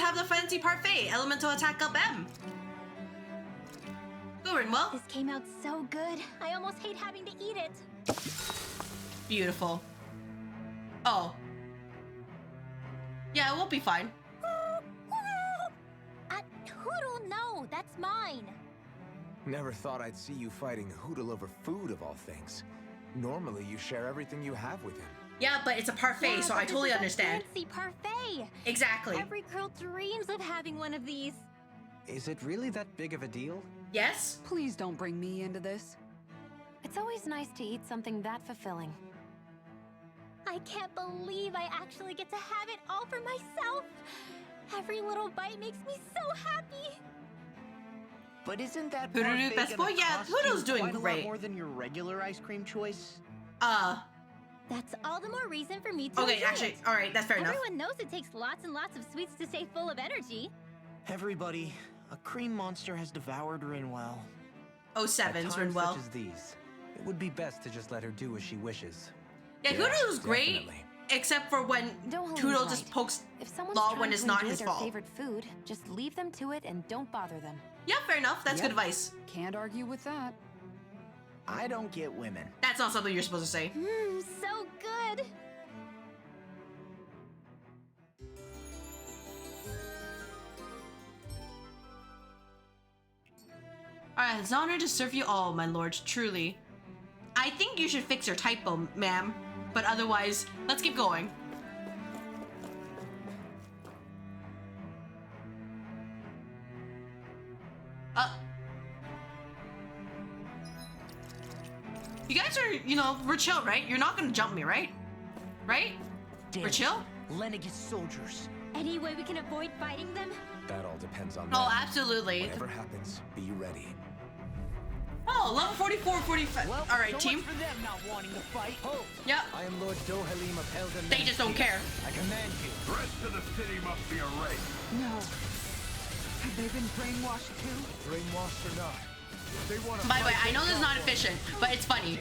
have the fancy parfait. Elemental attack up M. Go, Rinwell. This came out so good. I almost hate having to eat it. Beautiful. Oh. Yeah, it won't be fine. Hoodle, no, that's mine. Never thought I'd see you fighting Hoodle over food of all things. Normally, you share everything you have with him. Yeah, but it's a parfait, so I totally understand. Fancy parfait. Exactly. Every girl dreams of having one of these. Is it really that big of a deal? Yes? Please don't bring me into this. It's always nice to eat something that fulfilling. I can't believe I actually get to have it all for myself. Every little bite makes me so happy. But isn't that Hoodoo parfait best gonna boy? Yeah, cost Hoodoo's you doing quite a lot great. more than your regular ice cream choice? That's all the more reason for me to Okay, enjoy actually, it. all right, that's fair enough. Everyone knows it takes lots and lots of sweets to stay full of energy. Everybody, a cream monster has devoured Rinwell. Oh, At sevens, times Rinwell. such as these, it would be best to just let her do as she wishes. Yeah, Hoodoo's great, definitely. except for when Don't hold Hoodle him just right. pokes If someone's Law trying when to it's not enjoy his their fault. favorite food, just leave them to it and don't bother them. Yeah, fair enough. That's Yep. good advice. Can't argue with that. I don't get women. That's not something you're supposed to say. So good. Alright, it's an honor to serve you all, my lord, truly. I think you should fix your typo, ma'am. But otherwise, let's keep going. You guys are, you know, we're chill, right? You're not gonna jump me, right? Right? Damn We're it. chill? Lenegis soldiers. Any way we can avoid fighting them? That all depends on Oh, them. absolutely. Whatever happens, be ready. Oh, level 44, 45. Well, All right, so team. much for them not wanting to fight. Yep. I am Lord Dohalim of Elden. They just don't care. I command you. The rest of the city must be erased. No. Have they been brainwashed too? Brainwashed or not, they want to. By the way, I know this is not efficient, but it's funny.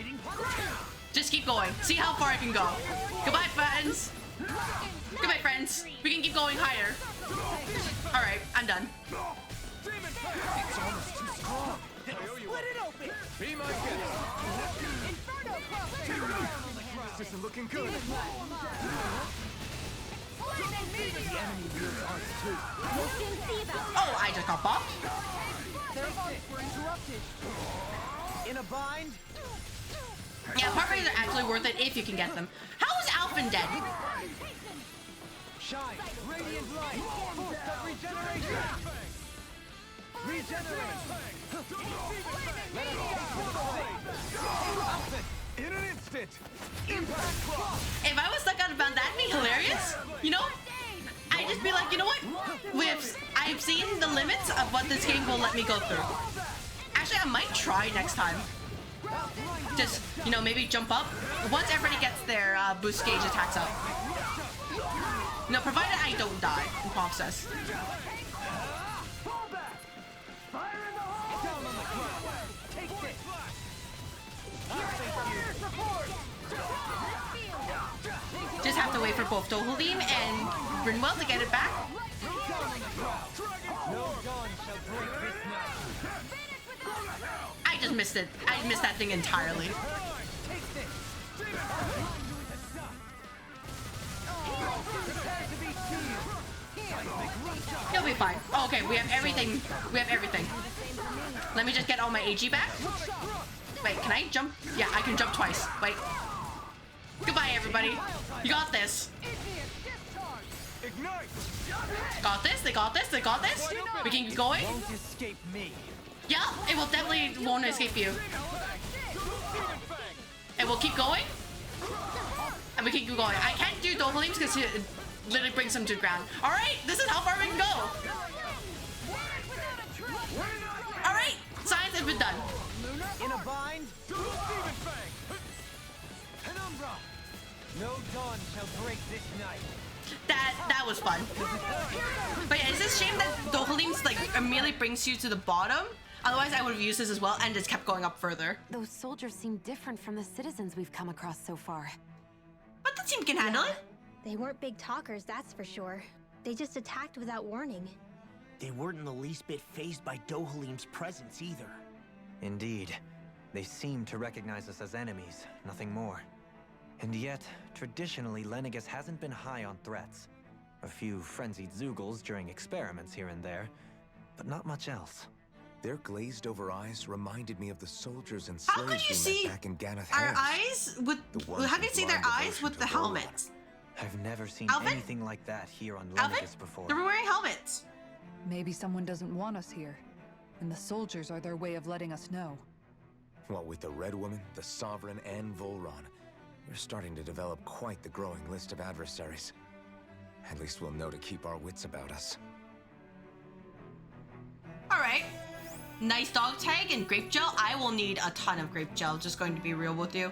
Just keep going. See how far I can go. Goodbye, friends. Goodbye, friends. We can keep going higher. All right, I'm done. It's almost too strong. Split it open! Be my guest. This isn't looking good. The enemy wields ours too. We'll soon see about that. Oh, I just got bopped. Their arts were interrupted. In a bind? Yeah, part rays are actually worth it if you can get them. How is Alphen dead? Shine, radiant light, force of regeneration. Regenerate. Let us in an instant. Impact cross. If I was stuck on about that, it'd be hilarious. You know? I'd just be like, you know what? I've seen the limits of what this game will let me go through. Actually, I might try next time. Just, you know, maybe jump up once everybody gets their boost gauge attacks up. No, provided I don't die in process. Just have to wait for both Dohalim and Brynwell to get it back. I just missed it. I missed that thing entirely. You'll be fine. Oh, okay, we have everything. We have everything. Let me just get all my AG back. Wait, can I jump? Yeah, I can jump twice. Wait. Goodbye, everybody. You got this. Got this. They got this. They got this. We can keep going. Won't escape me. Yeah, it will definitely won't escape you. And we'll keep going. And we can keep going. I can't do Dohalims because it literally brings them to the ground. All right, this is how far we can go. All right, science has been done. In a bind? Penumbra! No dawn shall break this night. That was fun. But yeah, it's a shame that Dohalims like immediately brings you to the bottom. Otherwise, I would have used this as well and just kept going up further. Those soldiers seem different from the citizens we've come across so far. But the team can handle it. They weren't big talkers, that's for sure. They just attacked without warning. They weren't in the least bit fazed by Dohalim's presence either. Indeed. They seem to recognize us as enemies, nothing more. And yet, traditionally, Lenegis hasn't been high on threats. A few frenzied Zeugles during experiments here and there, but not much else. Their glazed-over eyes reminded me of the soldiers and How slaves could you we see met back in Ganath our Hills. eyes with? How can you see their eyes with the helmets? I've never seen Alvin? anything like that here on Alvin? Lenegis before. They're wearing helmets. Maybe someone doesn't want us here, and the soldiers are their way of letting us know. What with the Red Woman, the Sovereign, and Volron, we're starting to develop quite the growing list of adversaries. At least we'll know to keep our wits about us. All right. Nice dog tag and grape gel. I will need a ton of grape gel, just going to be real with you.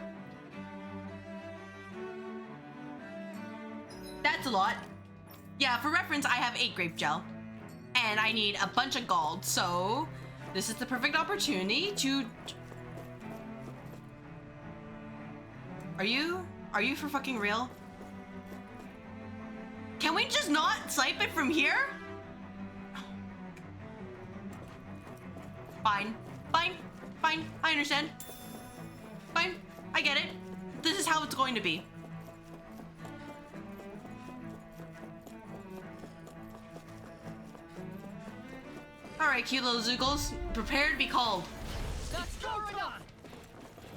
That's a lot. Yeah, for reference, I have 8 grape gel. And I need a bunch of gold, so this is the perfect opportunity to... Are you for fucking real? Can we just not snipe it from here? Fine. Fine. Fine. I understand. Fine. I get it. This is how it's going to be. Alright, cute little Zeugles. Prepare to be called. That's going on!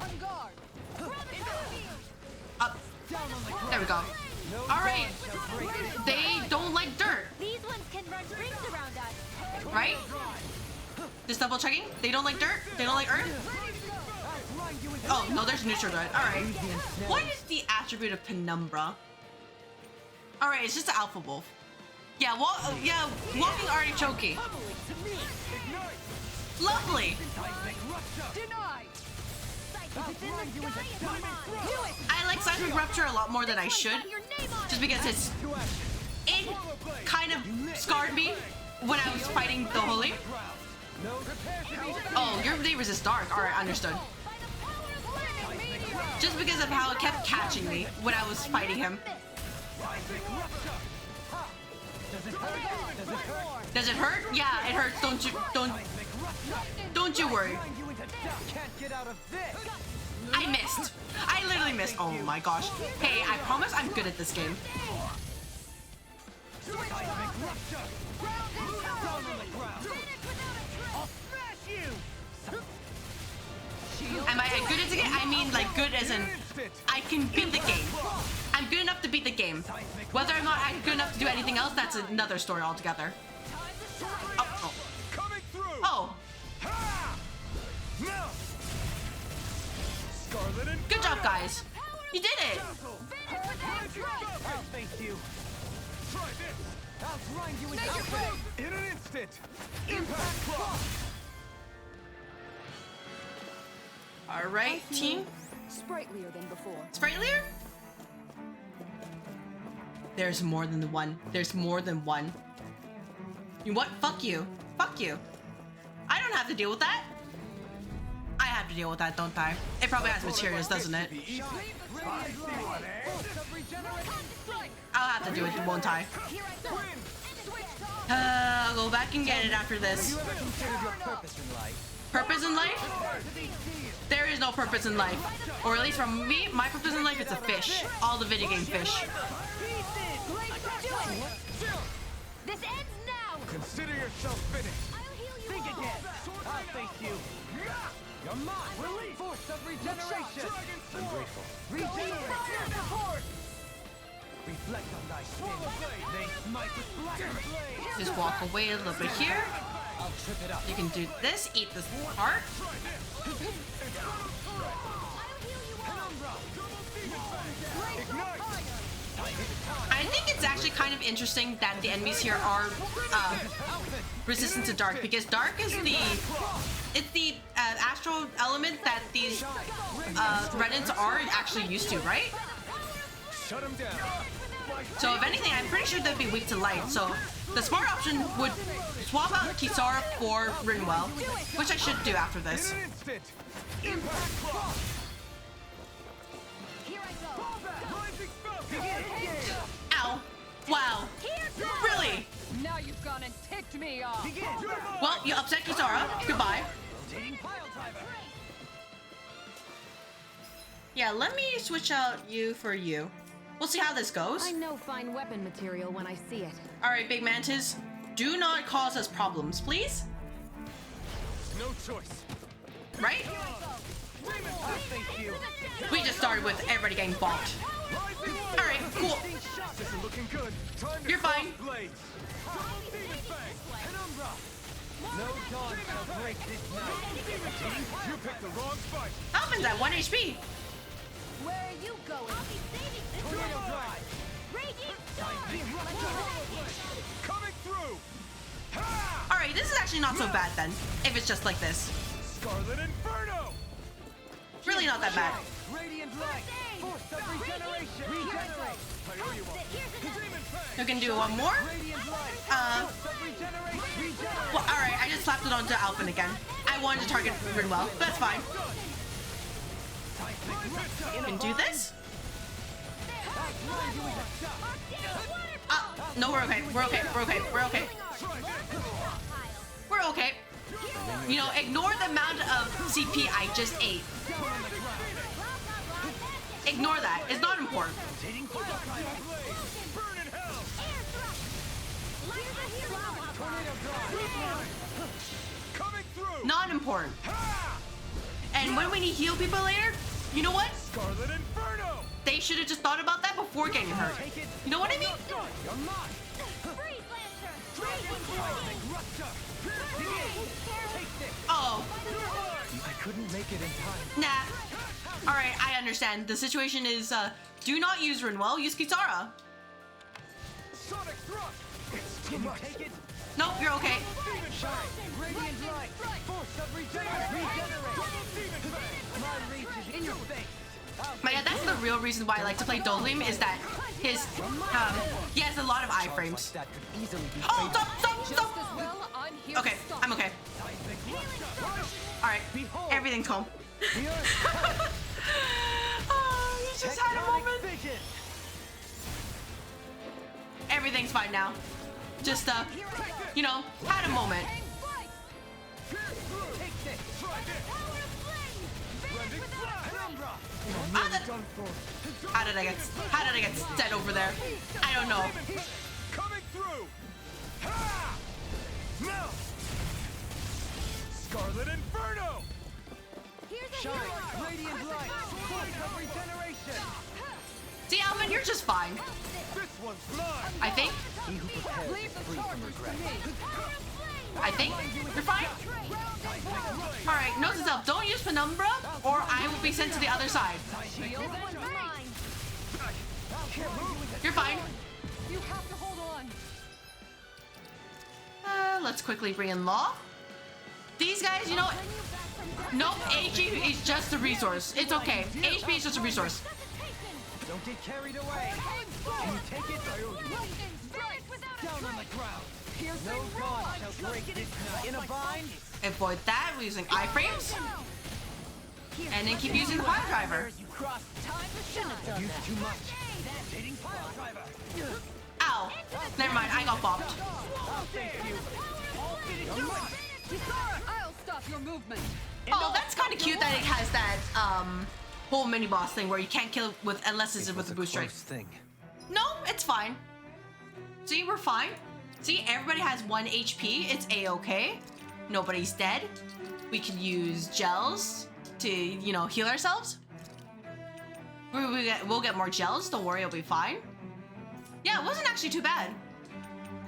On guard! Up. There we go. Alright. They don't like dirt. These ones can run rings around us. Right? Just double checking. They don't like dirt. They don't like earth. Oh, no, there's neutral dirt. Alright. What is the attribute of Penumbra? Alright, it's just an alpha wolf. Yeah, walking artichoke. Lovely. I like Seismic Rupture a lot more than I should, just because it kind of scarred me when I was fighting the Holy. Oh, your they resist dark. Alright, understood. Just because of how it kept catching me when I was fighting him. Does it hurt? Yeah, it hurts. Don't you worry. I missed. I literally missed. Oh my gosh. Hey, I promise I'm good at this game. Am I good at the game? I mean, like, good as in I can beat the game. I'm good enough to beat the game. Whether or not I'm good enough to do anything else, that's another story altogether. Oh. Oh. Good job, guys. You did it. In an instant. Impact cross. All right, team. Sprightlier than before. Sprightlier? There's more than the one. There's more than one. You know what? Fuck you. Fuck you. I don't have to deal with that. I have to deal with that, don't I? It probably has materials, doesn't it? I'll have to do it, won't I? I'll go back and get it after this. Purpose in life? There is no purpose in life. Or at least from me, my purpose in life is a fish. All the video game fish. This ends now. Consider yourself finished. Think again. I'll face you. You're mine. Release. Force of regeneration. I'm grateful. Regenerate. Reflect on thy skin. They smite with black blade. Just walk away a little bit here. I'll trip it up. You can do this. Eat this heart. I think it's actually kind of interesting that the enemies here are resistant to dark, because dark is the astral element that these Renans are actually used to, right? Shut him down. So if anything, I'm pretty sure they'd be weak to light. So the smart option would swap out Kisara for Rinwell, which I should do after this. Ow. Wow. Really? Now you've gone and ticked me off. Well, you upset Kisara. Goodbye. Yeah, let me switch out you for you. We'll see how this goes. I know fine weapon material when I see it. Alright, Big Mantis. Do not cause us problems, please. No choice. Right? We just started with everybody getting bonked. Alright, cool. You're fine. No dawn shall break this night. You picked the wrong fight. Alvin's at 1 HP. Where are you going? I'll be saving this Tornado drive. Radiant Coming through. Alright, this is actually not so bad then, if it's just like this. Scarlet Inferno. Really not that bad. Radiant light. Force of regeneration. Regenerate. I owe you one. You can do one more. Well, alright, I just slapped it onto Alvin again. I wanted to target Rinwell. That's fine. You can do this. No, we're okay. We're okay. We're okay. We're okay. We're okay. You know, ignore the amount of CP I just ate. Ignore that. It's not important. Not important. And when we need to heal people later, you know what? Scarlet Inferno. They should have just thought about that before getting hurt. You know what I mean? Oh. I couldn't make it in time. Nah. Alright, I understand. The situation is, do not use Rinwell, use Kisara. Sonic thrust. Can you take it? Nope, you're okay. Shine! Radiant light! Force of regenerate! My reach is in your face! But yeah, that's the real reason why I like to play Dolim, is that his, he has a lot of iframes. That could easily be Oh, stop! Okay, I'm okay. Alright, everything's calm. Oh, you just had a moment. Everything's fine now. Just, you know, had a moment. How did I get set over there? I don't know. Coming through! Ha! No! Scarlet Inferno! Shine! Radiant light! Force of regeneration! See, Alvin, you're just fine. This one's mine! I think. He who prepares is free from regret. I think. You're fine? Alright, note to self, don't use Penumbra, or I will be sent to the other side. You're fine. You have to hold on. Let's quickly bring in Law. These guys, you know, nope, HP is just a resource. It's okay. HP is just a resource. Don't get carried away! Can you take it? Down on the ground! No god shall break this night. In a bind? Avoid that. We're using iframes. And then keep using the pile driver. You crossed time to shine. Used too much. Dating pile driver. Ow. Never mind, I got bopped. I'll stop your movement. Oh, that's kind of cute that it has that whole mini boss thing where you can't kill with unless it's with the boost strike. Thing. No, it's fine. See, we're fine. See, everybody has 1 HP. It's a-okay. Nobody's dead. We can use gels to, you know, heal ourselves. We'll get more gels. Don't worry, it'll be fine. Yeah, it wasn't actually too bad.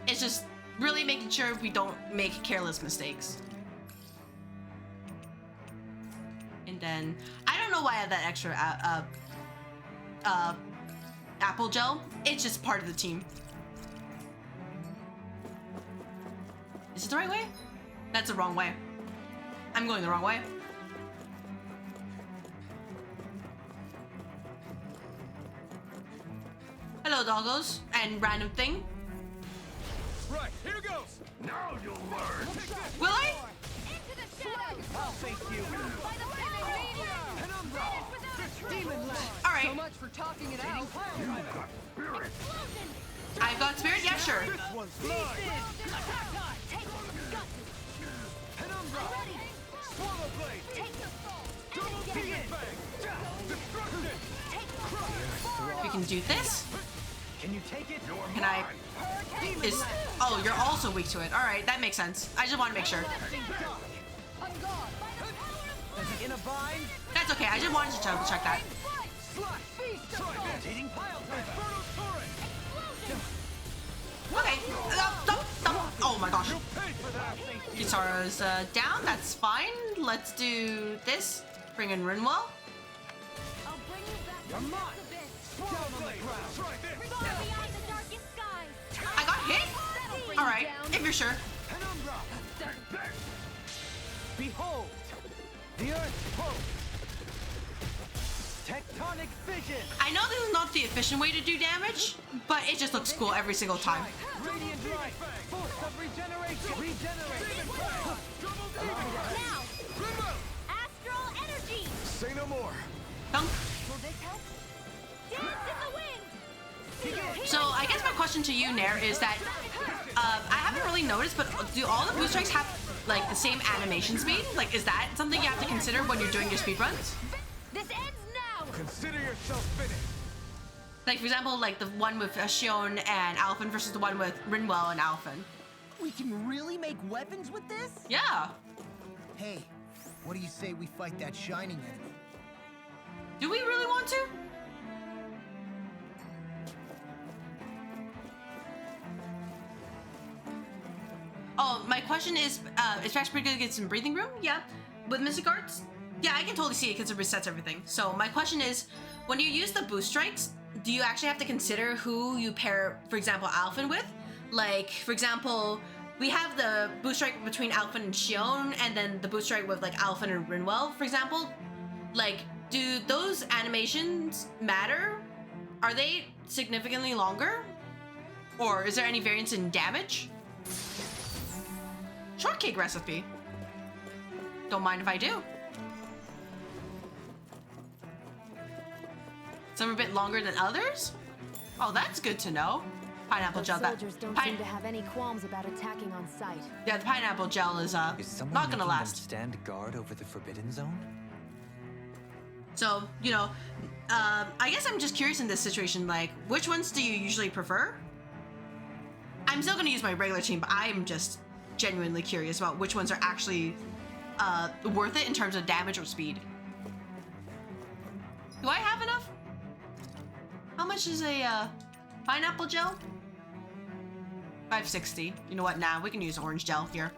It's just really making sure we don't make careless mistakes. And then, I don't know why I have that extra apple gel. It's just part of the team. Is it the right way? That's the wrong way. I'm going the wrong way. Hello, doggos. And random thing. Right, here goes! Now you'll learn! Will I? I'll face you! Penumbra! Demon land! Alright. So much for talking it out. I've got spirit? Yeah, sure. This one's mine! Penumbra! Swallow blade! Double demon bang! Destruction! We can do this. Can you take it? Can I? Is oh, you're also weak to it. All right, that makes sense. I just want to make sure. In a bind? That's okay. I just wanted to double check that. Dating pile Okay. Oh my gosh. Kisara's down. That's fine. Let's do this. Bring in Rinwell. You're mine! Down on the ground! I got hit. All right, if you're sure. Penumbra! Behold! The Earth's hope! Tectonic vision! I know this is not the efficient way to do damage, but it just looks cool every single time. Radiant light! Force of regeneration! Regenerate! Now! Astral energy! Say no more. Dunk. Will this help? Dance in the wind! So I guess my question to you, Nair, is that I haven't really noticed, but do all the boost strikes have like the same animation speed? Like, is that something you have to consider when you're doing your speed runs? This ends now! Consider yourself finished! Like, for example, like the one with Shion and Alphen versus the one with Rinwell and Alphen. We can really make weapons with this? Yeah. Hey, what do you say we fight that shining enemy? Do we really want to? Oh, my question is Fast pretty good to get some breathing room? Yeah. With Mystic Arts? Yeah, I can totally see it because it resets everything. So my question is, when you use the boost strikes, do you actually have to consider who you pair, for example, Alphen with? Like, for example, we have the boost strike between Alphen and Shion, and then the boost strike with like Alphen and Rinwell, for example. Like, do those animations matter? Are they significantly longer? Or is there any variance in damage? Shortcake recipe. Don't mind if I do. Some are a bit longer than others? Oh, that's good to know. Pineapple gel. Soldiers don't seem to have any qualms about attacking on sight. Yeah, the pineapple gel is not gonna last. Stand guard over the Forbidden Zone? So, you know, I guess I'm just curious in this situation, like, which ones do you usually prefer? I'm still gonna use my regular team, but I'm just genuinely curious about which ones are actually worth it in terms of damage or speed. Do I have enough? How much is a pineapple gel? 560. You know what? Nah, we can use orange gel here.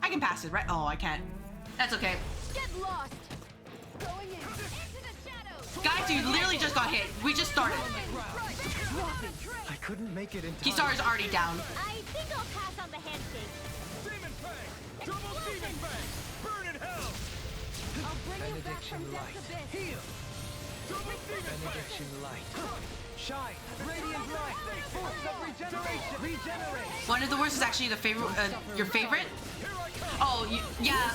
I can pass it, right? Oh, I can't. That's okay. Get lost. Going in. Into the shadows. Guys, you literally just got hit. We just started. I couldn't make it in time. Kisara's already down. I think I'll pass on the handshake. Demon Fang! Double Demon Fang! Burn in hell! I'll bring you back from Benediction light. death's abyss. Heal! Double Demon Benediction Fang! light. Shine. Radiant light. Force of regeneration. Regenerate. One of the worst is actually the favorite. Your favorite? Oh, yeah.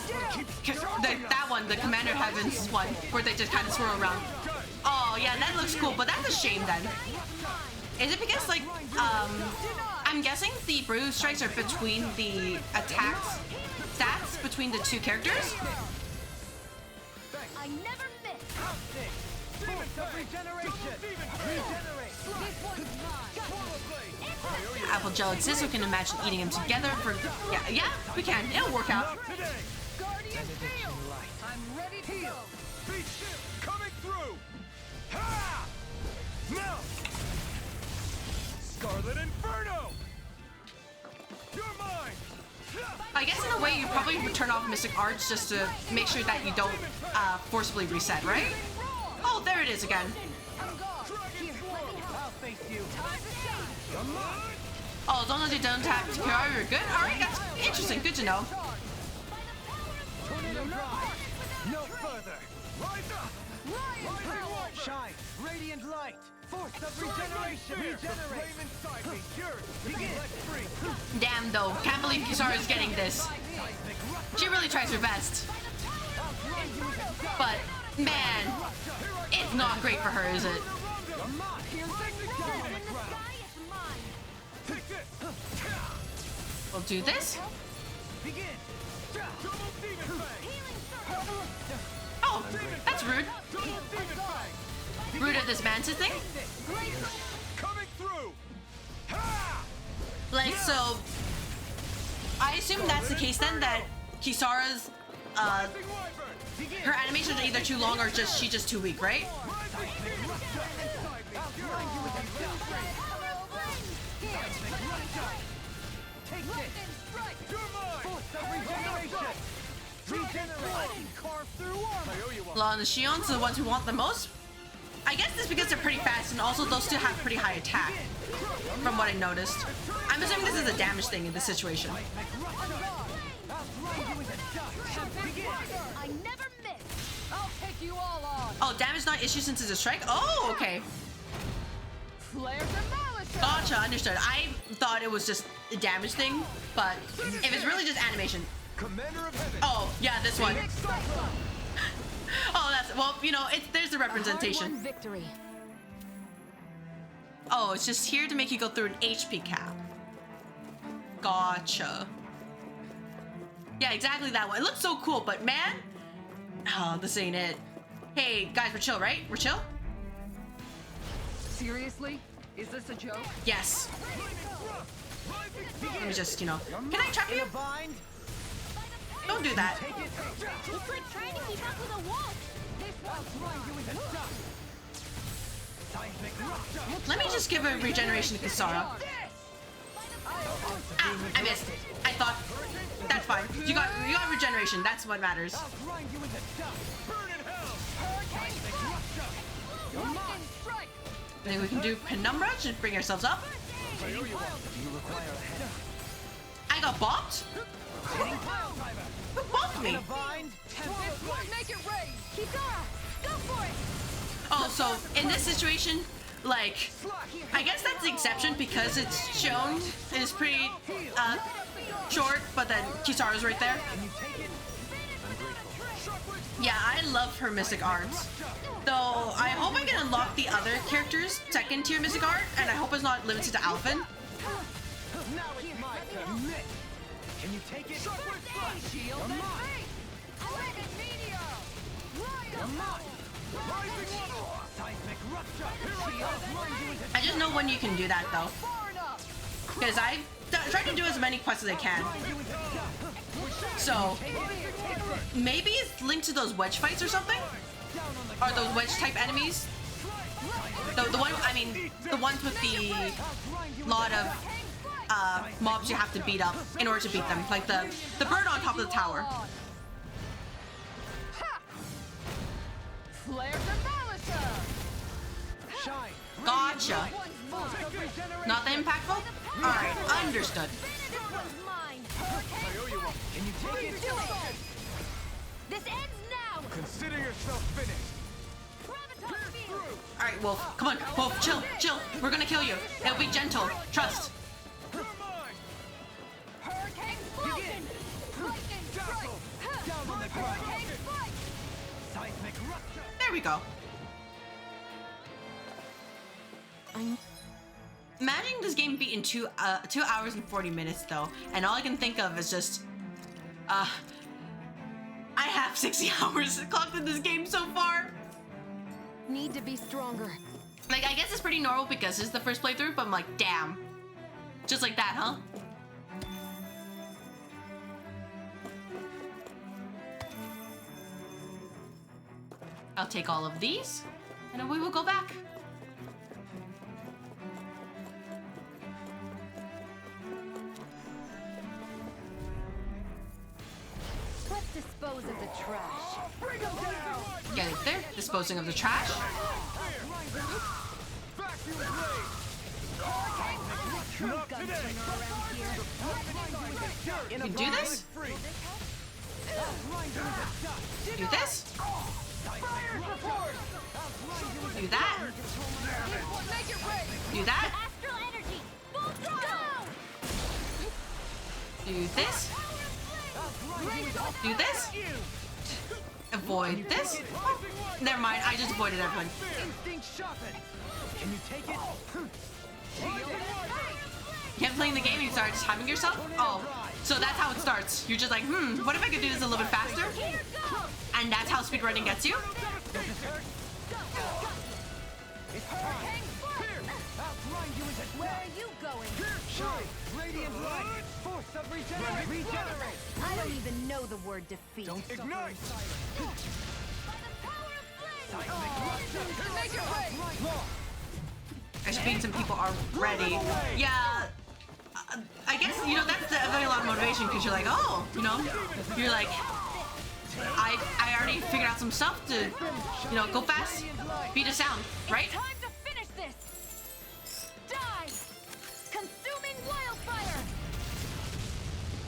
That one, the Commander Heavens one, where they just kind of swirl around. Oh, yeah, that looks cool, but that's a shame then. Is it because, like, I'm guessing the bruise strikes are between the attacks stats between the two characters? I never miss. Force of regeneration. Regenerate. This one's mine. Apple gel exists, we can imagine eating them together for... Yeah, we can. It'll work out. Guardian field. I'm ready to go. Beast ship coming through! Ha! Now! Scarlet Inferno! You're mine! I guess in a way you probably would turn off Mystic Arts just to make sure that you don't forcibly reset, right? Oh, there it is again. I'll face you. Oh, as long as you don't tap Kirara, you're good? Alright, that's interesting. Good to know. No further. Rise up! Shine. Radiant light. Force of regeneration. Regenerate. Flame inside me! Yours! Begin! Let free! Damn, though. Can't believe Kisara is getting this. She really tries her best. But, man, it's not great for her, is it? We'll do this. Oh, that's rude. Rude of this mantis thing. Coming through! Like, so, I assume that's the case then, that Kisara's, her animations are either too long or she's just too weak, right? Take this. Force of regeneration. Regenerate. Carve through armor. Law and the Shions are the ones who want the most. I guess it's because they're pretty fast, and also those two have pretty high attack, from what I noticed. I'm assuming this is a damage thing in this situation. I never miss. I'll take you all on. Oh, damage not issue since it's a strike? Oh, okay. Flares and malice. Gotcha, understood. I thought it was just a damage thing, but if it's really just animation. Commander of Heaven! Oh, yeah, this one. Oh, that's, well, you know, there's the representation. Victory. Oh, it's just here to make you go through an HP cap. Gotcha. Yeah, exactly that one. It looks so cool, but man, oh, this ain't it. Hey, guys, we're chill, right? We're chill? Seriously? Is this a joke? Yes. Let me just, you know, can I trap you? Don't do that. It's like trying to keep up with a wolf. Let me just give a regeneration to Kisara. Ah, I missed. I thought that's fine. You got regeneration. That's what matters. Maybe we can do Penumbra to bring ourselves up. I got bopped? Who bopped me? Oh, so in this situation, like, I guess that's the exception because it's shown is pretty short, but then Kisara's right there. Yeah, I love her mystic arts. Though I hope I can unlock the other characters' second tier mystic art, and I hope it's not limited to Alphen. Can you take it? I just know when you can do that though, because I try to do as many quests as I can. So maybe it's linked to those wedge fights or something, or those wedge type enemies. The one, I mean, the ones with the lot of mobs you have to beat up in order to beat them, like the bird on top of the tower. Gotcha. Not that impactful? Alright, understood. This ends now. Consider yourself finished. Alright, Wolf, come on. Wolf, chill. We're gonna kill you. It'll be gentle. Trust. There we go. I'm imagining this game beat in 2 hours and 40 minutes though, and all I can think of is just I have 60 hours clocked in this game so far. Need to be stronger. Like, I guess it's pretty normal because it's the first playthrough, but I'm like, damn. Just like that, huh? I'll take all of these, and then we will go back. Let's dispose of the trash. Get it there, disposing of the trash. You can do this? Do this? Do that? Do that? Do this? Do this? Avoid this? Never mind, I just avoided everything. Can you take it? You kept playing the game and you started timing yourself? Oh, so that's how it starts. You're just like, what if I could do this a little bit faster? And that's how speedrunning gets you? Where are you going? Radiant light. Force of regenerate. I don't even know the word defeat. Don't ignite. I should beat some people already. Yeah, I guess, you know, that's definitely a lot of motivation because you're like, oh, you know, you're like, I already figured out some stuff to, you know, go fast, beat a sound, right? Time to finish this. Die. Consuming wildfire.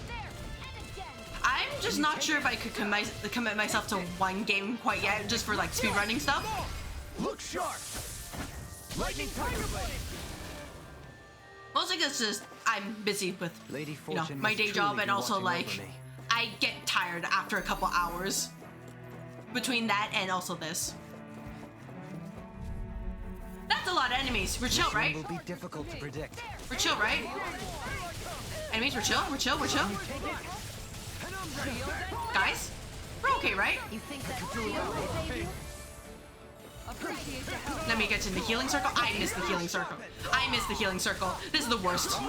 There and again. I'm just not sure if I could commit myself to one game quite yet, just for like speedrunning stuff. Look sharp. Lightning tiger blade. Mostly because just I'm busy with, Lady you know, Fortune my must day truly job, be and also watching like over me. I get tired after a couple hours between that and also this. That's a lot of enemies. We're chill, right? Will be difficult to predict. We're chill, right? Enemies, we're chill. Guys, we're okay, right? You think that shield will save you? Let me get to the healing circle. I missed the healing circle. This is the worst.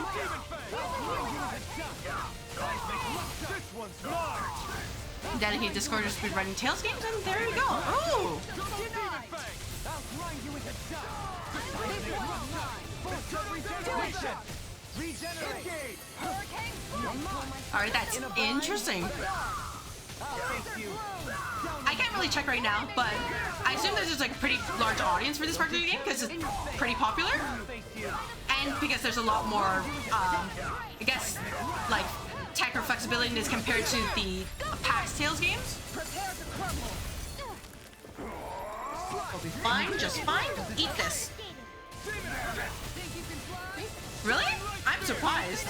Dedicate Discord to speedrunning Tales games, and there you go. Ooh! Alright, that's interesting. I can't really check right now, but I assume there's just like a pretty large audience for this particular game because it's pretty popular, and because there's a lot more, I guess, like tech or flexibility in this compared to the past Tales games. We'll be fine, just fine. Eat this. Really? I'm surprised.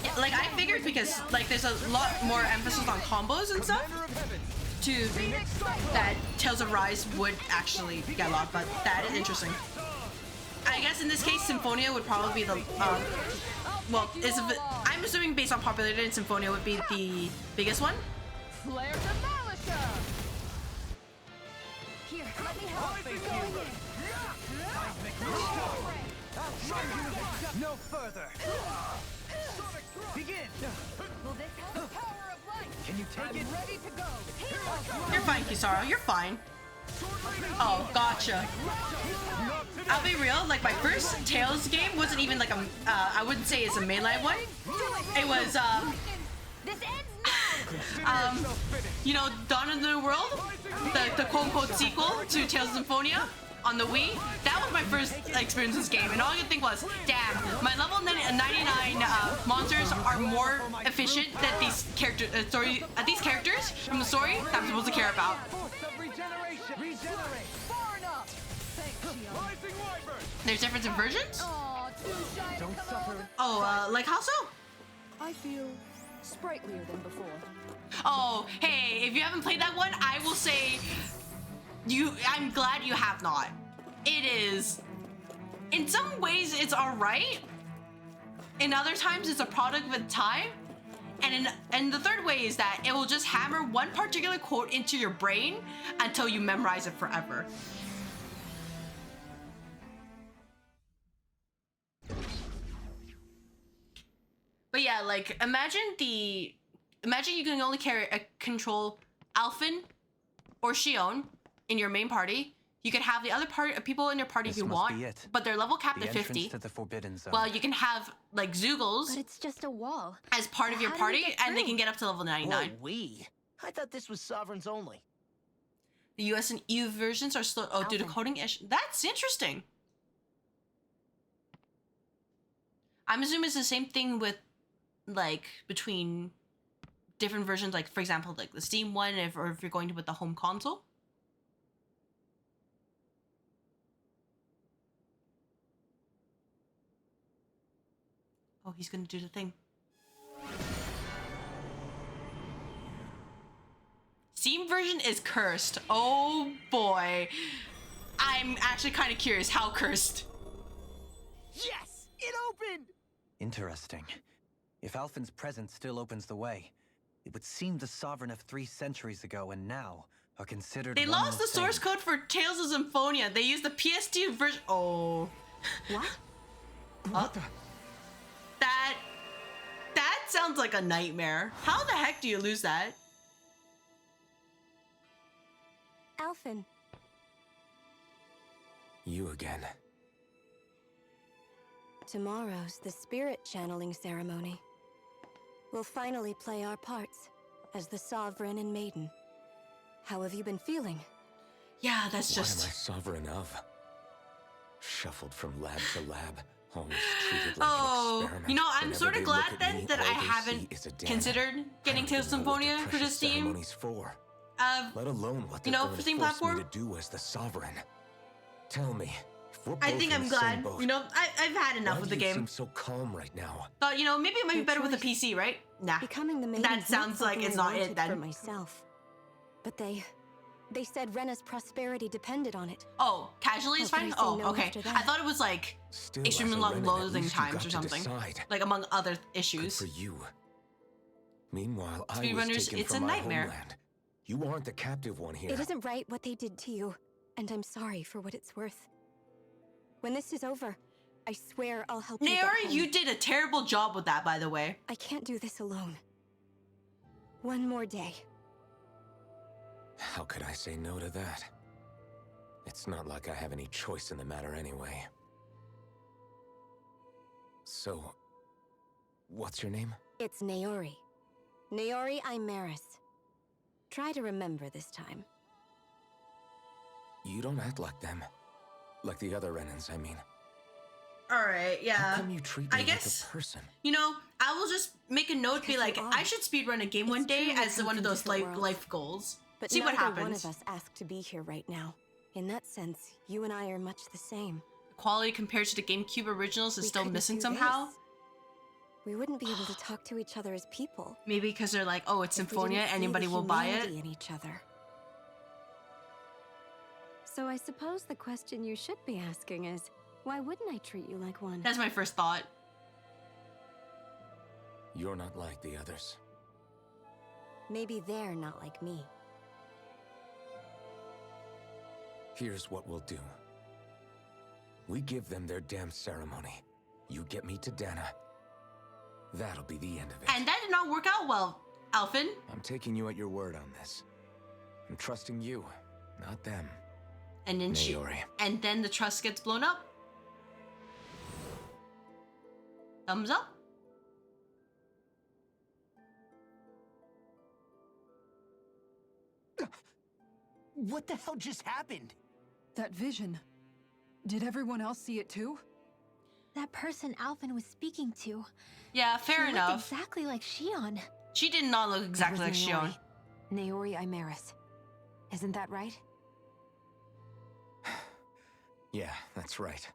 Yeah, like I figured because like there's a lot more emphasis on combos and stuff to that Tales of Rise would actually get a lot, but that is interesting. I guess in this case Symphonia would probably be the well, I'm assuming based on popularity, Symphonia would be the biggest one. Flare Demolisher! Here, let me help. Going in. No further. Begin. Will this help? The power of light. Can you take it? Ready to go. You're fine, Kisara. You're fine. Oh, gotcha. I'll be real. Like my first Tales game wasn't even like a. I wouldn't say it's a mainline one. It was This ends now. you know, Dawn of the New World, the quote-unquote sequel to Tales of Symphonia on the Wii. That was my first experience with this game, and all I could think was, damn, my level 99 monsters are more efficient than these characters. These characters from the story that I'm supposed to care about. There's difference in versions? Don't suffer. Oh, like how so? I feel sprightlier than before. Oh, hey, if you haven't played that one, I will say I'm glad you have not. It is, in some ways it's all right. In other times it's a product of its time. And the third way is that it will just hammer one particular quote into your brain until you memorize it forever. But yeah, like imagine you can only control Alphen or Shion in your main party. You can have the other people in your party if you want, but they're level capped at 50. To the Forbidden Zone. Well, you can have like Zoogles. But it's just a wall. As part of your party, and they can get up to level 99. Whoa, I thought this was Sovereigns only. The US and EU versions are still due to coding issues. That's interesting. I'm assuming it's the same thing with like between different versions, like for example, like the Steam one, or if you're going to with the home console. Oh, he's gonna do the thing. Steam version is cursed. Oh boy. I'm actually kind of curious how cursed. Yes! It opened! Interesting. If Alphen's presence still opens the way, it would seem the Sovereign of 3 centuries ago and now are considered. They lost the source code for Tales of Symphonia. They used the PS2 version. Oh. What? What the? That sounds like a nightmare. How the heck do you lose that? Alphen. You again. Tomorrow's the spirit channeling ceremony. We'll finally play our parts as the Sovereign and Maiden. How have you been feeling? Yeah, that's just... What am I sovereign of? Shuffled from lab to lab, almost treated like an experiment. You know, I'm Whenever sort of they glad look at then me, that I all they haven't see is a Dana. considered getting Tales of Symphonia for the Steam. For. Let alone what you know, for Steam platform. Me to do as the Sovereign. Tell me. I think I'm glad. You know, I've had enough of the game. Seem so calm right now. Thought, you know, maybe it might be better with a PC, right? Nah. Becoming the maiden. That sounds like it's not it then. For myself, but they said Rena's prosperity depended on it. Oh, casually is fine. Oh, no okay. I thought it was like extremely long loading times or something, like among other issues. Good for you. Meanwhile, I was Speedrunners, taken it's from a my nightmare. homeland. You aren't the captive one here. It isn't right what they did to you, and I'm sorry for what it's worth. When this is over, I swear I'll help you get Naori, home. you did a terrible job with that, by the way. I can't do this alone. One more day. How could I say no to that? It's not like I have any choice in the matter anyway. So, what's your name? It's Naori. Naori Imaris. Try to remember this time. You don't act like them. Like the other Renans, I mean. Alright, yeah. How come you treat me I guess, like a person? you know, I will just make a note, be like, I should speedrun a game one day as one of those life goals. But see what neither happens. one of us asked to be here right now. In that sense, you and I are much the same. Quality compared to the GameCube originals is We still couldn't missing do somehow. this. We wouldn't be able to talk to each other as people. Maybe because they're like, oh, it's if we Symphonia, didn't see anybody the will buy it. humanity in each other. So I suppose the question you should be asking is, why wouldn't I treat you like one? That's my first thought. You're not like the others. Maybe they're not like me. Here's what we'll do. We give them their damn ceremony. You get me to Dana. That'll be the end of it. And that did not work out well, Alphen. I'm taking you at your word on this. I'm trusting you, not them. And then and then the trust gets blown up. Thumbs up. What the hell just happened? That vision. Did everyone else see it too? That person Alphen was speaking to. Yeah, fair she enough. Looked exactly like Shion. She did not look exactly like Shion. Naori Imaris. Isn't that right? Yeah, that's right.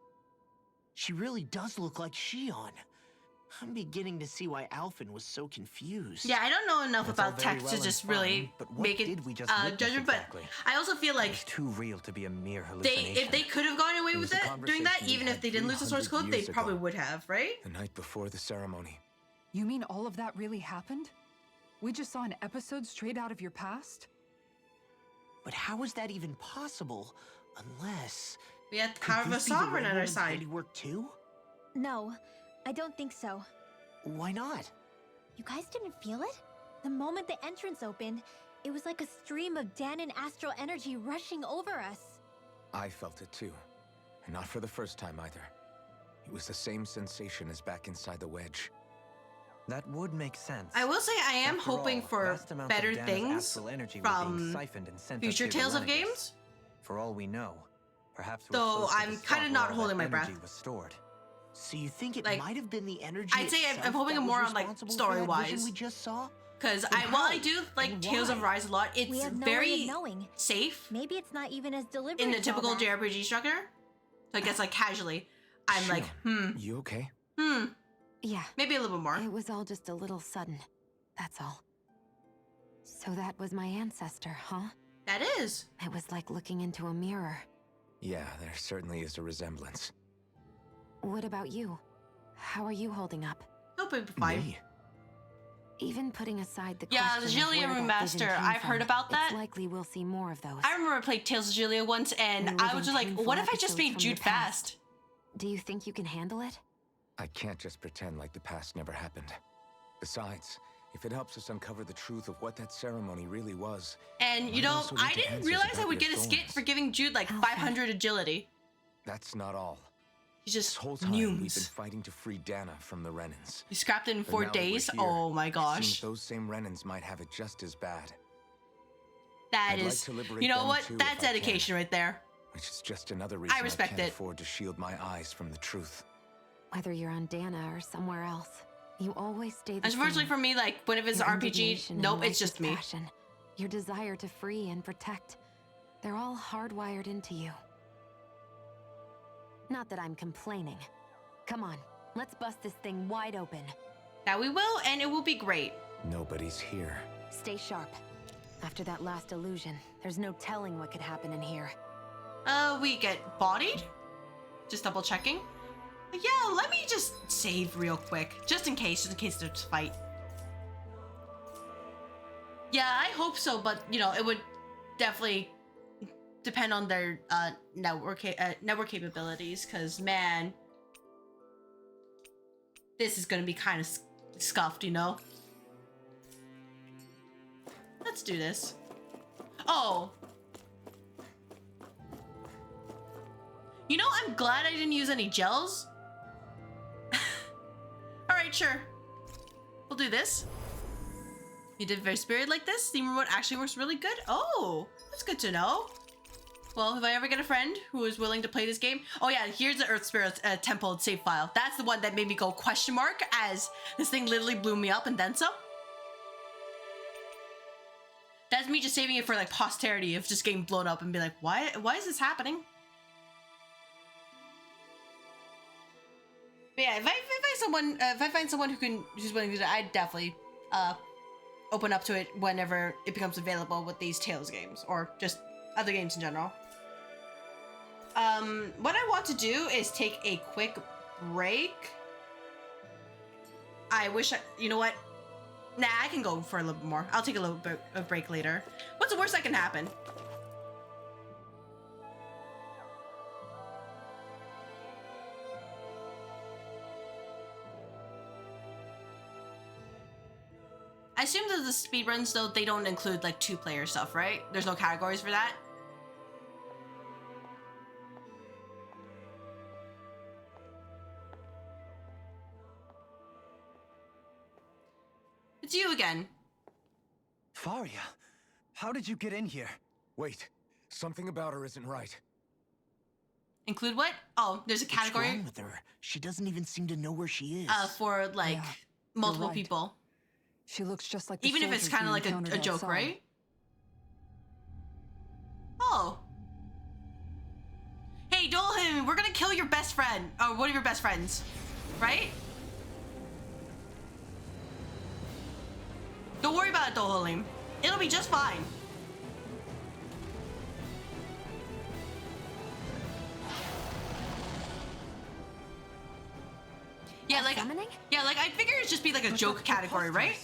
She really does look like Shion. I'm beginning to see why Alphen was so confused. Yeah, I don't know enough That's all about very tech well to and just fine, really but what make it did we just witness judgment. exactly? But I also feel like It's too real to be a mere they, hallucination. if they could have gotten away with It was it a doing that, conversation we even if had they didn't lose the source 300 code, they years probably ago. would have, right? The night before the ceremony. You mean all of that really happened? We just saw an episode straight out of your past? But how is that even possible? Unless... We had the power of a sovereign on our side. Work too? No, I don't think so. Why not? You guys didn't feel it? The moment the entrance opened, it was like a stream of Danon astral energy rushing over us. I felt it too. And not for the first time either. It was the same sensation as back inside the wedge. That would make sense. I will say I am After hoping all, for vast amounts of better Dana's things astral energy were being from siphoned and sent future up to Tales of Lenegis. Games. For all we know, perhaps we're Though close to I'm the spot kinda not where all holding that my energy breath. was stored. So you think it Like, might have been the energy I'd say I'm itself hoping that was more on like responsible for that story-wise. vision we just saw? Because And while how? I do like And Tales of why? Rise a lot, We it's have no way very of knowing. safe Maybe it's not even as deliberate in the as all typical that. JRPG structure. So I guess like casually, I'm like, You okay? Yeah. Maybe a little bit more. It was all just a little sudden. That's all. So that was my ancestor, huh? That is. It was like looking into a mirror. Yeah, there certainly is a resemblance. What about you? How are you holding up? Hope it'll be fine. Me? Even putting aside the Yeah, the question of Gilia where that vision remaster, came I've heard from, about that. It's likely we'll see more of those. I remember I played Tales of Gilia once, and We're I was just like, living what if I painful just made episodes from Jude the past. fast? Do you think you can handle it? I can't just pretend like the past never happened. Besides, if it helps us uncover the truth of what that ceremony really was... And you might know, also lead I to didn't answers realize I about would your get a skit thorns. for giving Jude like 500 agility. That's not all. He's just This whole time, we've been Numes. fighting to free Dana from the Renans. You scrapped it in But 4 now that we're days? here, Oh my it gosh. seems those same Renans might have it just as bad. That I'd like is, to liberate you know them what? too, if That's I can. dedication right there. Which is just another reason I respect can't it. afford to shield my eyes from the truth. Whether you're on Dana or somewhere else, you always stay the Unfortunately same. for me, like, when if it's Your an RPG, indignation and nope, it's righteous just me. passion, your desire to free and protect, they're all hardwired into you. Not that I'm complaining. Come on, let's bust this thing wide open. That we will, and it will be great. Nobody's here. Stay sharp. After that last illusion, there's no telling what could happen in here. We get bodied? Just double checking. Yeah, let me just save real quick. Just in case there's a fight. Yeah, I hope so, but, you know, it would definitely depend on their network capabilities, because, man, this is going to be kind of scuffed, you know? Let's do this. Oh. You know, I'm glad I didn't use any gels. Alright, sure. We'll do this. You did very spirit like this? Steam remote actually works really good? Oh, that's good to know. Well, if I ever get a friend who is willing to play this game... Oh yeah, here's the Earth Spirit Temple save file. That's the one that made me go question mark as this thing literally blew me up and then some. That's me just saving it for like posterity of just getting blown up and be like, why is this happening? But yeah, if I find someone who's willing to do that, I'd definitely open up to it whenever it becomes available with these Tales games or just other games in general. What I want to do is take a quick break. I wish you know what? Nah, I can go for a little bit more. I'll take a little bit of break later. What's the worst that can happen? I assume that the speedruns, though, they don't include like 2-player stuff, right? There's no categories for that? It's you again. Faria, how did you get in here? Wait, something about her isn't right. Include what? Oh, there's a category. What's wrong with her? She doesn't even seem to know where she is. For like multiple right. people. She looks just like the even if it's soldiers kind of we like encountered a joke, outside. right? Oh. Hey, Dolhin, we're gonna kill your best friend. Or one of your best friends. Right? Don't worry about it, Dolhin. It'll be just fine. Yeah, like summoning? Yeah, like I figure it'd just be like a joke category, right?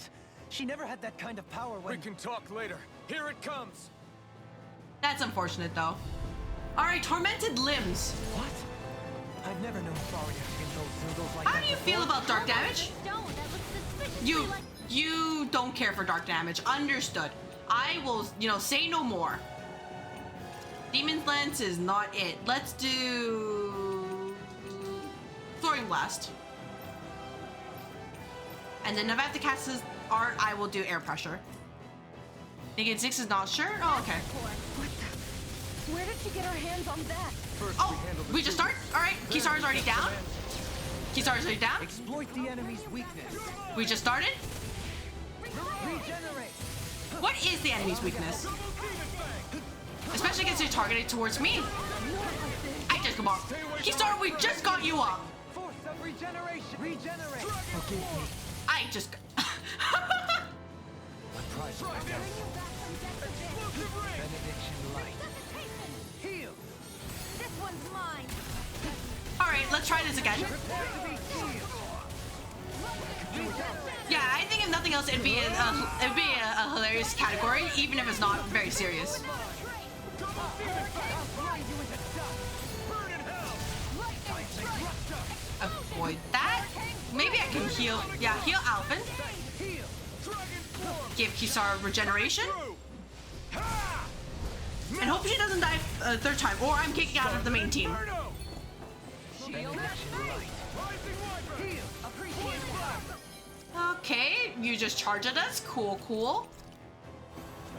She never had that kind of power when... We can talk later. Here it comes. That's unfortunate, though. All right, tormented limbs. What? I've never known Faria in those Zoogles like How that do you before. feel about dark damage? Stone that looks suspiciously like... You don't care for dark damage. Understood. I will, say no more. Demon's Lance is not it. Let's do... Throwing Blast. And then if I have to cast his art, I will do Air Pressure. Negative 6 is not sure? Oh, okay. What the? Where did she get her hands on that? Oh, we just start? Alright, Kisara's already down. Kisara's already down. Exploit the enemy's weakness. We just started. Regenerate. What is the enemy's weakness? Especially against it targeted towards me. I just come up. Kisara, we just got you up. Force of regeneration. Regenerate. Forgive me. I just got... My prize is benediction light. Heal. This one's mine. Alright, let's try this again. Yeah, I think if nothing else, it'd be a hilarious category, even if it's not very serious. Avoid that. Maybe I can heal. Yeah, heal Alphen. Give Kisara regeneration. And hope she doesn't die a third time, or I'm kicking out of the main team. Okay, you just charge at us. Cool, cool.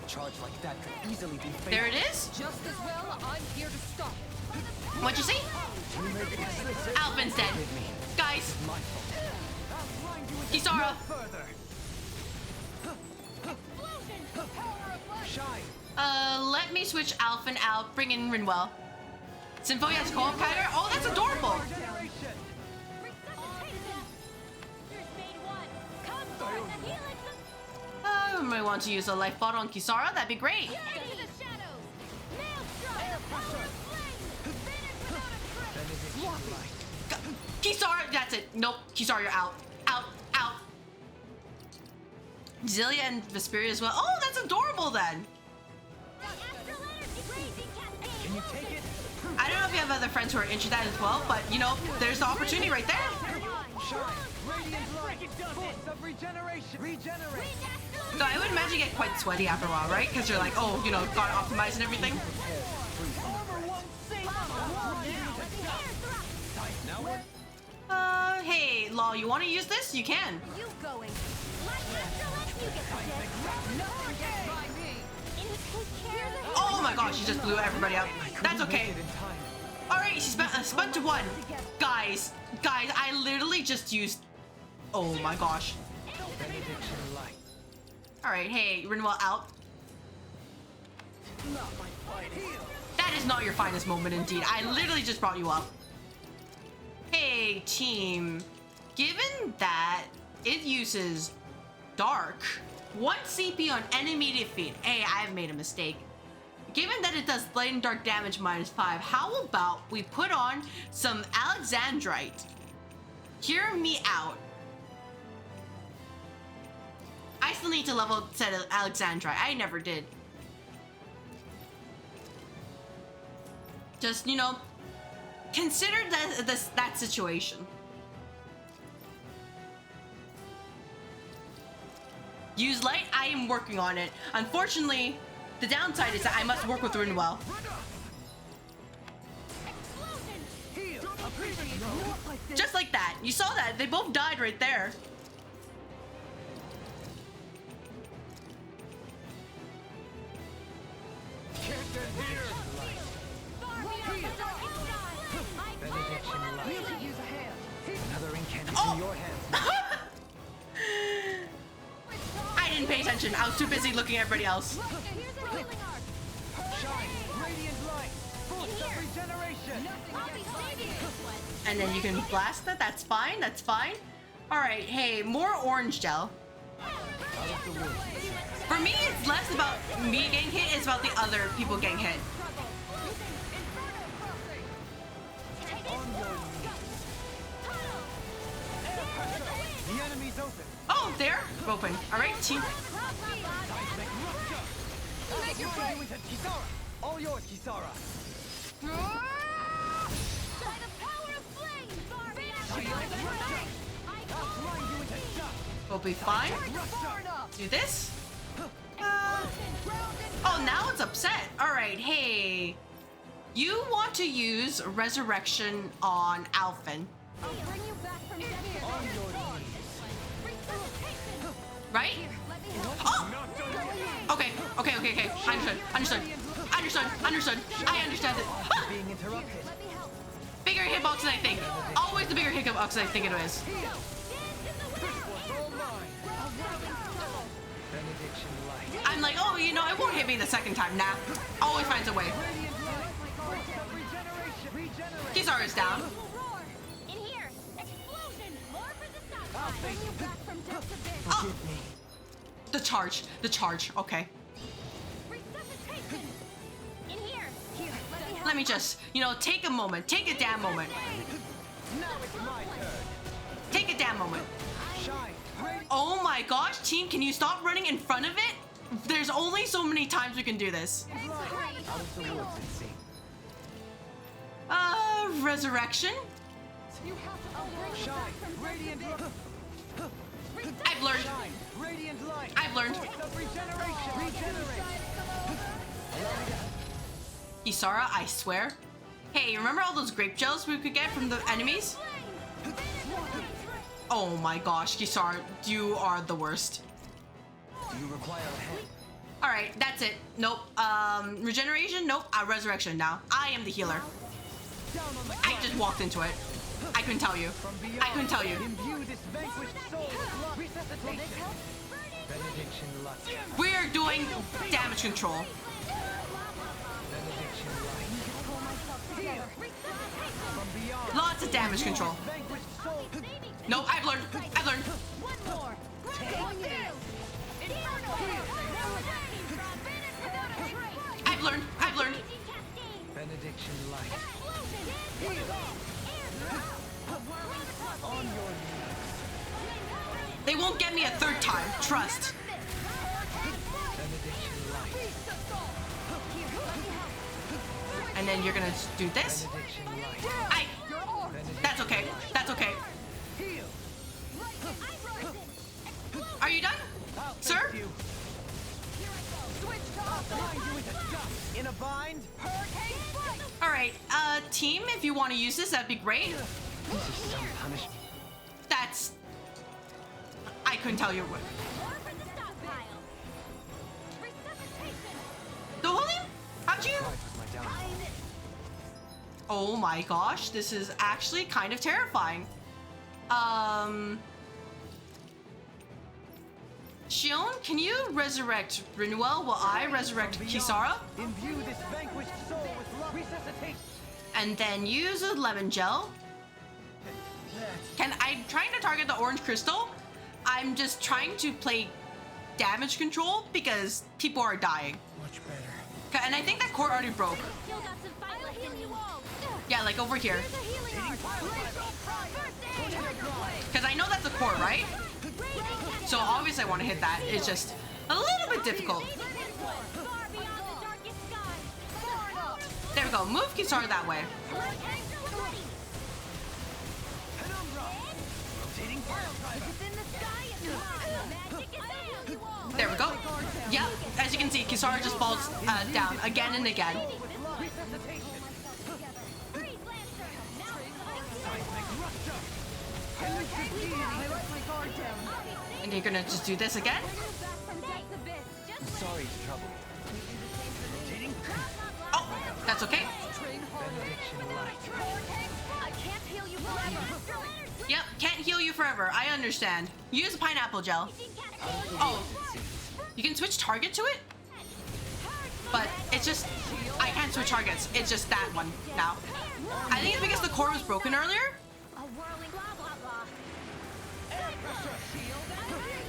A charge like that could easily be fatal. There it is. Just as well, I'm here to stop. What'd you see? Alphen's dead. Guys. Kisara. Let me switch Alphen out. Bring in Rinwell. Symphoia's co-op character. Oh, that's adorable. I might want to use a life bottle on Kisara. That'd be great. Kisara, that's it. Nope, Kisara, you're out. Out, out. Zillia and Vesperia as well. Oh, that's adorable then. Can you take it? I don't know if you have other friends who are interested as well, but there's the opportunity right there. Shine. Radiant light. Force of regeneration. Regenerate. So I would imagine you get quite sweaty after a while, right? Because you're like, oh, gotta optimize and everything. Hey, Law, you want to use this? You can. You going? Oh my gosh, she just blew everybody up. That's okay. Alright, she spent to one. Guys, I literally just used... Oh my gosh. Alright, hey, Rinwell out. That is not your finest moment indeed. I literally just brought you up. Hey, team. Given that it uses Dark, 1 CP on enemy defeat. Hey, I've made a mistake. Given that it does lightning dark damage -5, how about we put on some Alexandrite? Hear me out. I still need to level set Alexandrite. I never did. Just, you know, consider that situation. Use light. I am working on it. Unfortunately, the downside is that I must work with Rinwell. Just like that. You saw that. They both died right there. Another incantation in your hands. I didn't pay attention. I was too busy looking at everybody else. And then you can blast that. That's fine. That's fine. All right. Hey, more orange gel. For me, it's less about me getting hit. It's about the other people getting hit. The enemy's open. Oh, they're open. All right, team. All yours, Kisara. We'll be fine. Do this. Oh, now it's upset. All right, hey. You want to use Resurrection on Alphen. Right? Oh! Okay. Understood. I understand it. Ah! Bigger hitbox than I think. Always the bigger hitbox than I think it is. I'm like, oh, you know, it won't hit me the second time. Nah. Always finds a way. Kisara's down. Oh. The charge, okay. Let me just, you know, take a moment. Take a damn moment. Take a damn moment. Oh my gosh, team, can you stop running in front of it? There's only so many times we can do this. Resurrection? I've learned. Isara, I swear. Hey, remember all those grape gels we could get from the enemies? Oh my gosh, Kisara, you are the worst. Do you require a hand? Alright, that's it. Nope. Regeneration? Nope. Resurrection now. I am the healer. I just walked into it. I couldn't tell you. We are doing damage control. Lots of damage control. Nope, I've learned. I've learned. Benediction light. They won't get me a third time. Trust. And then you're gonna do this. That's okay. Are you done, sir? In a bind. All right, team, if you want to use this, that'd be great. This is some punishment. That's... I couldn't tell you what. Oh my gosh, this is actually kind of terrifying. Shion, can you resurrect Rinwell while I resurrect Kisara? Imbue this vanquished soul with love. Resuscitate. And then use a lemon gel. I'm trying to target the orange crystal. I'm just trying to play damage control because people are dying. Much better. And I think that core already broke. Yeah, like over here. Because I know that's a core, right? So obviously I want to hit that. It's just a little bit difficult. There we go. Move Kisara that way. There we go. Yep. As you can see, Kisara just falls down again and again. And you're gonna just do this again? Sorry to trouble. Oh, that's okay. Yep, can't heal you forever. I understand. Use pineapple gel. Oh, you can switch target to it? But it's just, I can't switch targets. It's just that one now. I think it's because the core was broken earlier.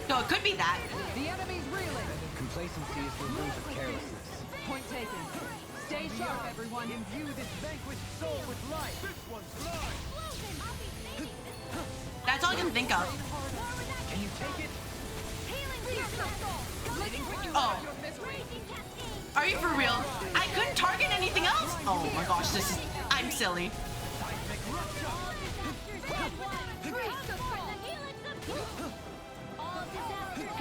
No, it could be that. The enemy's reeling. Complacency is the root of carelessness. Point taken. Stay sharp, everyone. Imbue this vanquished soul with life. This one's life. That's all I can think of. Can you take it? Oh. Are you for real? I couldn't target anything else? Oh my gosh, this is... I'm silly.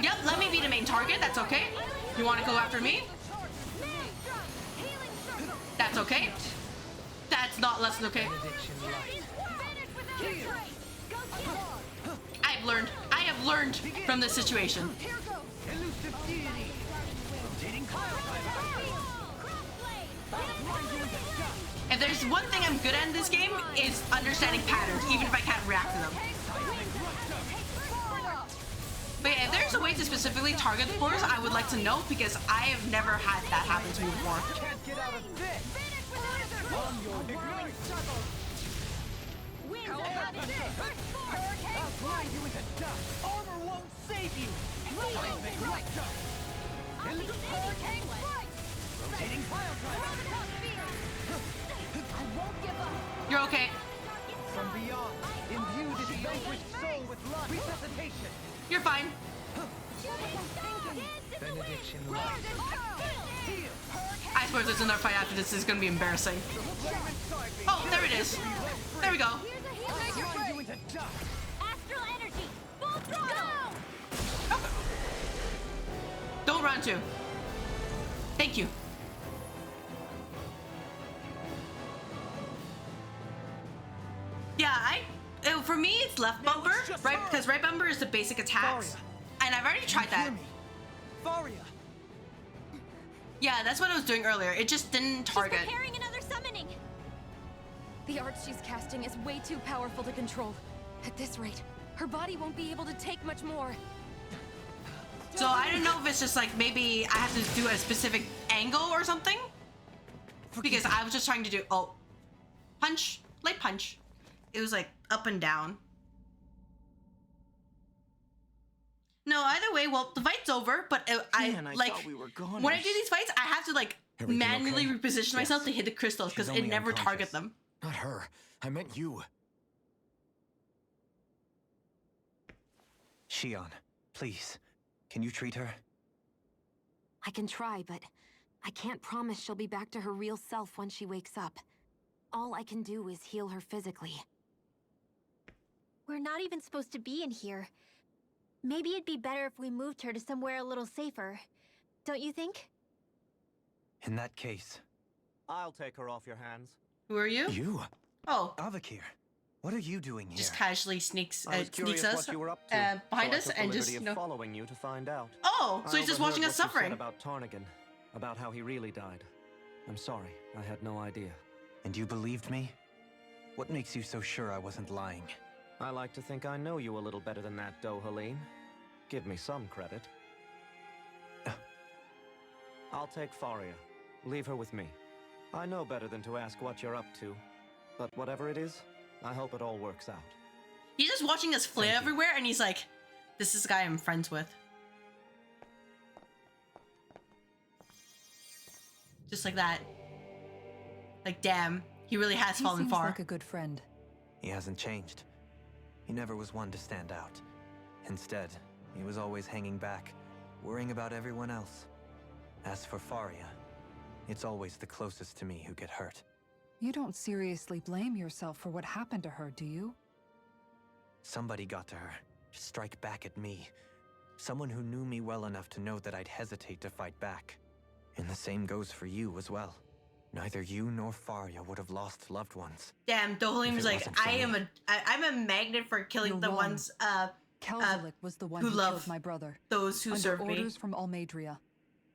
Yep, let me be the main target. That's okay. You want to go after me? That's okay. That's not less than okay. I have learned from this situation. If there's one thing I'm good at in this game, is understanding patterns, even if I can't react to them. But yeah, if there's a way to specifically target the cores, I would like to know, because I have never had that happen to me before. Armor won't save you. You're okay. From beyond, imbue this vanquished soul with love. Resuscitation. You're fine. Benediction light. I suppose there's another fight after this. Is going to be embarrassing. Oh, there it is. There we go. Astral energy, full throttle. Don't run too. Thank you. Yeah, for me it's left bumper, right? Because right bumper is the basic attacks, and I've already tried that. Faria. Yeah, that's what I was doing earlier. It just didn't target. She's preparing another summoning. The art she's casting is way too powerful to control. At this rate, her body won't be able to take much more. So I don't know if it's just like maybe I have to do a specific angle or something. Because I was just trying to do punch, light punch. It was like up and down. No, either way, well, the fight's over, but I like when I do these fights, I have to like manually reposition myself to hit the crystals because it never targets them. Not her. I meant you. Shion, please, can you treat her? I can try, but I can't promise she'll be back to her real self when she wakes up. All I can do is heal her physically. We're not even supposed to be in here. Maybe it'd be better if we moved her to somewhere a little safer. Don't you think? In that case... I'll take her off your hands. Who are you? You? Oh. Avakir, what are you doing here? Just casually sneaks I was curious us what you were up to, behind so us I took and the just liberty of following you to find out. Oh, so I he's just watching overheard us what you suffering. said about Tarnigan, about how he really died. I'm sorry, I had no idea. And you believed me? What makes you so sure I wasn't lying? I like to think I know you a little better than that, Dohalim. Give me some credit. I'll take Faria. Leave her with me. I know better than to ask what you're up to. But whatever it is, I hope it all works out. He's just watching us flare everywhere, and he's like, this is the guy I'm friends with. Just like that. Like, damn, he really has fallen seems far. like a good friend. He hasn't changed. He never was one to stand out. Instead, he was always hanging back, worrying about everyone else. As for Faria, it's always the closest to me who get hurt. You don't seriously blame yourself for what happened to her, do you? Somebody got to her, to strike back at me. Someone who knew me well enough to know that I'd hesitate to fight back. And the same goes for you as well. Neither you nor Faria would have lost loved ones. Damn, Dohalim's like, I'm a magnet for killing You're the wrong. ones Kelzelik was the one who who love killed my brother. those who under serve me. orders from Almadria.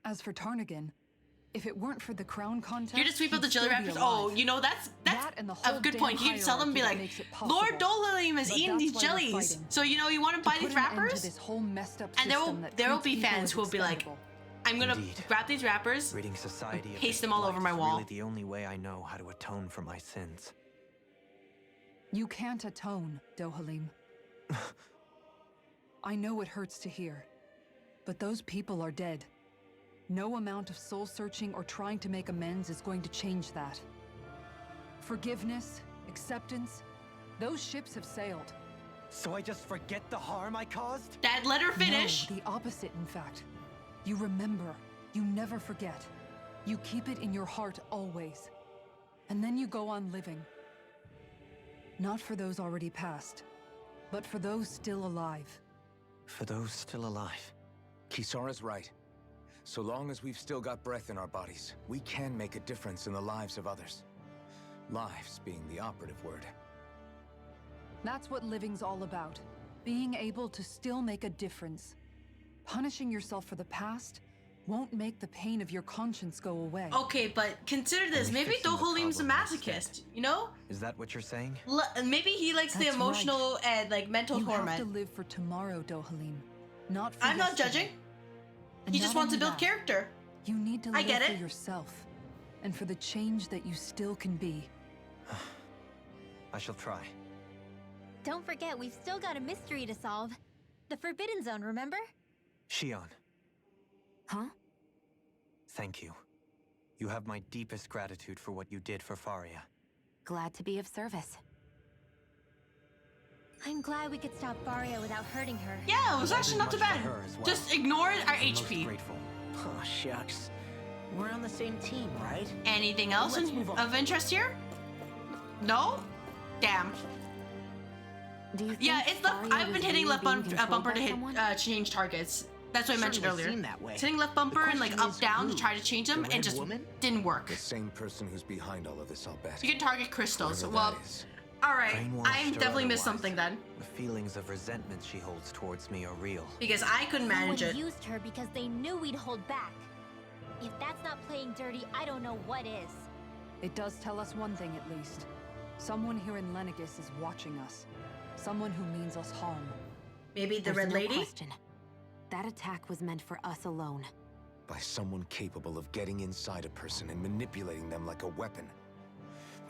As for Tarnagan, if it weren't for the crown contest, You just sweep up the he'd jelly still be raptors. alive. Oh, you know that's That and the a whole good damn point. You could tell them and be hierarchy like, that makes it possible. Lord Dohalim has But eaten that's these why we're jellies, fighting. so you know you want to buy To these put an end to wrappers. this whole messed up And there system that will treats be people fans as who will be like, expendable. I'm gonna Indeed. grab these wrappers, Ridding society and of paste this them all over blight my is wall. really the only way I know how to atone for my sins. You can't atone, Dohalim. I know it hurts to hear, but those people are dead. No amount of soul-searching or trying to make amends is going to change that. Forgiveness, acceptance, those ships have sailed. So I just forget the harm I caused? Dad, let her finish. No, the opposite, in fact. You remember. You never forget. You keep it in your heart always. And then you go on living. Not for those already past, but for those still alive. For those still alive. Kisara's right. So long as we've still got breath in our bodies, we can make a difference in the lives of others. Lives being the operative word. That's what living's all about. Being able to still make a difference. Punishing yourself for the past won't make the pain of your conscience go away. Okay, but consider this. Only Maybe fixing the Dohalim's a problem masochist, you know? Is that what you're saying? Maybe he likes the That's emotional and like mental You torment. have to live for tomorrow, Dohalim. Not for I'm not yesterday. judging. And He just not wants to only build that, character. You need to I live get for it. yourself. And for the change that you still can be. I shall try. Don't forget, we've still got a mystery to solve. The Forbidden Zone, remember? Shion. Huh? Thank you. You have my deepest gratitude for what you did for Faria. Glad to be of service. I'm glad we could stop Faria without hurting her. Yeah, it was I actually did not too much for bad. her as well. Just ignore our I'm most HP. grateful. Oh, shucks. We're on the same team, right? Anything else Let's move on. of interest here? No? Damn. Do you think Yeah, it's left. Faria I've was been hitting really left being controlled bumper by to hit someone? change targets. That's what I mentioned Certainly earlier. seemed that way. Hitting left bumper and like question up is down who? to try to change them, The and Red just Woman? didn't work. The same person who's behind all of this, I'll bet. You can target crystals. Whoever Well, that is. all right. Brainwashed I'm or definitely missed otherwise, something then, The feelings of resentment she holds towards me are real. because I couldn't manage Someone it. used her because they knew we'd hold back. If that's not playing dirty, I don't know what is. It does tell us one thing at least. Someone here in Lenegis is watching us. Someone who means us harm. Maybe the There's red no lady. question. That attack was meant for us alone. By someone capable of getting inside a person and manipulating them like a weapon.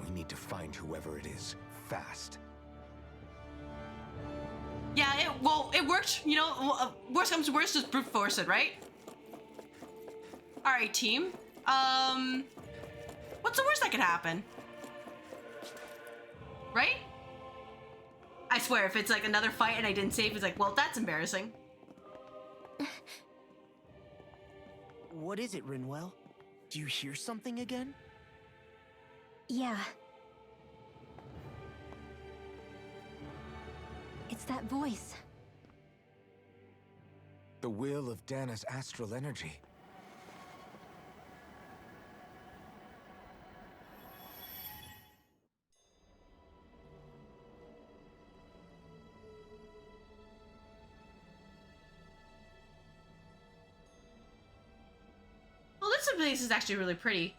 We need to find whoever it is, fast. Yeah, it worked. You know, worst comes to worst, just brute force it, right? All right, team. What's the worst that could happen? Right? I swear, if it's like another fight and I didn't save, it's like, well, that's embarrassing. What is it, Rinwell? Do you hear something again? Yeah. It's that voice. The will of Dana's astral energy. Well, this place is actually really pretty.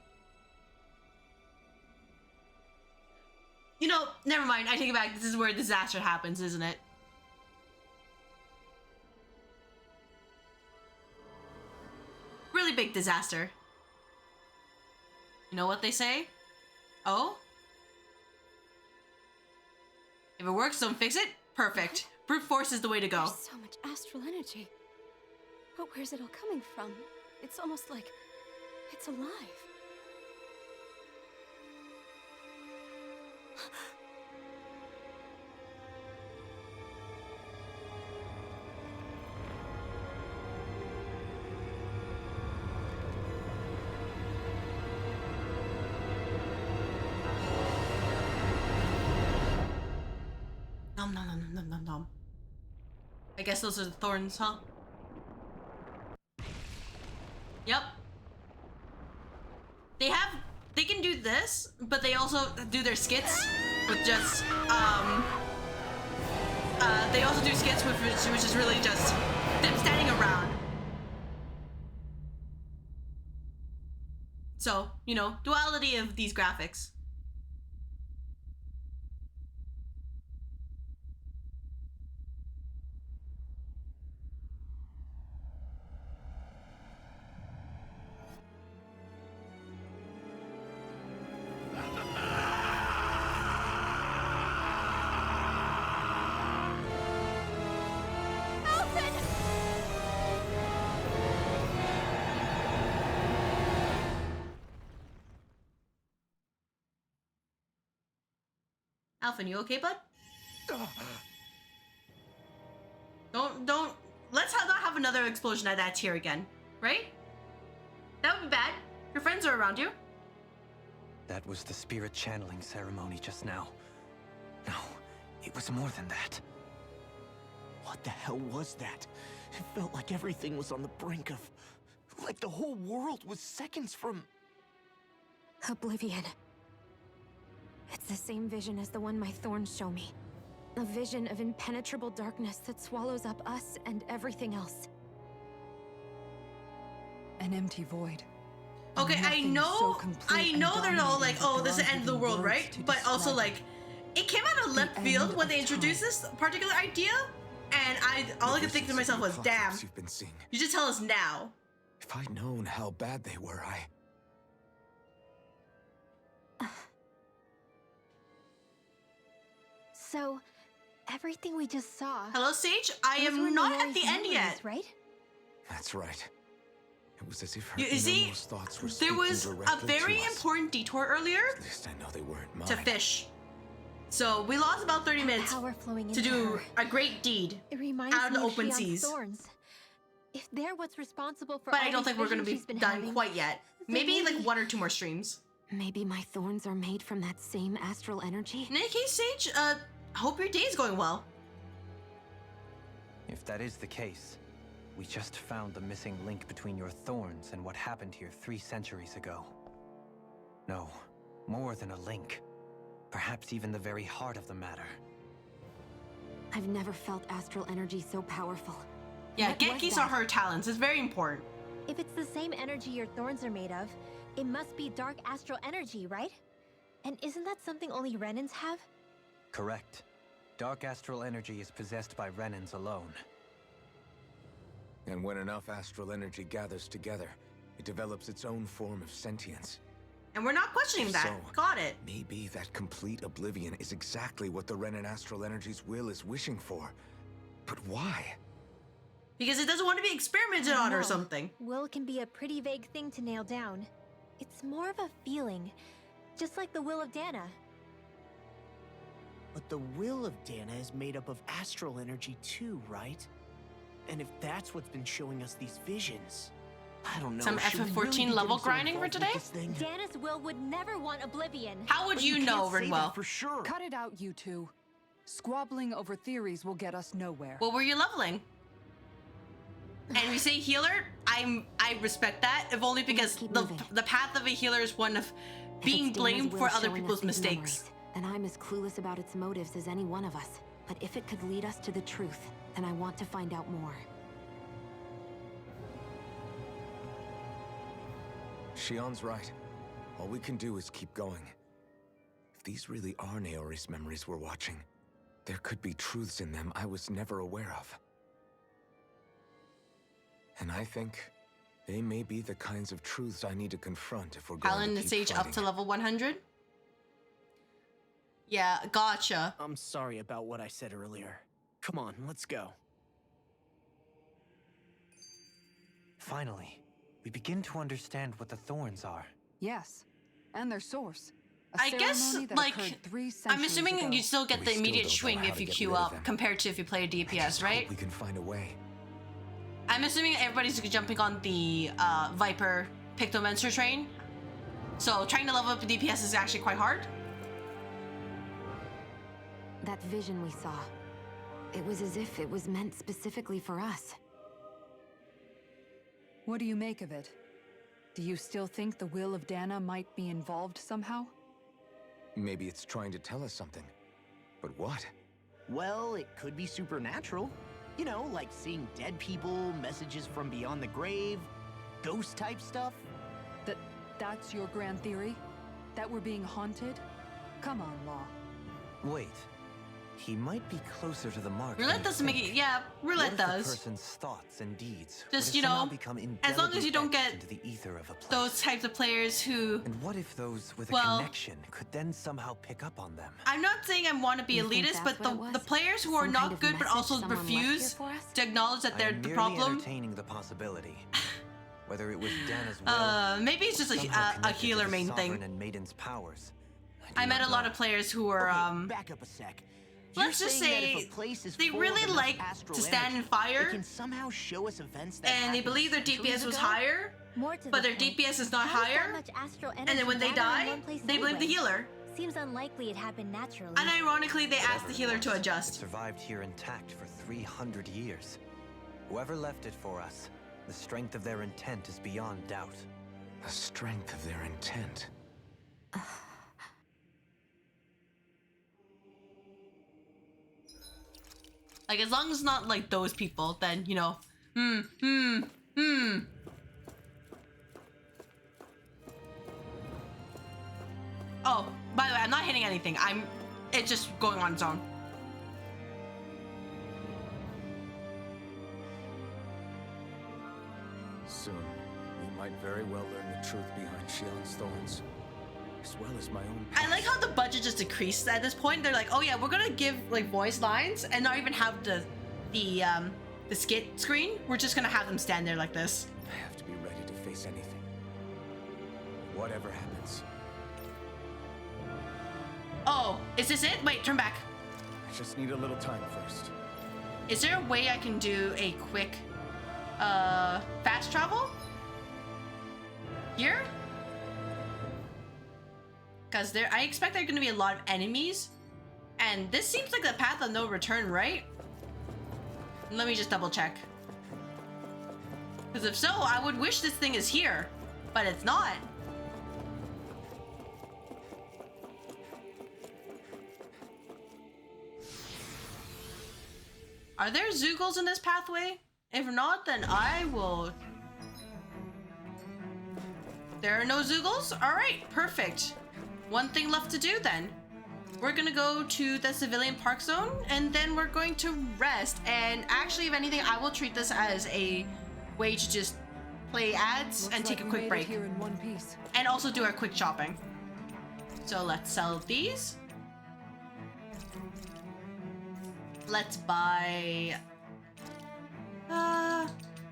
You know, never mind. I take it back. This is where disaster happens, isn't it? Really big disaster. You know what they say? Oh? If it works, don't fix it? Perfect. Brute force is the way to go. There's so much astral energy. But where's it all coming from? It's almost like it's alive. Nom nom nom nom nom nom. I guess those are the thorns, huh? Yep. They can do this, but they also do their skits with just, they also do skits with, which is really just them standing around. So, you know, duality of these graphics. Alphen, you okay, bud? Don't, let's not have another explosion at that tier again, right? That would be bad. Your friends are around you. That was the spirit channeling ceremony just now. No, it was more than that. What the hell was that? It felt like everything was on the brink of... like the whole world was seconds from... Oblivion. It's the same vision as the one my thorns show me. A vision of impenetrable darkness that swallows up us and everything else. An empty void. Okay, I know they're all like, oh, this is the end of the world, right? But also like, it came out of left field when they introduced this particular idea, and all I could think to myself was, damn, you've been seeing. You just tell us now. If I'd known how bad they were, So, everything we just saw... Hello, Sage? I am not at the end yet. Right? That's right. It was as if her You see, innermost thoughts were there was speaking a directly very to us. important detour earlier. At least I know they weren't mine. To fish. So we lost about 30 minutes to do a great deed out of the open seas. Thorns. If they're what's responsible for But I don't think we're going to be done quite yet. Maybe like 1 or 2 more streams. Maybe my thorns are made from that same astral energy? In any case, Sage, hope your day is going well. If that is the case, we just found the missing link between your thorns and what happened here 3 centuries ago. No, more than a link. Perhaps even the very heart of the matter. I've never felt astral energy so powerful. Yeah, What was Genkis that? are her talents. It's very important. If it's the same energy your thorns are made of, it must be dark astral energy, right? And isn't that something only Renans have? Correct. Dark astral energy is possessed by Renans alone. And when enough astral energy gathers together, it develops its own form of sentience. And we're not questioning that. So, Got it. Maybe that complete oblivion is exactly what the Renan astral energy's will is wishing for. But why? Because it doesn't want to be experimented on or something. Will can be a pretty vague thing to nail down. It's more of a feeling, just like the will of Dana. But the will of Dana is made up of astral energy too, right? And if that's what's been showing us these visions, I don't know. Some should we FF14 really be level getting so grinding for involved today? with this thing? Dana's will would never want oblivion. How would But you know, can't say that Rinwell? for sure. Cut it out, you two. Squabbling over theories will get us nowhere. What were you leveling? And we say healer, I respect that, if only because the path of a healer is one of being If it's Dana's blamed will for other showing us people's these mistakes. memories, then I'm as clueless about its motives as any one of us. But if it could lead us to the truth, then I want to find out more. Shion's right. All we can do is keep going. If these really are Naori's memories we're watching, there could be truths in them I was never aware of. And I think they may be the kinds of truths I need to confront if we're going Alan to the keep Sage fighting. up to level 100? Yeah, gotcha. I'm sorry about what I said earlier. Come on, let's go. Finally, we begin to understand what the thorns are. Yes, and their source. A I guess, ceremony that like, occurred 3 I'm centuries assuming ago. you still get We the still immediate don't know swing how if to you get queue rid of up them. compared to if you play a I just DPS, right? hope we can find a way. I'm assuming everybody's jumping on the Viper Pictomancer train. So trying to level up the DPS is actually quite hard. That vision we saw. It was as if it was meant specifically for us. What do you make of it? Do you still think the will of Dana might be involved somehow? Maybe it's trying to tell us something. But what? Well, it could be supernatural. You know, like seeing dead people, messages from beyond the grave, ghost-type stuff. That's your grand theory? That we're being haunted? Come on, Law. Wait. He might be closer to the mark. Roulette doesn't make it. Yeah, roulette what if does. The person's thoughts and deeds Just, would you have somehow know, become as long as you don't get into the ether of a place. those types of players who. And what if those with a well, connection could then somehow pick up on them? I'm not saying I want to be You think elitist, that's but what it the was? players who are Some not kind of good but message also someone left here refuse for us? to acknowledge that I they're am the merely problem. entertaining the possibility. Whether it was Dana's will, Maybe it's just somehow a connected to healer the main Sovereign thing. and Maiden's powers. I met not a lot know. of players who were Okay, back up a sec. let's You're just saying that say if a place is they full really of enough like astral to stand in energy, fire, it can somehow show us events that and they happened believe their centuries DPS was ago? higher, More to but the their point, DPS is not how does that higher. much astral And then energy when they gather in die, one place they blame the anyway? healer. Seems unlikely it happened naturally. And ironically, they asked the healer to It adjust. survived here intact for 300 years. Whoever left it for us, the strength of their intent is beyond doubt. The strength of their intent. Like, as long as it's not like those people, then, you know, Oh, by the way, I'm not hitting anything. It's just going on its own. Soon, we might very well learn the truth behind Shield's thorns, as well as my own I like how the budget just decreased at this point. They're like, oh yeah, we're gonna give like voice lines and not even have the skit screen. We're just gonna have them stand there like this. I have to be ready to face anything. Whatever happens. Oh, is this it? Wait, turn back. I just need a little time first. Is there a way I can do a quick fast travel? Here? Because I expect there are gonna be a lot of enemies. And this seems like the path of no return, right? Let me just double check. Because if so, I would wish this thing is here, but it's not. Are there Zoogles in this pathway? If not, then I will... There are no Zoogles? Alright, perfect. One thing left to do then. We're gonna go to the civilian park zone, and then we're going to rest. And actually, if anything, I will treat this as a way to just play ads and take a quick break. Here in one piece. And also do our quick shopping. So let's sell these. Let's buy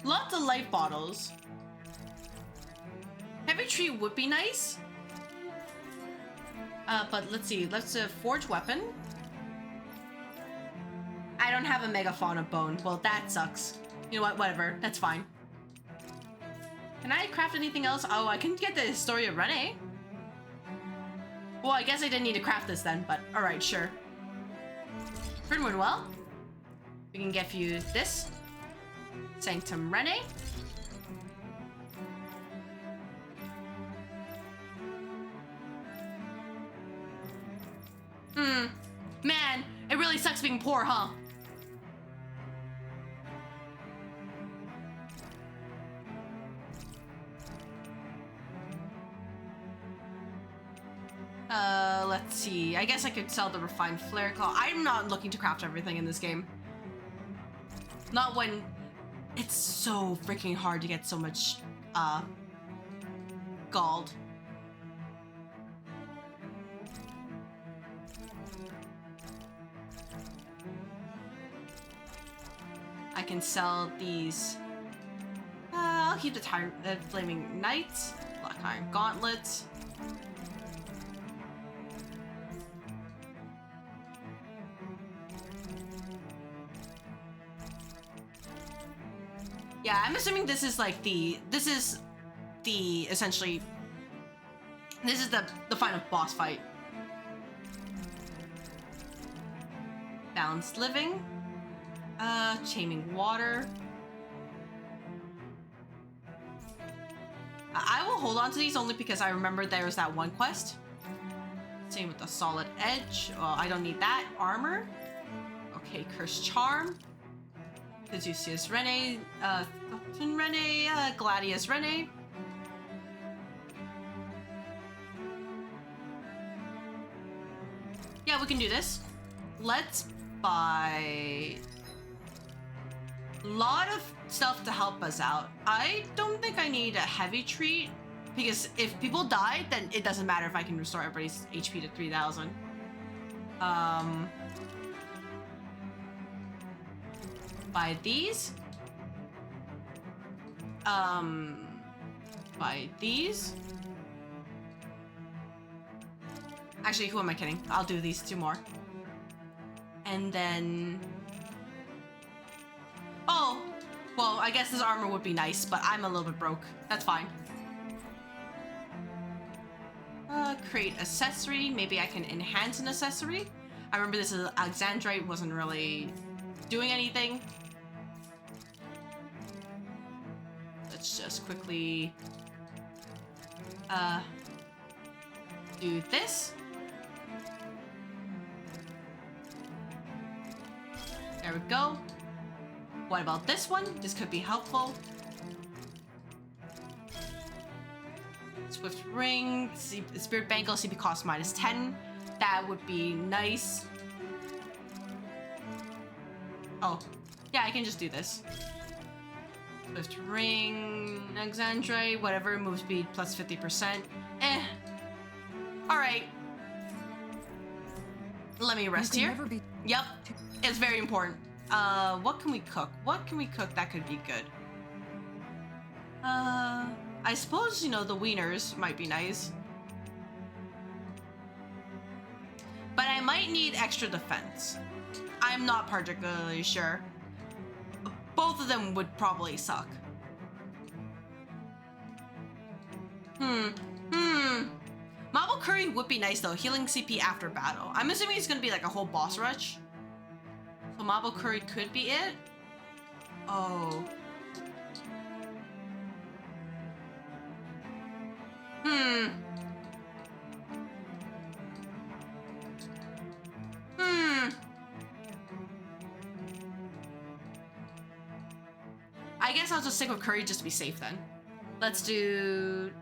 lots of life bottles. Heavy tree would be nice. But let's see, let's forge weapon. I don't have a megafauna bone. Well, that sucks. You know what, whatever, that's fine. Can I craft anything else? Oh, I can get the Historia Rene. Well, I guess I didn't need to craft this then, but alright, sure. Pretty well. We can get you this. Sanctum Rene. Man, it really sucks being poor, huh? let's see. I guess I could sell the refined flare claw. I'm not looking to craft everything in this game. Not when it's so freaking hard to get so much, gold. I can sell these. I'll keep the flaming knights, black iron gauntlets. Yeah, I'm assuming this is like essentially, this is the final boss fight. Balanced living. Chaining water. I will hold on to these only because I remember there was that one quest. Same with the solid edge. Oh, I don't need that. Armor. Okay, cursed charm. Caduceus Rene. Rene. Gladius Rene. Yeah, we can do this. Let's buy a lot of stuff to help us out. I don't think I need a heavy treat because if people die, then it doesn't matter if I can restore everybody's HP to 3,000. Buy these. Buy these. Actually, who am I kidding? I'll do these 2 more. And then... Oh, well, I guess this armor would be nice, but I'm a little bit broke. That's fine. Create accessory. Maybe I can enhance an accessory. I remember this is Alexandrite wasn't really doing anything. Let's just quickly do this. There we go. What about this one? This could be helpful. Swift ring, spirit bangle, CP cost -10. That would be nice. Oh, yeah, I can just do this. Swift ring, Alexandrite, whatever, move speed plus 50%. All right. Let me rest here. Yep, it's very important. What can we cook? What can we cook that could be good? I suppose, you know, the wieners might be nice. But I might need extra defense. I'm not particularly sure. Both of them would probably suck. Marble curry would be nice though, healing CP after battle. I'm assuming it's gonna be like a whole boss rush. So marble curry could be it. Oh. I guess I'll just stick with curry just to be safe then. Let's do...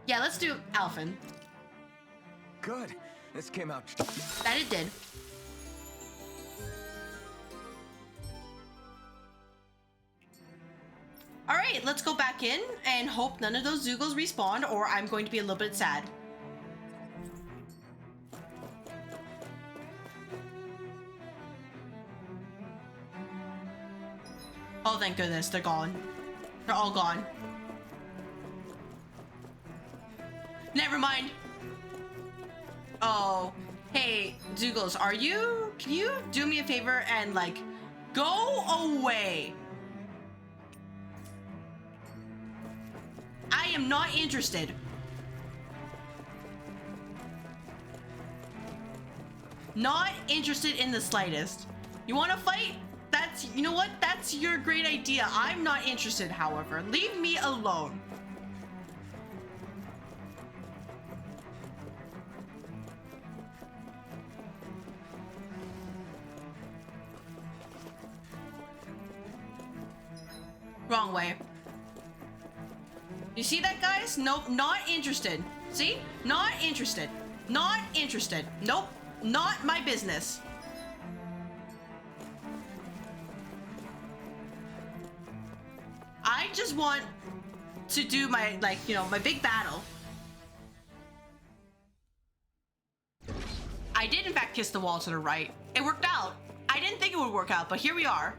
Yeah, let's do Alphen. Good. This came out... That it did. Alright, let's go back in and hope none of those Zeugles respawn or I'm going to be a little bit sad. Oh, thank goodness, they're gone. They're all gone. Never mind. Oh, hey, Zeugles, can you do me a favor and, like, go away? I am not interested. Not interested in the slightest. You want to fight? You know what? That's your great idea. I'm not interested, however. Leave me alone. Wrong way. You see that, guys? Nope, not interested. See? Not interested. Not interested. Nope. Not my business. I just want to do my, like, you know, my big battle. I did in fact kiss the wall to the right. It worked out. I didn't think it would work out, but here we are.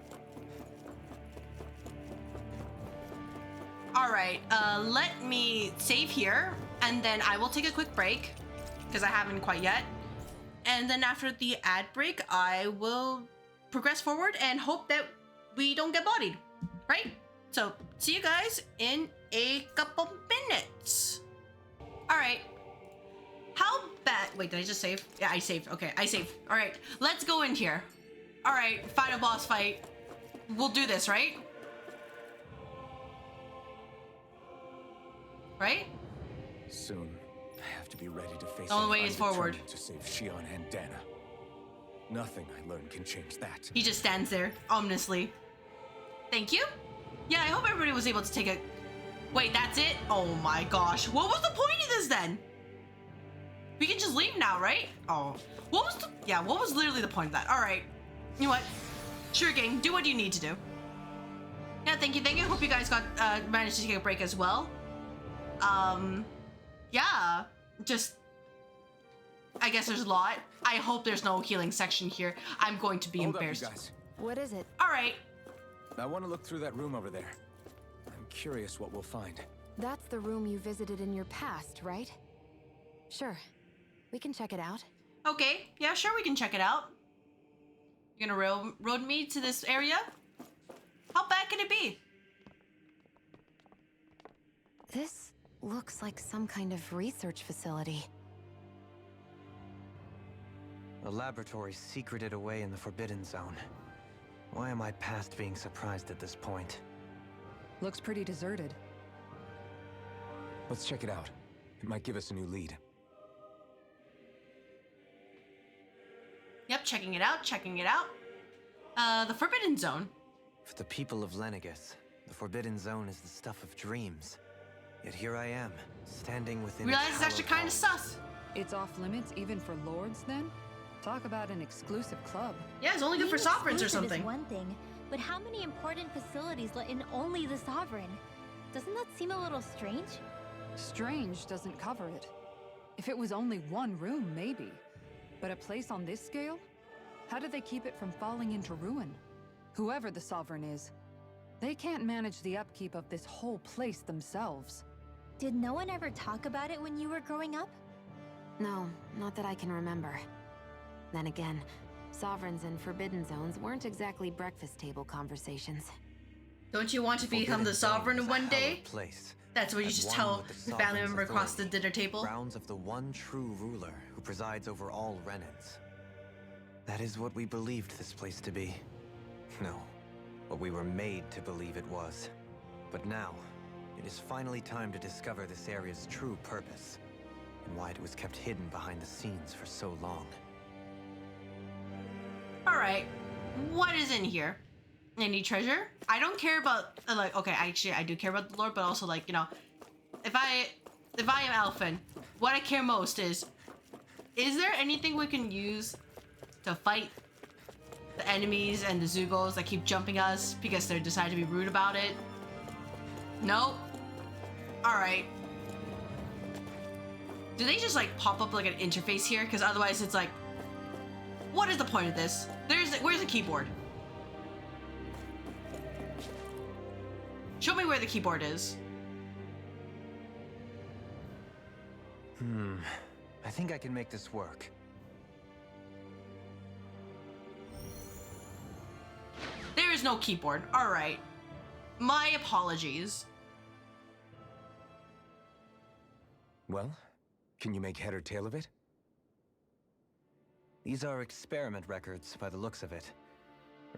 All right, let me save here, and then I will take a quick break, because I haven't quite yet. And then after the ad break, I will progress forward and hope that we don't get bodied, right? So, see you guys in a couple minutes. All right. How bad? Wait, did I just save? Yeah, I saved. Okay, I saved. All right, let's go in here. All right, final boss fight. We'll do this, right? Right? Soon, I have to be ready to face The only way is forward. To save Shion and Dana. Nothing I learn can change that. He just stands there, ominously. Thank you. Yeah, I hope everybody was able to take a... Wait, that's it? Oh my gosh. What was the point of this then? We can just leave now, right? Oh. What was the... Yeah, what was literally the point of that? All right. You know what? Sure, gang. Do what you need to do. Yeah, thank you. Thank you. Hope you guys got managed to take a break as well. Yeah. Just... I guess there's a lot. I hope there's no healing section here. I'm going to be embarrassed. Hold up, you guys. What is it? All right. I want to look through that room over there. I'm curious what we'll find. That's the room you visited in your past, right? Sure. We can check it out. Okay. Yeah, sure, we can check it out. You're gonna road me to this area? How bad can it be? This looks like some kind of research facility. A laboratory secreted away in the Forbidden Zone. Why am I past being surprised at this point? Looks pretty deserted. Let's check it out. It might give us a new lead. Yep, checking it out, checking it out. The Forbidden Zone. For the people of Lenegis, the Forbidden Zone is the stuff of dreams. Yet here I am, standing within Realize it's actually kind of sus. It's off limits even for lords, then? Talk about an exclusive club. Yeah, it's only good for Being sovereigns or exclusive something. Is one thing, but how many important facilities let in only the sovereign? Doesn't that seem a little strange? Strange doesn't cover it. If it was only one room, maybe. But a place on this scale? How do they keep it from falling into ruin? Whoever the sovereign is, they can't manage the upkeep of this whole place themselves. Did no one ever talk about it when you were growing up? No, not that I can remember. Then again, sovereigns and forbidden zones weren't exactly breakfast table conversations. Don't you want to become the sovereign one day? Place. That's what you just tell your family member across the dinner table. Grounds of the one true ruler who presides over all Renans. That is what we believed this place to be. No, what we were made to believe it was. But now, it is finally time to discover this area's true purpose, and why it was kept hidden behind the scenes for so long. Alright, what is in here? Any treasure? I don't care about, like, okay, actually I do care about the lore, but also, like, you know, if I am Elfin, what I care most is there anything we can use to fight the enemies and the Zugos that keep jumping us because they decide to be rude about it? Nope. Alright. Do they just, like, pop up like an interface here? Because otherwise it's like, what is the point of this? Where's the keyboard? Show me where the keyboard is. I think I can make this work. There is no keyboard. Alright. My apologies. Well, can you make head or tail of it? These are experiment records by the looks of it.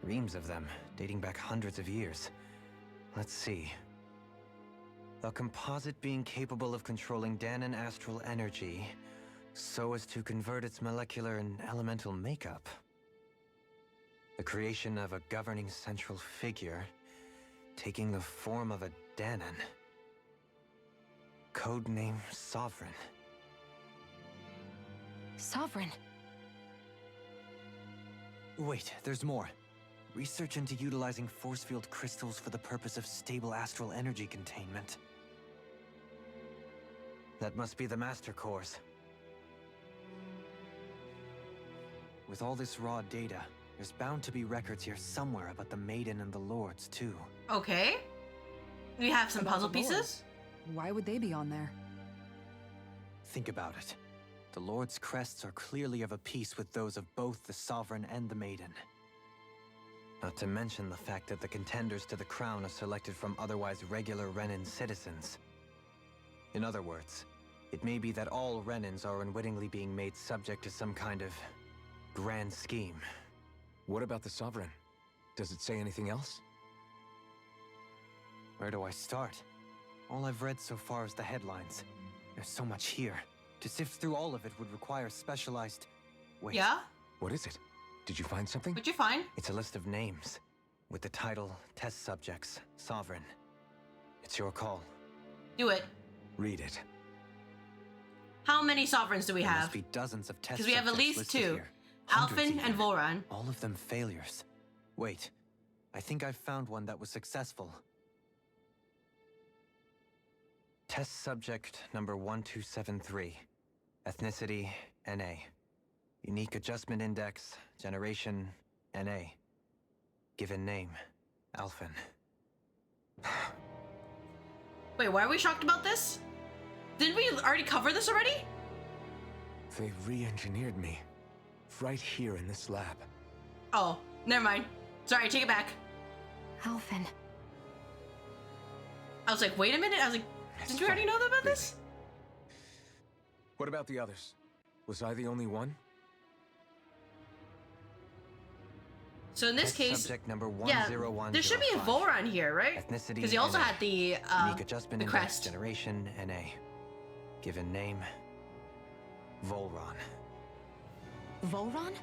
Reams of them, dating back hundreds of years. Let's see. A composite being capable of controlling Danan astral energy so as to convert its molecular and elemental makeup. The creation of a governing central figure taking the form of a Danan. Codename Sovereign. Sovereign. Wait, there's more. Research into utilizing force field crystals for the purpose of stable astral energy containment. That must be the Master Cores. With all this raw data, there's bound to be records here somewhere about the Maiden and the Lords, too. Okay. We have some About puzzle the Lords? pieces. Why would they be on there? Think about it. The Lord's crests are clearly of a piece with those of both the Sovereign and the Maiden. Not to mention the fact that the contenders to the crown are selected from otherwise regular Renin citizens. In other words, it may be that all Renins are unwittingly being made subject to some kind of grand scheme. What about the Sovereign? Does it say anything else? Where do I start? All I've read so far is the headlines. There's so much here. To sift through all of it would require specialized... Wait. Yeah? What is it? Did you find something? What'd you find? It's a list of names, with the title, Test Subjects, Sovereign. It's your call. Do it. Read it. How many sovereigns do we There have? must be dozens of test Because we have at subjects least listed 2. here. Hundreds Alphen and even. Volran. All of them failures. Wait, I think I've found one that was successful. Test subject number 1273. Ethnicity, NA. Unique adjustment index, generation, NA. Given name, Alphen. Wait, why are we shocked about this? Didn't we already cover this already? They re-engineered me. Right here in this lab. Oh, never mind. Sorry, take it back. Alphen. I was like, wait a minute. I was like, did you already know about this? What about the others? Was I the only one? So in this Test case, subject number yeah, there should be a 10105. Volran here, right? Ethnicity, Because he also NA. had the Unique adjustment the index, crest. generation, NA. Given name, Volran. Volran?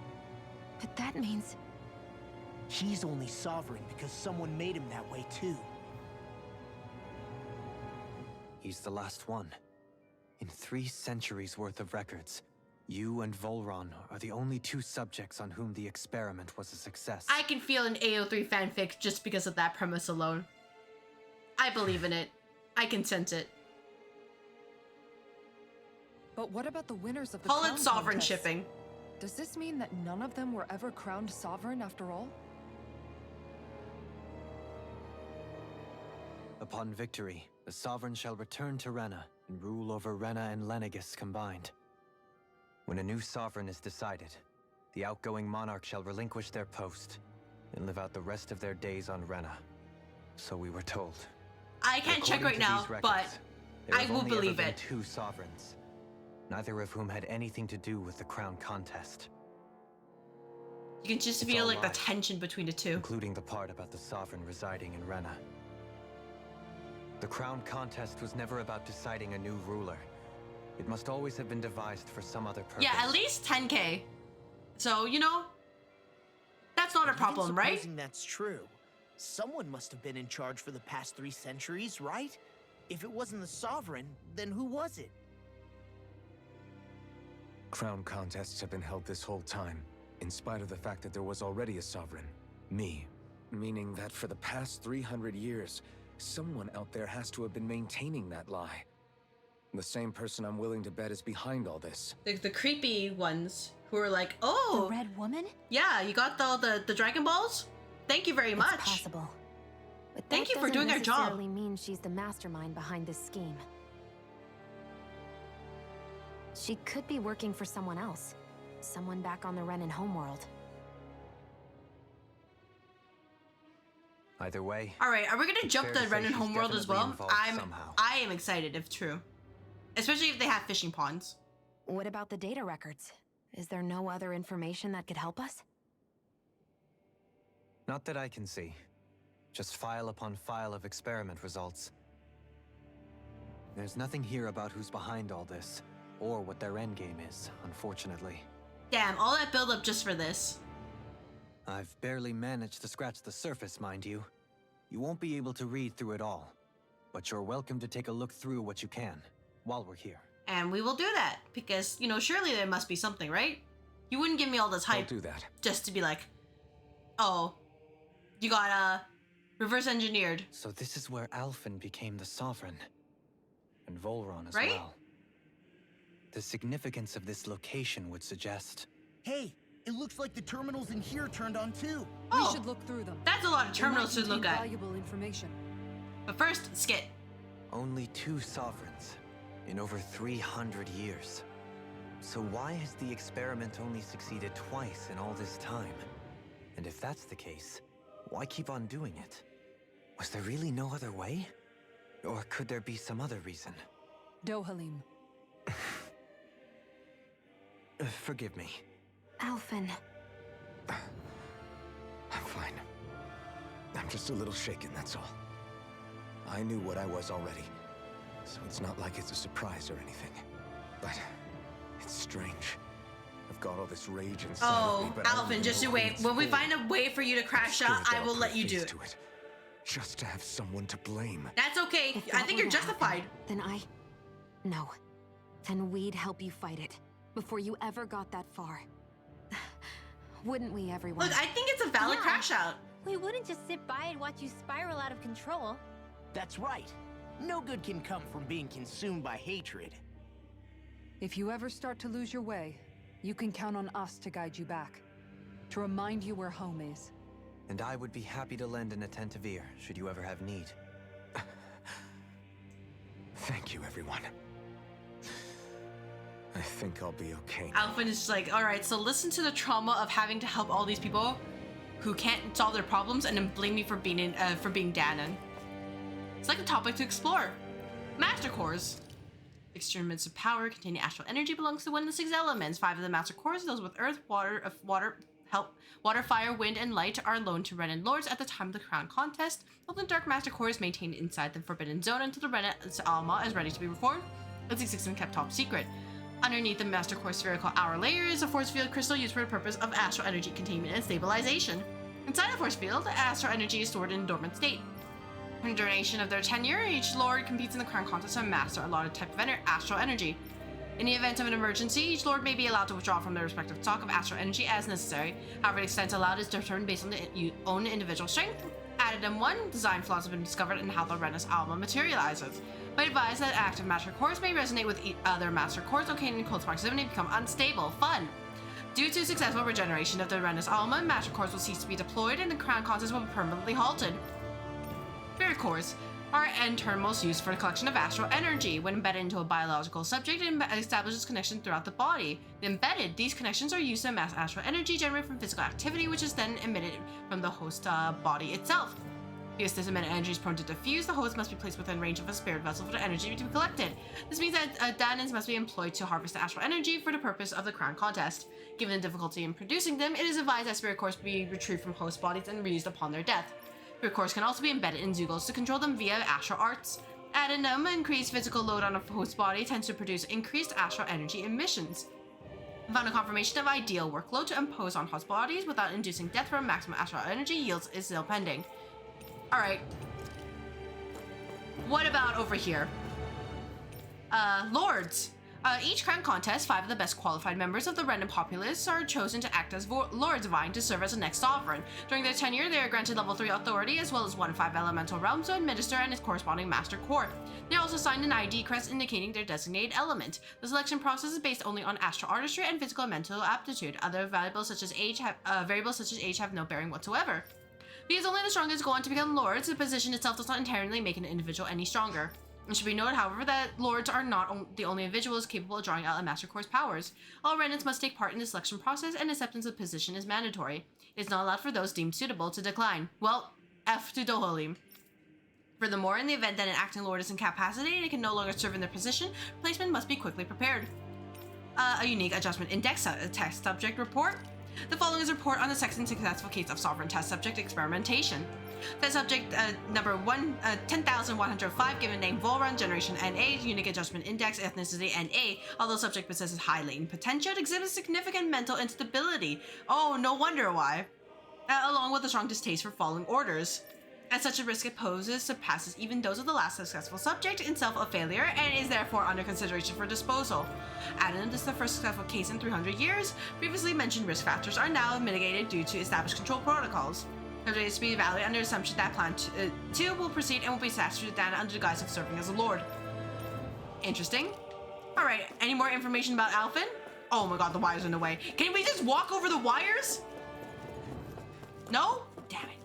But that means... He's only sovereign because someone made him that way too. He's the last one. In 3 centuries worth of records, you and Volran are the only 2 subjects on whom the experiment was a success. I can feel an AO3 fanfic just because of that premise alone. I believe in it. I can sense it. But what about the winners of the Call crown it sovereign contest? shipping. Does this mean that none of them were ever crowned sovereign after all? Upon victory, the Sovereign shall return to Rena and rule over Rena and Lenegis combined. When a new Sovereign is decided, the outgoing monarch shall relinquish their post and live out the rest of their days on Rena. So we were told. I can't check According right to now, these but records, there I have will only ever believe been it. 2 Sovereigns, neither of whom had anything to do with the crown contest, You can just It's feel all like the lies. tension between the 2. including the part about the Sovereign residing in Rena. The crown contest was never about deciding a new ruler. It must always have been devised for some other purpose. Yeah, at least 10k. So, you know, that's not a problem, Even right? supposing that's true, someone must have been in charge for the past 3 centuries, right? If it wasn't the Sovereign, then who was it? Crown contests have been held this whole time, in spite of the fact that there was already a Sovereign. Me. Meaning that for the past 300 years, someone out there has to have been maintaining that lie. The same person I'm willing to bet is behind all this. The creepy ones who are like, oh, The Red Woman? yeah, you got the Dragon Balls? Thank you very much. It's possible. But Thank that you for doesn't doing our job. necessarily mean she's the mastermind behind this scheme. She could be working for someone else. Someone back on the Renin homeworld. Either way. All right, are we gonna it's jump fair the to say Renin she's homeworld as definitely well? involved somehow. I am excited if true, especially if they have fishing ponds. What about the data records? Is there no other information that could help us? Not that I can see. Just file upon file of experiment results. There's nothing here about who's behind all this, or what their endgame is, unfortunately. Damn, all that build up just for this. I've barely managed to scratch the surface, mind you. You won't be able to read through it all, but you're welcome to take a look through what you can, while we're here. And we will do that because, you know, surely there must be something, right? You wouldn't give me all this hype I'll do that. just to be like, oh, you got reverse engineered. So this is where Alphen became the Sovereign. And Volron as Right? well. The significance of this location would suggest... Hey, it looks like the terminals in here turned on too. Oh, We should look through them. That's a lot of They might terminals to look contain at. valuable information. But first, skit. Only 2 sovereigns in over 300 years. So why has the experiment only succeeded twice in all this time? And if that's the case, why keep on doing it? Was there really no other way? Or could there be some other reason? Dohalim. Forgive me. Alphen. I'm fine. I'm just a little shaken, that's all. I knew what I was already, so it's not like it's a surprise or anything. But it's strange. I've got all this rage inside of me, Oh, but I don't Alphen, even just know you who wait. it's When we for. find a way for you to crash out, I will let you do it. To it. Just to have someone to blame. That's okay. If I that think were you're to justified. happen, then No. Then we'd help you fight it. Before you ever got that far. Wouldn't we, everyone? Look, I think it's a valid Yeah. crash out. We wouldn't just sit by and watch you spiral out of control. That's right. No good can come from being consumed by hatred. If you ever start to lose your way, you can count on us to guide you back. To remind you where home is. And I would be happy to lend an attentive ear, should you ever have need. Thank you, everyone. I think I'll be okay. Alphen is just like, all right, so listen to the trauma of having to help all these people who can't solve their problems and then blame me for being Danon. It's like a topic to explore. Master cores. Experiments of power containing astral energy belongs to one of the 6 elements. 5 of the master cores, those with earth, water, fire, wind, and light, are loaned to Renan lords at the time of the crown contest. While the dark master core is maintained inside the forbidden zone until the Renan's Alma is ready to be reformed. Its existence kept top secret. Underneath the master core spherical outer layer is a force field crystal used for the purpose of astral energy containment and stabilization. Inside the force field, astral energy is stored in a dormant state. During the duration of their tenure, each lord competes in the crown contest and master a allotted type of astral energy. In the event of an emergency, each lord may be allowed to withdraw from their respective stock of astral energy as necessary. However, the extent allowed is determined based on the own individual strength. Addendum 1, design flaws have been discovered in how the Renus Alma materializes. But advise that active master cores may resonate with other master cores located in close proximity and become unstable. Fun! Due to successful regeneration of the Renus Alma, master cores will cease to be deployed and the crown contest will be permanently halted. Spirit cores are end terminals used for the collection of astral energy. When embedded into a biological subject, it establishes connection throughout the body. These connections are used to amass astral energy generated from physical activity, which is then emitted from the host body itself. Because this emitted energy is prone to diffuse, the host must be placed within range of a spirit vessel for the energy to be collected. This means that Danans must be employed to harvest the astral energy for the purpose of the crown contest. Given the difficulty in producing them, it is advised that spirit cores be retrieved from host bodies and reused upon their death. Spirit cores can also be embedded in Zeugles to control them via astral arts. Addendum, increased physical load on a host body tends to produce increased astral energy emissions. Found a confirmation of ideal workload to impose on host bodies without inducing death from maximum astral energy yields is still pending. Alright. What about over here? Lords. Each crown contest, 5 of the best qualified members of the Renan populace are chosen to act as Lords vying to serve as the next sovereign. During their tenure, they are granted level 3 authority as well as 1 5 elemental realms to administer and its corresponding master core. They are also assigned an ID crest indicating their designated element. The selection process is based only on astral artistry and physical and mental aptitude. Other variables such as age have no bearing whatsoever. Because only the strongest go on to become lords, the position itself does not inherently make an individual any stronger. It should be noted, however, that lords are not the only individuals capable of drawing out a master core's powers. All Renans must take part in the selection process, and acceptance of position is mandatory. It is not allowed for those deemed suitable to decline. Well, F to Dohalim. Furthermore, in the event that an acting lord is incapacitated and can no longer serve in their position, replacement must be quickly prepared. A unique adjustment index test subject report. The following is a report on the second successful case of sovereign test subject experimentation. Test subject number 10,105, given name Volron, generation NA, unique adjustment index, ethnicity NA. Although subject possesses high latent potential, it exhibits significant mental instability. Oh, no wonder why. Along with a strong distaste for following orders. as such a risk it poses surpasses even those of the last successful subject, itself a failure, and is therefore under consideration for disposal. Added, this is the first successful case in 300 years. Previously mentioned risk factors are now mitigated due to established control protocols. Subject is to be evaluated under assumption that Plan 2 will proceed and will be attached to Dana under the guise of serving as a lord. Interesting. Alright, any more information about Alphen? Oh my god, the wires are in the way. Can we just walk over the wires? No? Damn it.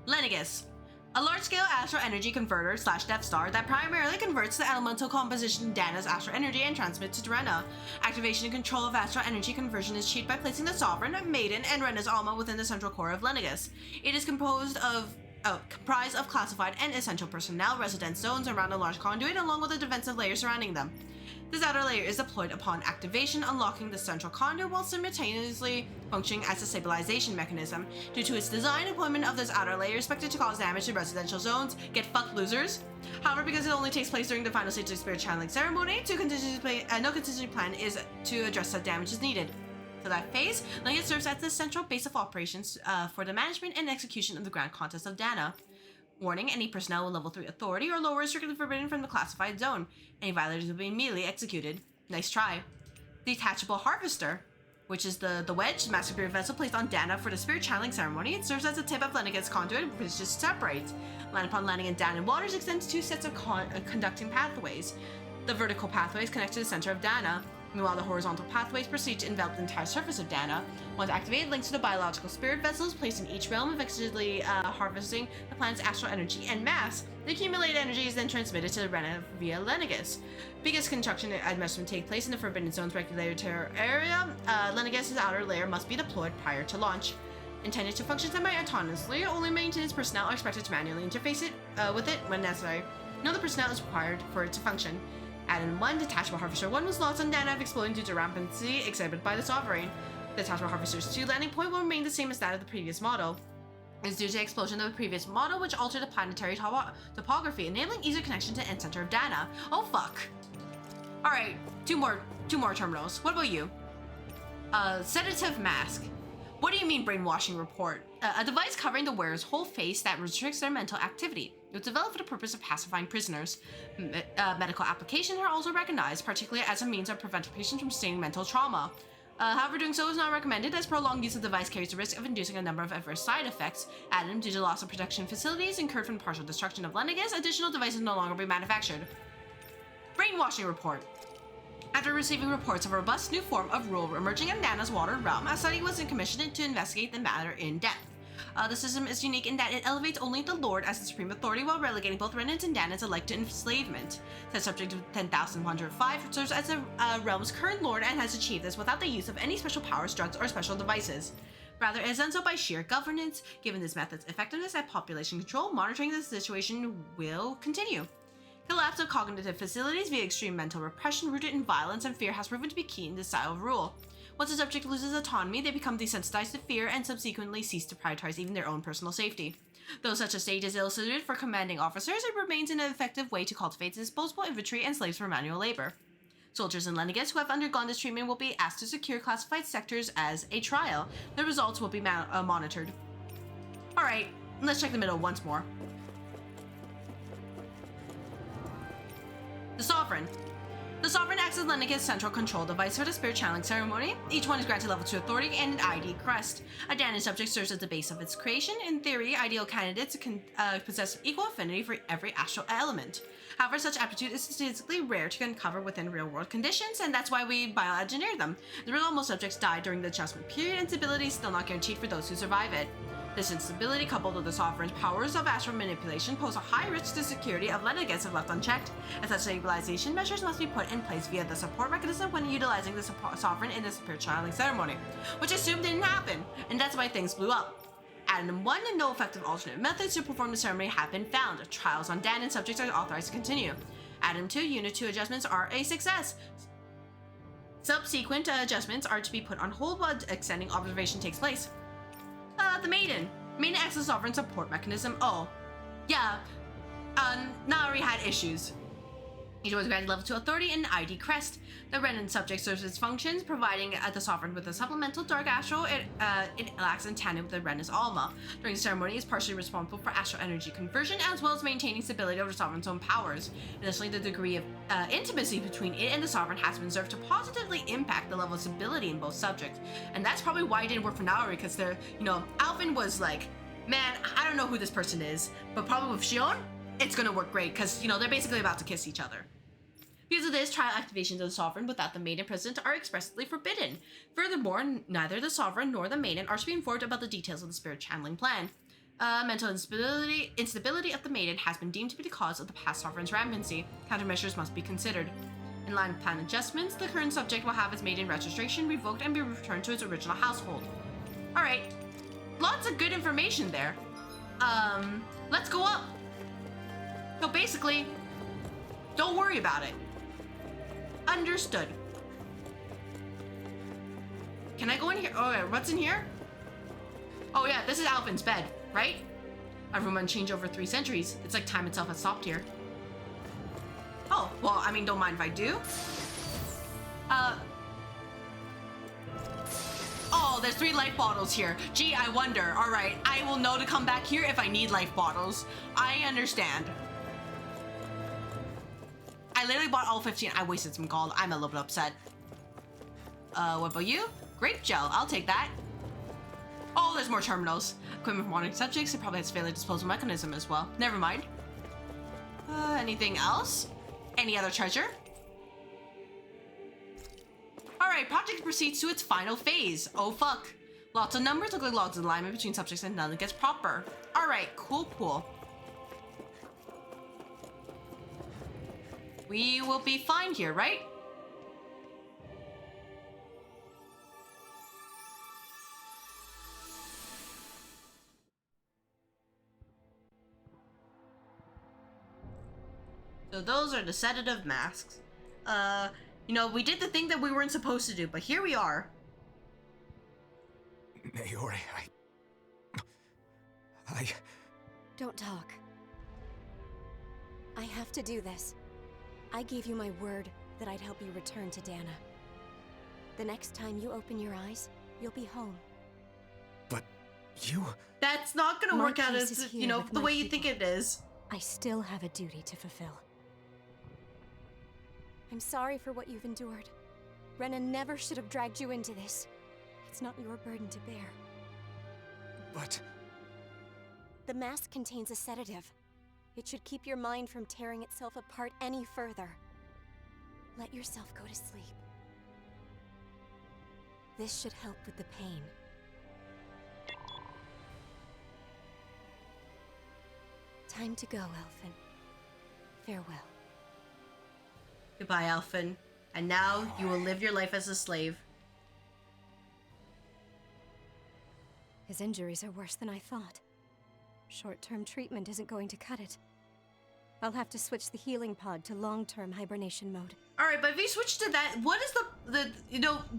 Lenegis. A large-scale astral energy converter / Death Star that primarily converts the elemental composition Dana's astral energy and transmits to Rena. Activation and control of astral energy conversion is achieved by placing the Sovereign, Maiden, and Rena's Alma within the central core of Lenegis. It is comprised of classified and essential personnel residence zones around a large conduit along with a defensive layer surrounding them. This outer layer is deployed upon activation, unlocking the central conduit while simultaneously functioning as a stabilization mechanism. Due to its design, deployment of this outer layer is expected to cause damage to residential zones. Get fucked, losers. However, because it only takes place during the final stage of the spirit channeling ceremony, no contingency plan is to address such damage as needed. For that phase, Lenegis serves as the central base of operations for the management and execution of the Grand Contest of Dana. Warning, any personnel with level 3 authority or lower is strictly forbidden from the classified zone. Any violators will be immediately executed. Nice try. Detachable Harvester, which is the wedge, the master spirit vessel placed on Dana for the spirit channeling ceremony. It serves as a tip of Lenegis' conduit and bridges separate. Upon landing in Dana waters extends 2 sets of conducting pathways. The vertical pathways connect to the center of Dana. Meanwhile, the horizontal pathways proceed to envelop the entire surface of Dana. Once activated, links to the biological spirit vessels placed in each realm, effectively harvesting the planet's astral energy and mass. The accumulated energy is then transmitted to Rena via Lenegis. Because construction and must take place in the Forbidden Zone's regulated area, Lenegis' outer layer must be deployed prior to launch. Intended to function semi-autonomously, only maintenance personnel are expected to manually interface with it when necessary. No other personnel is required for it to function. Add-in 1, Detachable Harvester 1 was lost on Dana, exploding due to rampancy exhibited by the Sovereign. The Detachable Harvester's 2 landing point will remain the same as that of the previous model. It is due to the explosion of the previous model, which altered the planetary topography, enabling easier connection to the end center of Dana. Oh fuck. Alright, two more terminals. What about you? Sedative Mask. What do you mean brainwashing report? A device covering the wearer's whole face that restricts their mental activity. It was developed for the purpose of pacifying prisoners. Medical applications are also recognized, particularly as a means of preventing patients from sustaining mental trauma. However, doing so is not recommended, as prolonged use of the device carries the risk of inducing a number of adverse side effects. Added due to loss of protection facilities incurred from partial destruction of Lenegis, additional devices no longer be manufactured. Brainwashing report. After receiving reports of a robust new form of rule emerging in Dana's water realm, a study was commissioned to investigate the matter in depth. The system is unique in that it elevates only the Lord as the supreme authority while relegating both Renans and Danas alike to enslavement. The subject of 10,105 serves as the realm's current Lord and has achieved this without the use of any special powers, drugs, or special devices. Rather, it has done so by sheer governance. Given this method's effectiveness at population control, monitoring the situation will continue. Collapse of cognitive facilities via extreme mental repression rooted in violence and fear has proven to be key in this style of rule. Once the subject loses autonomy, they become desensitized to fear and subsequently cease to prioritize even their own personal safety. Though such a state is ill-suited for commanding officers, it remains an effective way to cultivate disposable infantry and slaves for manual labor. Soldiers in Lenegis who have undergone this treatment will be asked to secure classified sectors as a trial. The results will be monitored. Alright, let's check the middle once more. The Sovereign. The Sovereign acts as Lenegis' central control device for the spirit channeling ceremony. Each one is granted level 2 authority and an ID crest. A Danish subject serves as the base of its creation. In theory, ideal candidates can possess equal affinity for every astral element. However, such aptitude is statistically rare to uncover within real-world conditions, and that's why we bioengineer them. The result, most subjects die during the adjustment period, and stability is still not guaranteed for those who survive it. This instability, coupled with the Sovereign's powers of astral manipulation, pose a high risk to security of Lenegis if left unchecked. As such, stabilization measures must be put in place via the support mechanism when utilizing the Sovereign in the spirit channeling ceremony, which assumed didn't happen, and that's why things blew up. Addendum 1 and no effective alternate methods to perform the ceremony have been found. Trials on Dan and subjects are authorized to continue. Addendum 2 Unit 2 adjustments are a success. Subsequent adjustments are to be put on hold while extending observation takes place. The Maiden. Maiden acts as Sovereign support mechanism. Oh. Yeah. Nari had issues. It was granted level 2 authority and ID crest. The Renin subject serves its functions, providing the Sovereign with a supplemental dark astral. It acts in tandem with the Renis Alma. During the ceremony, is partially responsible for astral energy conversion, as well as maintaining stability of the Sovereign's own powers. Additionally, the degree of intimacy between it and the Sovereign has been observed to positively impact the level of stability in both subjects. And that's probably why it didn't work for Naori, because they're, Alvin was like, man, I don't know who this person is, but probably with Shion, it's gonna work great, because, they're basically about to kiss each other. Because of this, trial activations of the Sovereign without the Maiden present are expressly forbidden. Furthermore, neither the Sovereign nor the Maiden are to be informed about the details of the spirit channeling plan. Mental instability of the Maiden has been deemed to be the cause of the past Sovereign's rampancy. Countermeasures must be considered. In line with plan adjustments, the current subject will have its Maiden registration revoked and be returned to its original household. Alright, lots of good information there. Let's go up. So basically, don't worry about it. Understood. Can I go in here? Oh, yeah, what's in here? Oh yeah, this is Alvin's bed, right? A room unchanged over 3 centuries. It's like time itself has stopped here. Oh, well, I mean, don't mind if I do. Oh, there's 3 life bottles here. Gee, I wonder. All right, I will know to come back here if I need life bottles. I understand. I literally bought all 15. I wasted some gold. I'm a little bit upset. What about you? Grape gel. I'll take that. Oh, there's more terminals. Equipment for monitoring subjects. It probably has a failure disposal mechanism as well. Never mind. Anything else? Any other treasure? Alright, project proceeds to its final phase. Oh fuck. Lots of numbers look like logs of alignment between subjects and none that gets proper. Alright, cool. We will be fine here, right? So those are the sedative masks. We did the thing that we weren't supposed to do, but here we are. Naori, I... Don't talk. I have to do this. I gave you my word that I'd help you return to Dana. The next time you open your eyes, you'll be home. But you... That's not gonna work out as, the way you think it is. I still have a duty to fulfill. I'm sorry for what you've endured. Rena never should have dragged you into this. It's not your burden to bear. But... The mask contains a sedative. It should keep your mind from tearing itself apart any further. Let yourself go to sleep. This should help with the pain. Time to go, Elfin. Farewell. Goodbye, Alphen. And now you will live your life as a slave. His injuries are worse than I thought. Short-term treatment isn't going to cut it. I'll have to switch the healing pod to long-term hibernation mode. Alright, but if you switch to that, what is the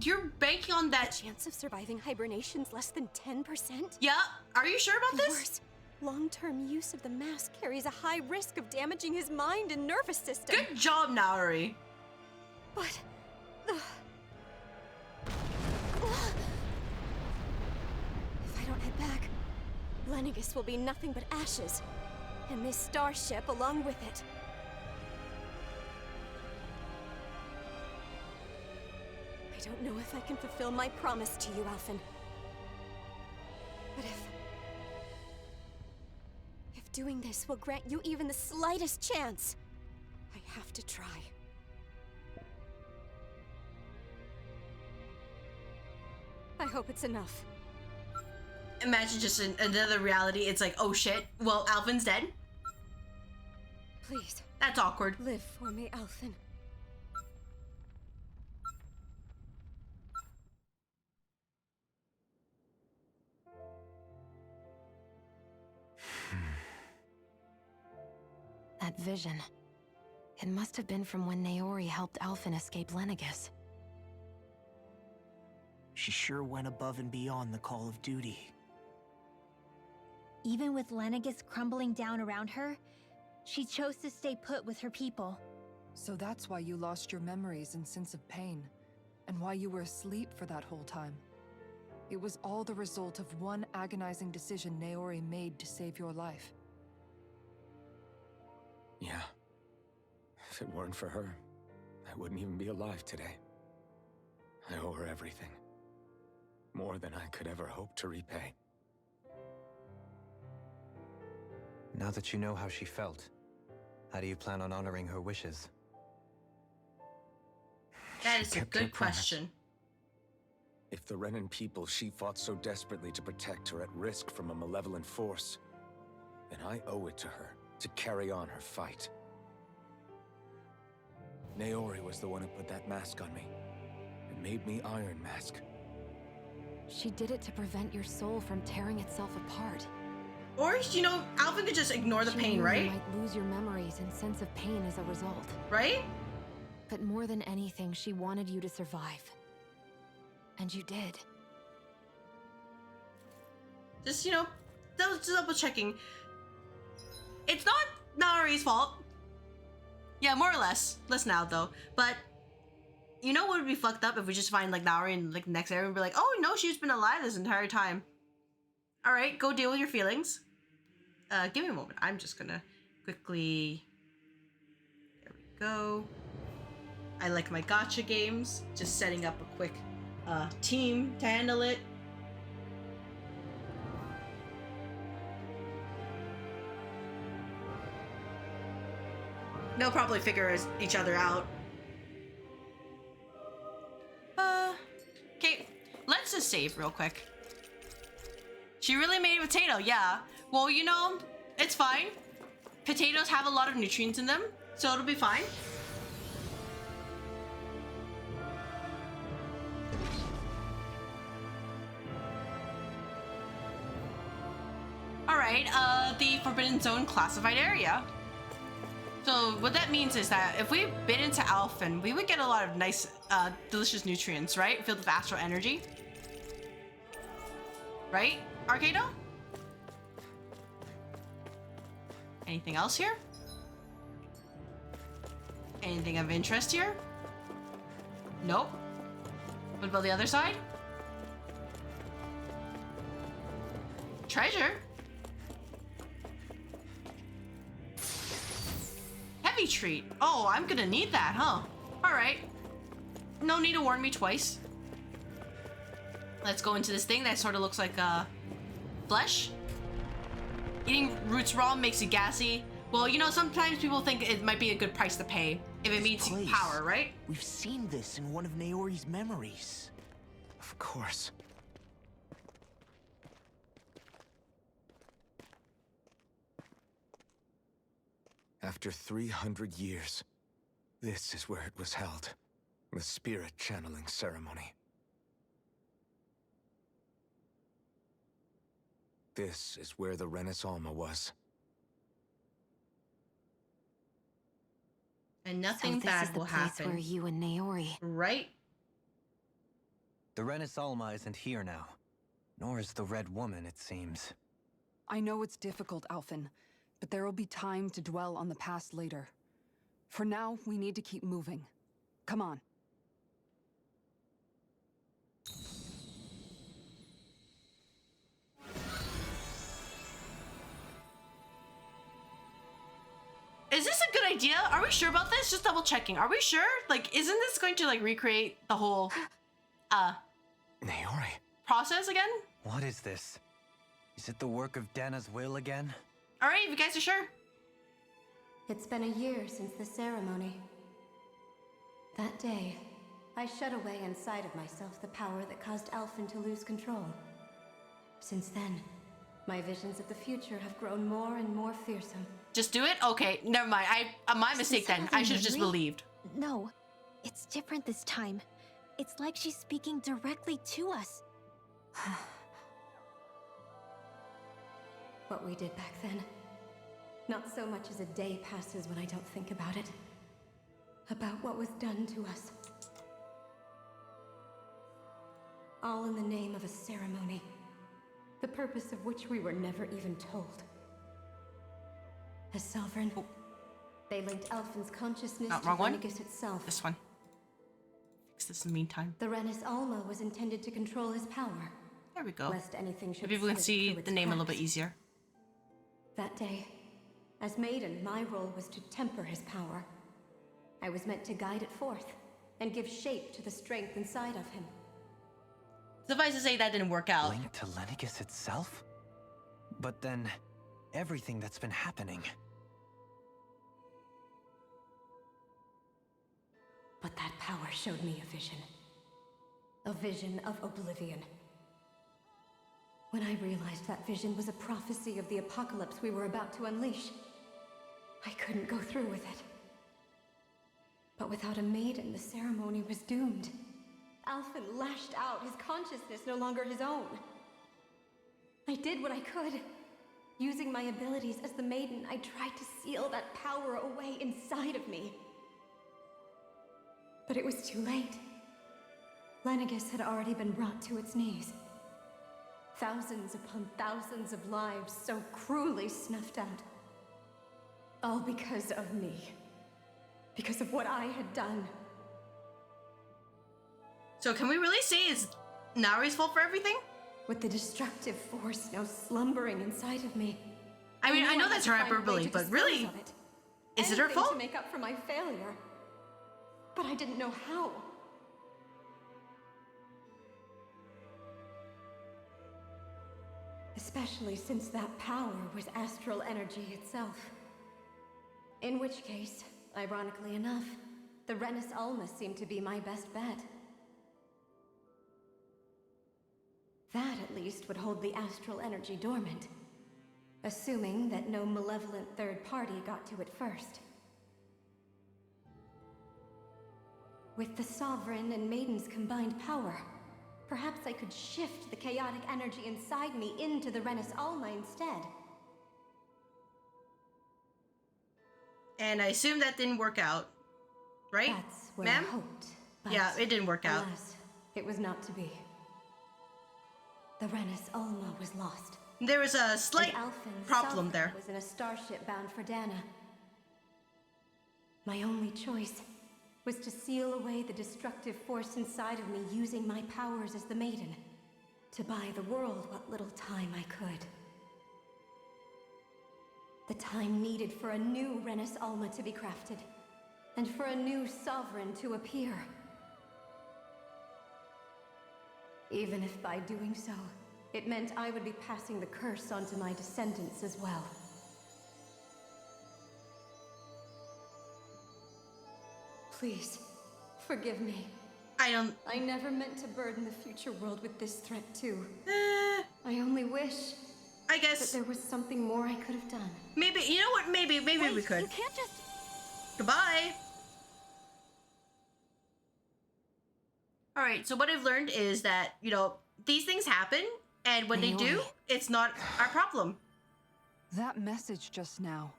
you're banking on that... The chance of surviving hibernation's less than 10%? Yeah? Are you sure about this? Worse. Long-term use of the mask carries a high risk of damaging his mind and nervous system. Good job, Naori. But... If I don't head back, Lenegis will be nothing but ashes. And this starship along with it. I don't know if I can fulfill my promise to you, Alphen. But if doing this will grant you even the slightest chance, I have to try. I hope it's enough. Imagine just another reality. It's like, oh shit, well, Alphen's dead? Please. That's awkward. Live for me, Alphen. That vision. It must have been from when Naori helped Alphen escape Lenegis. She sure went above and beyond the call of duty. Even with Lenegis crumbling down around her, she chose to stay put with her people. So that's why you lost your memories and sense of pain, and why you were asleep for that whole time. It was all the result of one agonizing decision Naori made to save your life. Yeah. If it weren't for her, I wouldn't even be alive today. I owe her everything. More than I could ever hope to repay. Now that you know how she felt, how do you plan on honoring her wishes? That is a good question. If the Renan people she fought so desperately to protect are at risk from a malevolent force, then I owe it to her to carry on her fight. Naori was the one who put that mask on me, and made me Iron Mask. She did it to prevent your soul from tearing itself apart. Or, you know, Alvin could just ignore the pain, right? You might lose your memories and sense of pain as a result. Right? But more than anything, she wanted you to survive. And you did. Just, you know, double checking. It's not Naori's fault. Yeah, more or less. Less now, though. But, you know what would be fucked up if we just find, like, Naori in, like, the next area and be like, oh, no, she's been alive this entire time. Alright, go deal with your feelings. Give me a moment. I'm just gonna quickly... There we go. I like my gacha games. Just setting up a quick team to handle it. They'll probably figure each other out. Okay, let's just save real quick. She really made a potato, yeah. Well, you know, it's fine. Potatoes have a lot of nutrients in them, so it'll be fine. Alright, the Forbidden Zone classified area. So what that means is that if we bit into Alphen, we would get a lot of nice, delicious nutrients, right? Filled with astral energy. Right, Arcado? Anything else here? Anything of interest here? Nope. What about the other side? Treasure? Heavy treat. Oh, I'm gonna need that, huh? Alright. No need to warn me twice. Let's go into this thing that sort of looks like flesh. Eating roots raw makes you gassy. Well, you know, sometimes people think it might be a good price to pay if it means power, right? We've seen this in one of Naori's memories. Of course. After 300 years, this is where it was held. The spirit channeling ceremony. This is where the Renis Alma was. And nothing bad will happen. So this is the place where you and Naori... Right? The Renis Alma isn't here now. Nor is the Red Woman, it seems. I know it's difficult, Alphen, but there will be time to dwell on the past later. For now, we need to keep moving. Come on. Is this a good idea? Are we sure about this? Just double checking. Are we sure? Like, isn't this going to, like, recreate the whole, Naori. process again? What is this? Is it the work of Dana's will again? Alright, if you guys are sure. It's been a year since the ceremony. That day, I shut away inside of myself the power that caused Alphen to lose control. Since then, my visions of the future have grown more and more fearsome. Just do it? Okay, never mind. My mistake then. I should have just believed. No, it's different this time. It's like she's speaking directly to us. What we did back then. Not so much as a day passes when I don't think about it. About what was done to us. All in the name of a ceremony. The purpose of which we were never even told. As Sovereign, They linked Elfin's consciousness Oh, to wrong one? Lenegis itself. This one. Fix this in the meantime. The Renis Alma was intended to control his power. There we go. Lest anything should Maybe we can slip see through the its name a little cracks. bit easier. That day, as Maiden, my role was to temper his power. I was meant to guide it forth and give shape to the strength inside of him. Suffice to say that didn't work out. Linked to Lenegis itself? But then, everything that's been happening. But that power showed me a vision. A vision of oblivion. When I realized that vision was a prophecy of the apocalypse we were about to unleash, I couldn't go through with it. But without a maiden, the ceremony was doomed. Alphen lashed out, his consciousness no longer his own. I did what I could. Using my abilities as the maiden, I tried to seal that power away inside of me. But it was too late. Lenegis had already been brought to its knees. Thousands upon thousands of lives so cruelly snuffed out. All because of me. Because of what I had done. So can we really say it's Naori's fault for everything? With the destructive force now slumbering inside of me. I mean, I know knew that's had her to find a way hyperbole, to but dispose really, of it. is it her Anything fault? to make up for my failure. But I didn't know how. Especially since that power was astral energy itself. In which case, ironically enough, the Renis Alma seemed to be my best bet. That, at least, would hold the astral energy dormant. Assuming that no malevolent third party got to it first. With the Sovereign and Maiden's combined power, perhaps I could shift the chaotic energy inside me into the Renis Alma instead. And I assume that didn't work out, right? That's what ma'am? I hoped. But Yeah, it didn't work out. alas, it was not to be. The Renis Alma was lost. There was a slight And Alphen's problem Sovereign there. was in a starship bound for Dana. My only choice was to seal away the destructive force inside of me using my powers as the Maiden. To buy the world what little time I could. The time needed for a new Renis Alma to be crafted. And for a new Sovereign to appear. Even if by doing so, it meant I would be passing the curse onto my descendants as well. Please, forgive me. I never meant to burden the future world with this threat too. I only wish... I guess... that there was something more I could have done. Maybe, you know what, maybe we could. You can't just... Goodbye! Alright, so what I've learned is that, you know, these things happen, and when they do, it's not our problem. That message just now,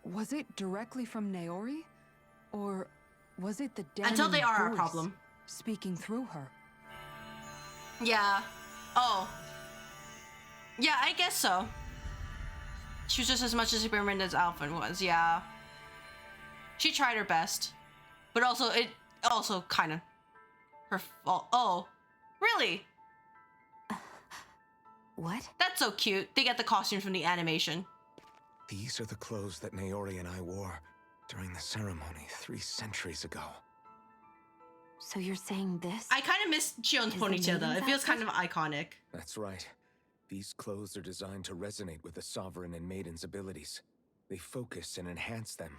was it directly from Naori? Or was it the Until they damning are our voice problem. speaking through her? Yeah. Oh. Yeah, I guess so. She was just as much experiment as Alphen was, yeah. She tried her best. But also, it also kind of her fault. Oh, really? What? That's so cute. They get the costumes from the animation. These are the clothes that Naori and I wore during the ceremony 3 centuries ago. So you're saying this? I kind of miss Chion's Is the ponytail, though. It Maiden's feels kind of outfit? iconic. That's right. These clothes are designed to resonate with the Sovereign and Maiden's abilities. They focus and enhance them.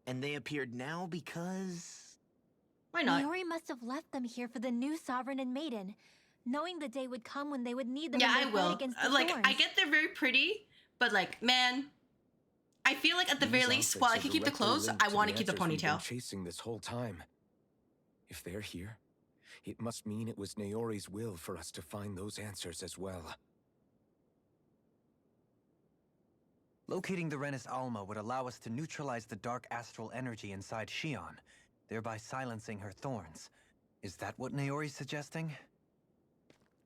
And they appeared now because... Why not? Naori must have left them here for the new Sovereign and Maiden, knowing the day would come when they would need them Yeah, in I their will. fight against the Like, Thorns. I get they're very pretty, but like, man, I feel like at the These very least, outfits while I are can keep the directly clothes, linked I to want to keep the answers we've been ponytail. chasing this whole time. If they're here, it must mean it was Naori's will for us to find those answers as well. Locating the Renis Alma would allow us to neutralize the dark astral energy inside Xion, thereby silencing her thorns. Is that what Naori's suggesting?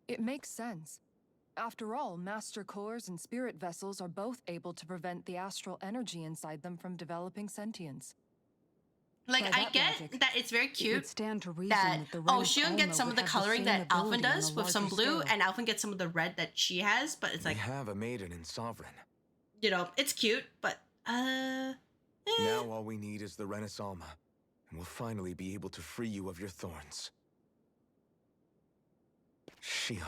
It makes sense. After all, master cores and spirit vessels are both able to prevent the astral energy inside them from developing sentience. Like, By I that get logic, that it's very it would cute stand to reason that, that the oh, Ren Shion Alma gets some of would the have coloring same that Alphen ability on does a with some larger blue, scale. and Alphen gets some of the red that she has, but it's We like, have a maiden in Sovereign. you know, it's cute, but, Now all we need is the Renis Alma, and we'll finally be able to free you of your thorns. Shion.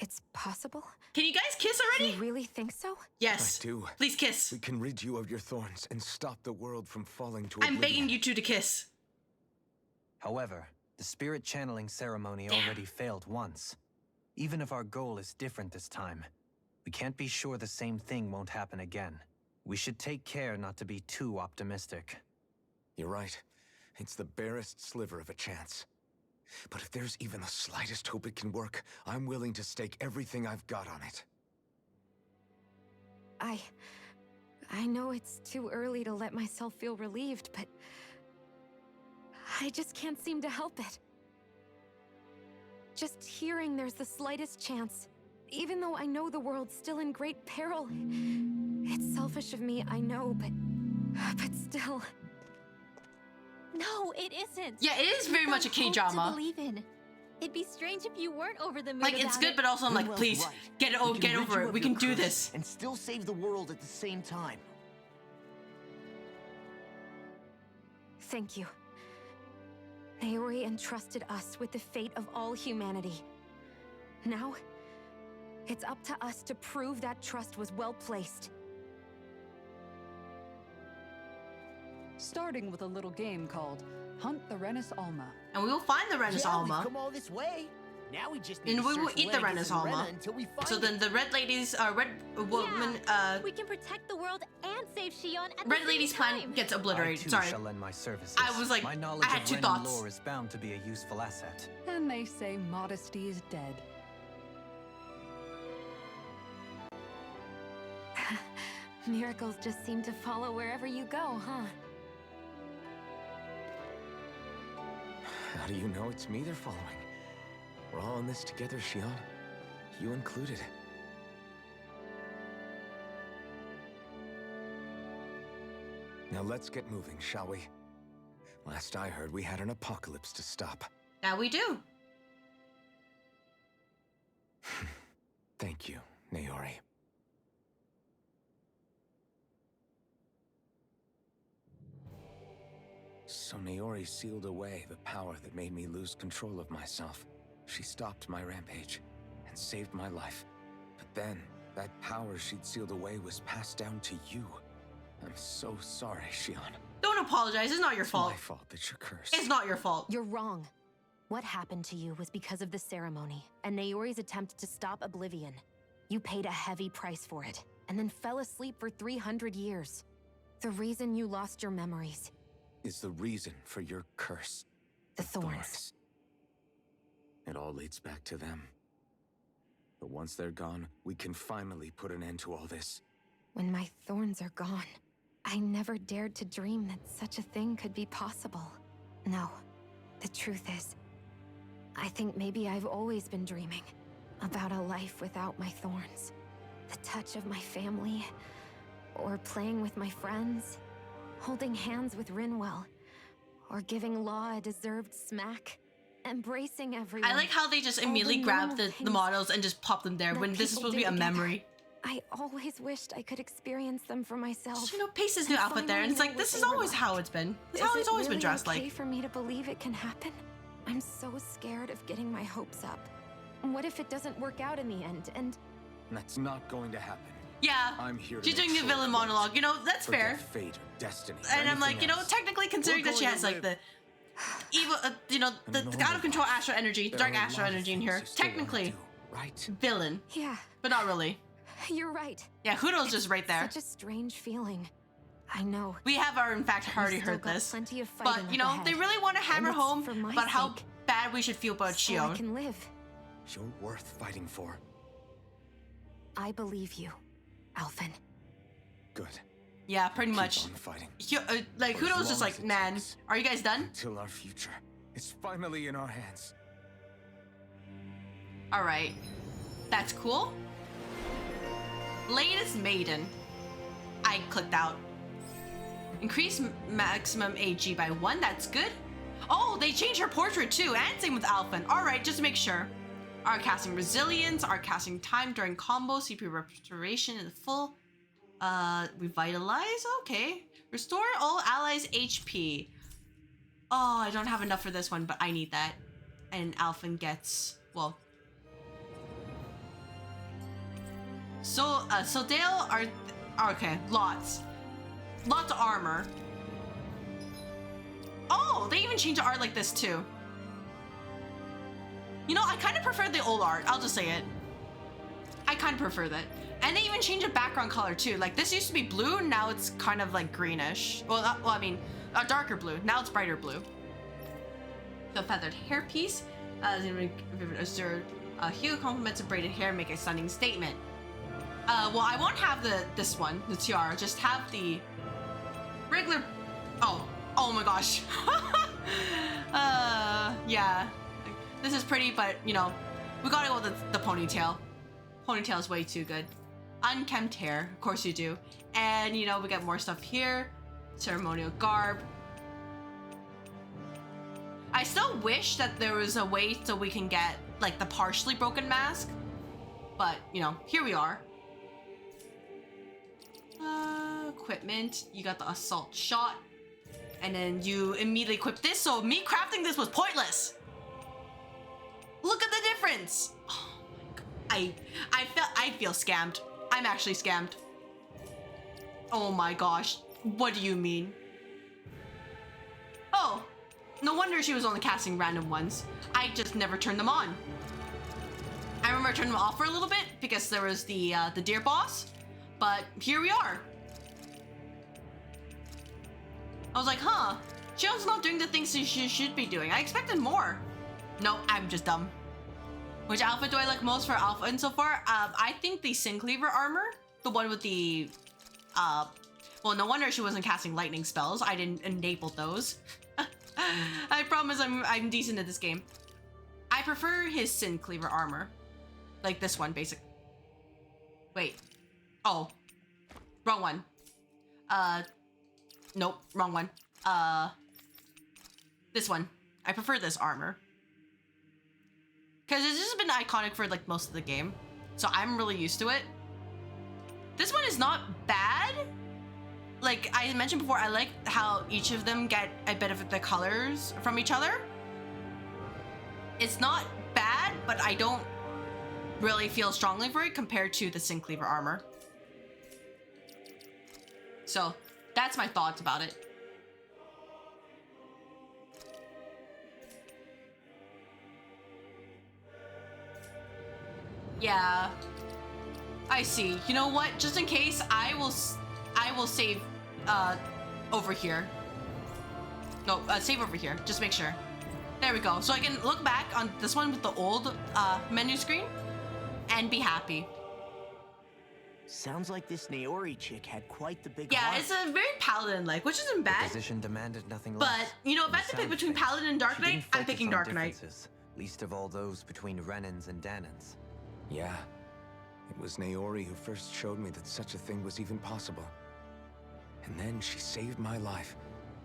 It's possible? Can you guys kiss already? You really think so? Yes. I do. Please kiss. We can rid you of your thorns and stop the world from falling to I'm oblivion. begging you two to kiss. However, the spirit channeling ceremony already failed once. Even if our goal is different this time, we can't be sure the same thing won't happen again. We should take care not to be too optimistic. You're right. It's the barest sliver of a chance. But if there's even the slightest hope it can work, I'm willing to stake everything I've got on it. I know it's too early to let myself feel relieved, but I just can't seem to help it. Just hearing there's the slightest chance, even though I know the world's still in great peril. It's selfish of me, I know, but still. No, it isn't. Yeah, it is very much a K-drama. To believe in. It'd be strange if you weren't over the moon. Like, it's good, but also I'm like, please, get over it. We can do this. And still save the world at the same time. Thank you. Naori entrusted us with the fate of all humanity. Now, it's up to us to prove that trust was well placed. Starting with a little game called Hunt the Renis Alma. And we will find the Renis Alma. We've come all this way. Now we just need And to we will search eat the Lenegis Renis and Rena Alma. until we find So then the red ladies, red woman, we can protect the world and save Shion at red the lady's same time. plan gets I obliterated. too Sorry. shall lend my services. I was like, my knowledge I had of two Renan thoughts. lore is bound to be a useful asset. And they say modesty is dead. Miracles just seem to follow wherever you go, huh? How do you know it's me they're following? We're all in this together, Shion. You included. Now let's get moving, shall we? Last I heard, we had an apocalypse to stop. Now we do. Thank you, Naori. So Naori sealed away the power that made me lose control of myself. She stopped my rampage and saved my life. But then, that power she'd sealed away was passed down to you. I'm so sorry, Shion. Don't apologize. It's not your fault. It's my fault that you're cursed. It's not your fault. You're wrong. What happened to you was because of the ceremony and Naori's attempt to stop Oblivion. You paid a heavy price for it, and then fell asleep for 300 years. The reason you lost your memories is the reason for your curse. The thorns. It all leads back to them. But once they're gone, we can finally put an end to all this. When my thorns are gone, I never dared to dream that such a thing could be possible. No, the truth is, I think maybe I've always been dreaming about a life without my thorns. The touch of my family, or playing with my friends, holding hands with Rinwell, or giving Law a deserved smack, embracing everyone. I like how they just immediately grab the models and just pop them there when this is supposed to be a memory. I always wished I could experience them for myself. Just, you know, paste his new outfit there, and it's like, this is always how it's been. This is how he's always been dressed like. Is it really okay for me to believe it can happen? I'm so scared of getting my hopes up. What if it doesn't work out in the end, and... That's not going to happen. Yeah, I'm here to she's doing the villain monologue, you know, that's fair. Fate or destiny. And I'm like, you know, technically considering that she has like the evil, you know, the out of control astral energy, dark astral energy in here, technically, right? Villain. Yeah. But not really. You're right. Yeah, Hudo's just right there. Such a strange feeling. I know. We have in fact already heard this. But, you know, they really want to hammer home about how bad we should feel about Shion. I can live. You're worth fighting for. I believe you, Alphen. Good. Yeah, pretty much. Keep on fighting. Like, Hudo's just like, man, are you guys done? Until our future is finally in our hands. All right, that's cool. Latest Maiden. I clicked out. Increase maximum AG by 1. That's good. Oh, they changed her portrait too, and same with Alphen. All right, just to make sure. Our casting resilience, our casting time during combo, CPU restoration in full. Revitalize. Okay. Restore all allies HP. Oh, I don't have enough for this one, but I need that. And Alphen gets, well. So Dale are okay. Lots of armor. Oh, they even changed the art like this too. You know, I kind of prefer the old art. I'll just say it. I kind of prefer that. And they even changed the background color too. Like this used to be blue, now it's kind of like greenish. Well, I mean, a darker blue. Now it's brighter blue. The feathered hairpiece. Observe hue complements of braided hair, make a stunning statement. Well, I won't have this one, the tiara. Just have the regular. Oh my gosh. Yeah. This is pretty, but you know, we gotta go with the ponytail. Ponytail is way too good. Unkempt hair, of course you do. And you know, we got more stuff here. Ceremonial garb. I still wish that there was a way so we can get like the partially broken mask. But you know, here we are. Equipment. You got the assault shot. And then you immediately equip this, so me crafting this was pointless. Look at the difference. Oh my god. I feel scammed. I'm actually scammed. Oh my gosh. What do you mean? Oh, no wonder she was only casting random ones. I just never turned them on. I remember turning them off for a little bit because there was the deer boss, but here we are. I was like, huh, Shion's not doing the things she should be doing. I expected more. No, I'm just dumb. Which outfit do I like most for Alphen so far? I think the Sin Cleaver armor, the one with the, well, no wonder she wasn't casting lightning spells. I didn't enable those. I promise I'm decent at this game. I prefer his Sin Cleaver armor. Like this one, basic. Wait. Oh. Wrong one. Nope, wrong one. This one. I prefer this armor. Because it's just been iconic for like most of the game. So I'm really used to it. This one is not bad. Like I mentioned before, I like how each of them get a bit of the colors from each other. It's not bad, but I don't really feel strongly for it compared to the Sin Cleaver armor. So that's my thoughts about it. Yeah, I see. You know what? Just in case, I will save over here. No, save over here. Just make sure. There we go. So I can look back on this one with the old menu screen and be happy. Sounds like this Naori chick had quite the big Yeah, heart. it's a very paladin-like, which isn't bad. The position demanded nothing less. But, you know, if I have to pick between Paladin and Dark Knight, I'm picking Dark Knight. Least of all those between Renans and Danans. Yeah. It was Naori who first showed me that such a thing was even possible. And then she saved my life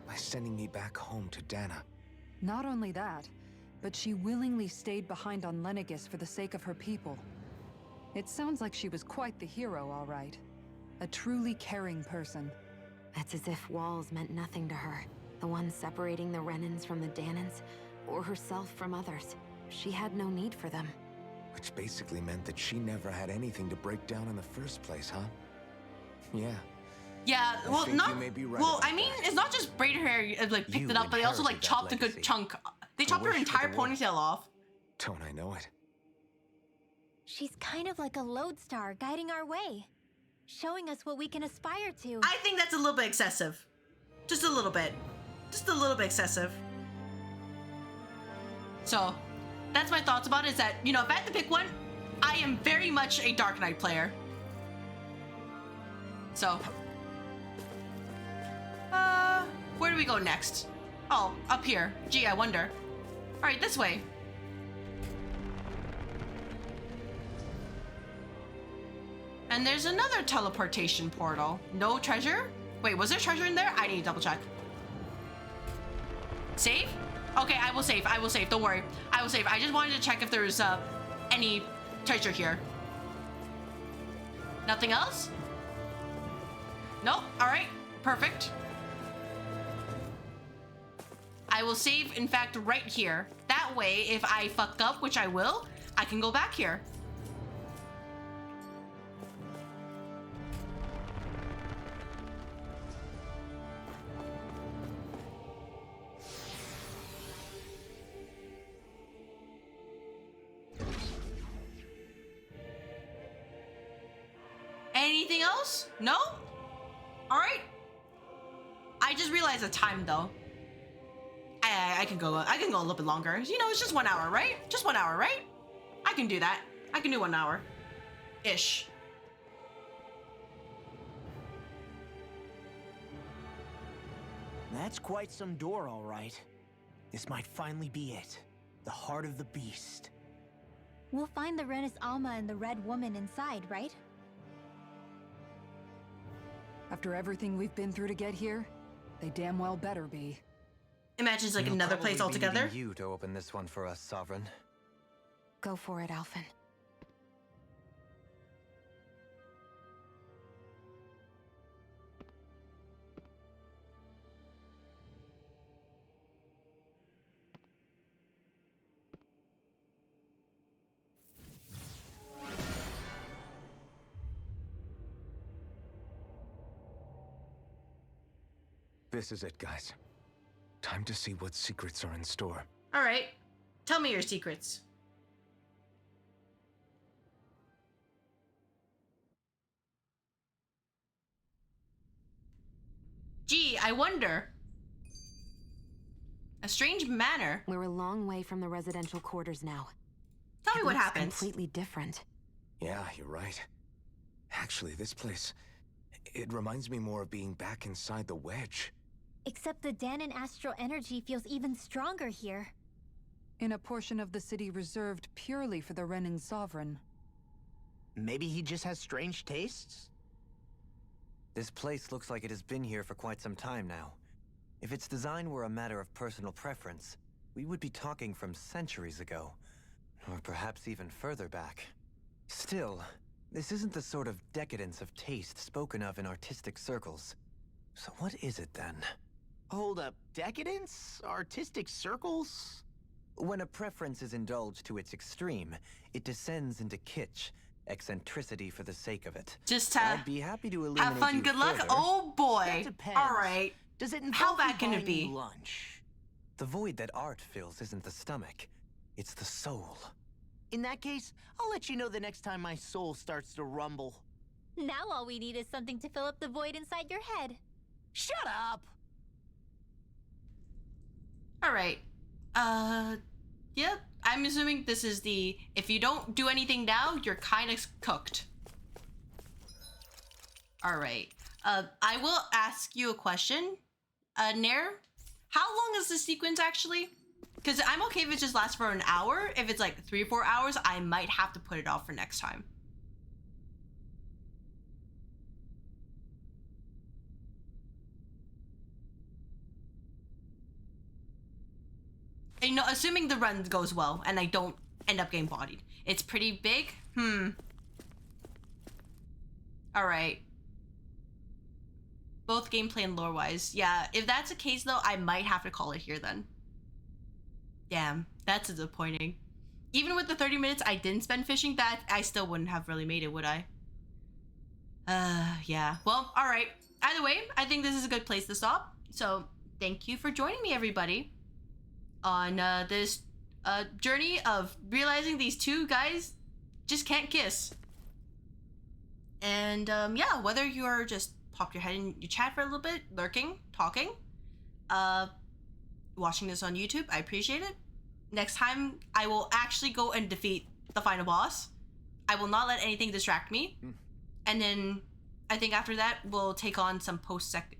by sending me back home to Dana. Not only that, but she willingly stayed behind on Lenegis for the sake of her people. It sounds like she was quite the hero, all right. A truly caring person. It's as if walls meant nothing to her. The ones separating the Renans from the Danans, or herself from others. She had no need for them. Which basically meant that she never had anything to break down in the first place, huh? Yeah. Yeah, well, think not. you may be right Well, about I mean, it's not just braided hair, like picked it up, but they also like inherited that chopped a good legacy. chunk. They A chopped her wish for entire the world. ponytail off. Don't I know it? She's kind of like a lodestar guiding our way, showing us what we can aspire to. I think that's a little bit excessive. Just a little bit. Just a little bit excessive. So, that's my thoughts about it, is that, you know, if I had to pick one, I am very much a Dark Knight player. So, where do we go next? Oh, up here. Gee, I wonder. All right, this way. And there's another teleportation portal. No treasure? Wait, was there treasure in there? I need to double check. Save? Okay, I will save. I will save. Don't worry. I will save. I just wanted to check if there's any treasure here. Nothing else? Nope. All right. Perfect. I will save, in fact, right here. That way, if I fuck up, which I will, I can go back here. Anything else? No? All right. I just realized the time though. I can go a little bit longer. You know, it's just 1 hour, right? Just 1 hour, right? I can do that. I can do 1 hour. Ish. That's quite some door, all right. This might finally be it. The heart of the beast. We'll find the Renis Alma and the Red Woman inside, right? After everything we've been through to get here, they damn well better be. Imagine it's like We'll another place probably be altogether. needing you to open this one for us, Sovereign. Go for it, Alphen. This is it, guys. Time to see what secrets are in store. All right. Tell me your secrets. Gee, I wonder. A strange manner. We're a long way from the residential quarters now. Tell me It what looks happens. Completely different. Yeah, you're right. Actually, this place, it reminds me more of being back inside the wedge. Except the Danon astral energy feels even stronger here. In a portion of the city reserved purely for the Renin Sovereign. Maybe he just has strange tastes? This place looks like it has been here for quite some time now. If its design were a matter of personal preference, we would be talking from centuries ago. Or perhaps even further back. Still, this isn't the sort of decadence of taste spoken of in artistic circles. So what is it then? Hold up, decadence? Artistic circles? When a preference is indulged to its extreme, it descends into kitsch, eccentricity for the sake of it. Just I'd be happy to illuminate have fun. you Good luck. further. Oh boy. That depends. All right. Does it involve How bad you can it buying be? me lunch? The void that art fills isn't the stomach, it's the soul. In that case, I'll let you know the next time my soul starts to rumble. Now all we need is something to fill up the void inside your head. Shut up! All right. Yep. I'm assuming this is the, if you don't do anything now, you're kind of cooked. All right. I will ask you a question. Nair, how long is this sequence actually? Because I'm okay if it just lasts for an hour. If it's like 3 or 4 hours, I might have to put it off for next time. You know, assuming the run goes well and I don't end up getting bodied. It's pretty big. All right. Both gameplay and lore-wise. Yeah, if that's the case though, I might have to call it here then. Damn, that's disappointing. Even with the 30 minutes I didn't spend fishing, that I still wouldn't have really made it, would I? Yeah. Well, all right. Either way, I think this is a good place to stop. So thank you for joining me, everybody, on this journey of realizing these two guys just can't kiss. And yeah, whether you're just pop your head in your chat for a little bit, lurking, talking, watching this on YouTube, I appreciate it. Next time, I will actually go and defeat the final boss. I will not let anything distract me. And then I think after that, we'll take on some post-story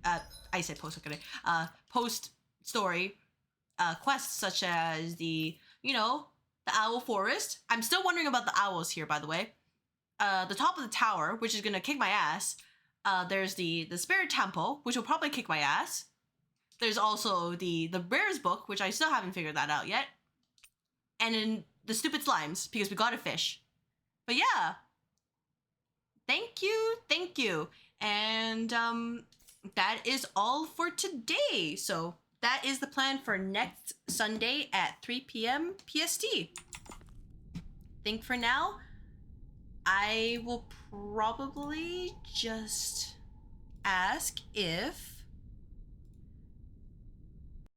quests, such as the, you know, the Owl Forest. I'm still wondering about the owls here, by the way. the top of the tower, which is gonna kick my ass. There's the Spirit Temple, which will probably kick my ass. There's also the Bear's Book, which I still haven't figured that out yet. And then the stupid slimes, because we got a fish. But yeah. Thank you. And that is all for today. So that is the plan for next Sunday at 3 p.m. PST. Think for now, I will probably just ask if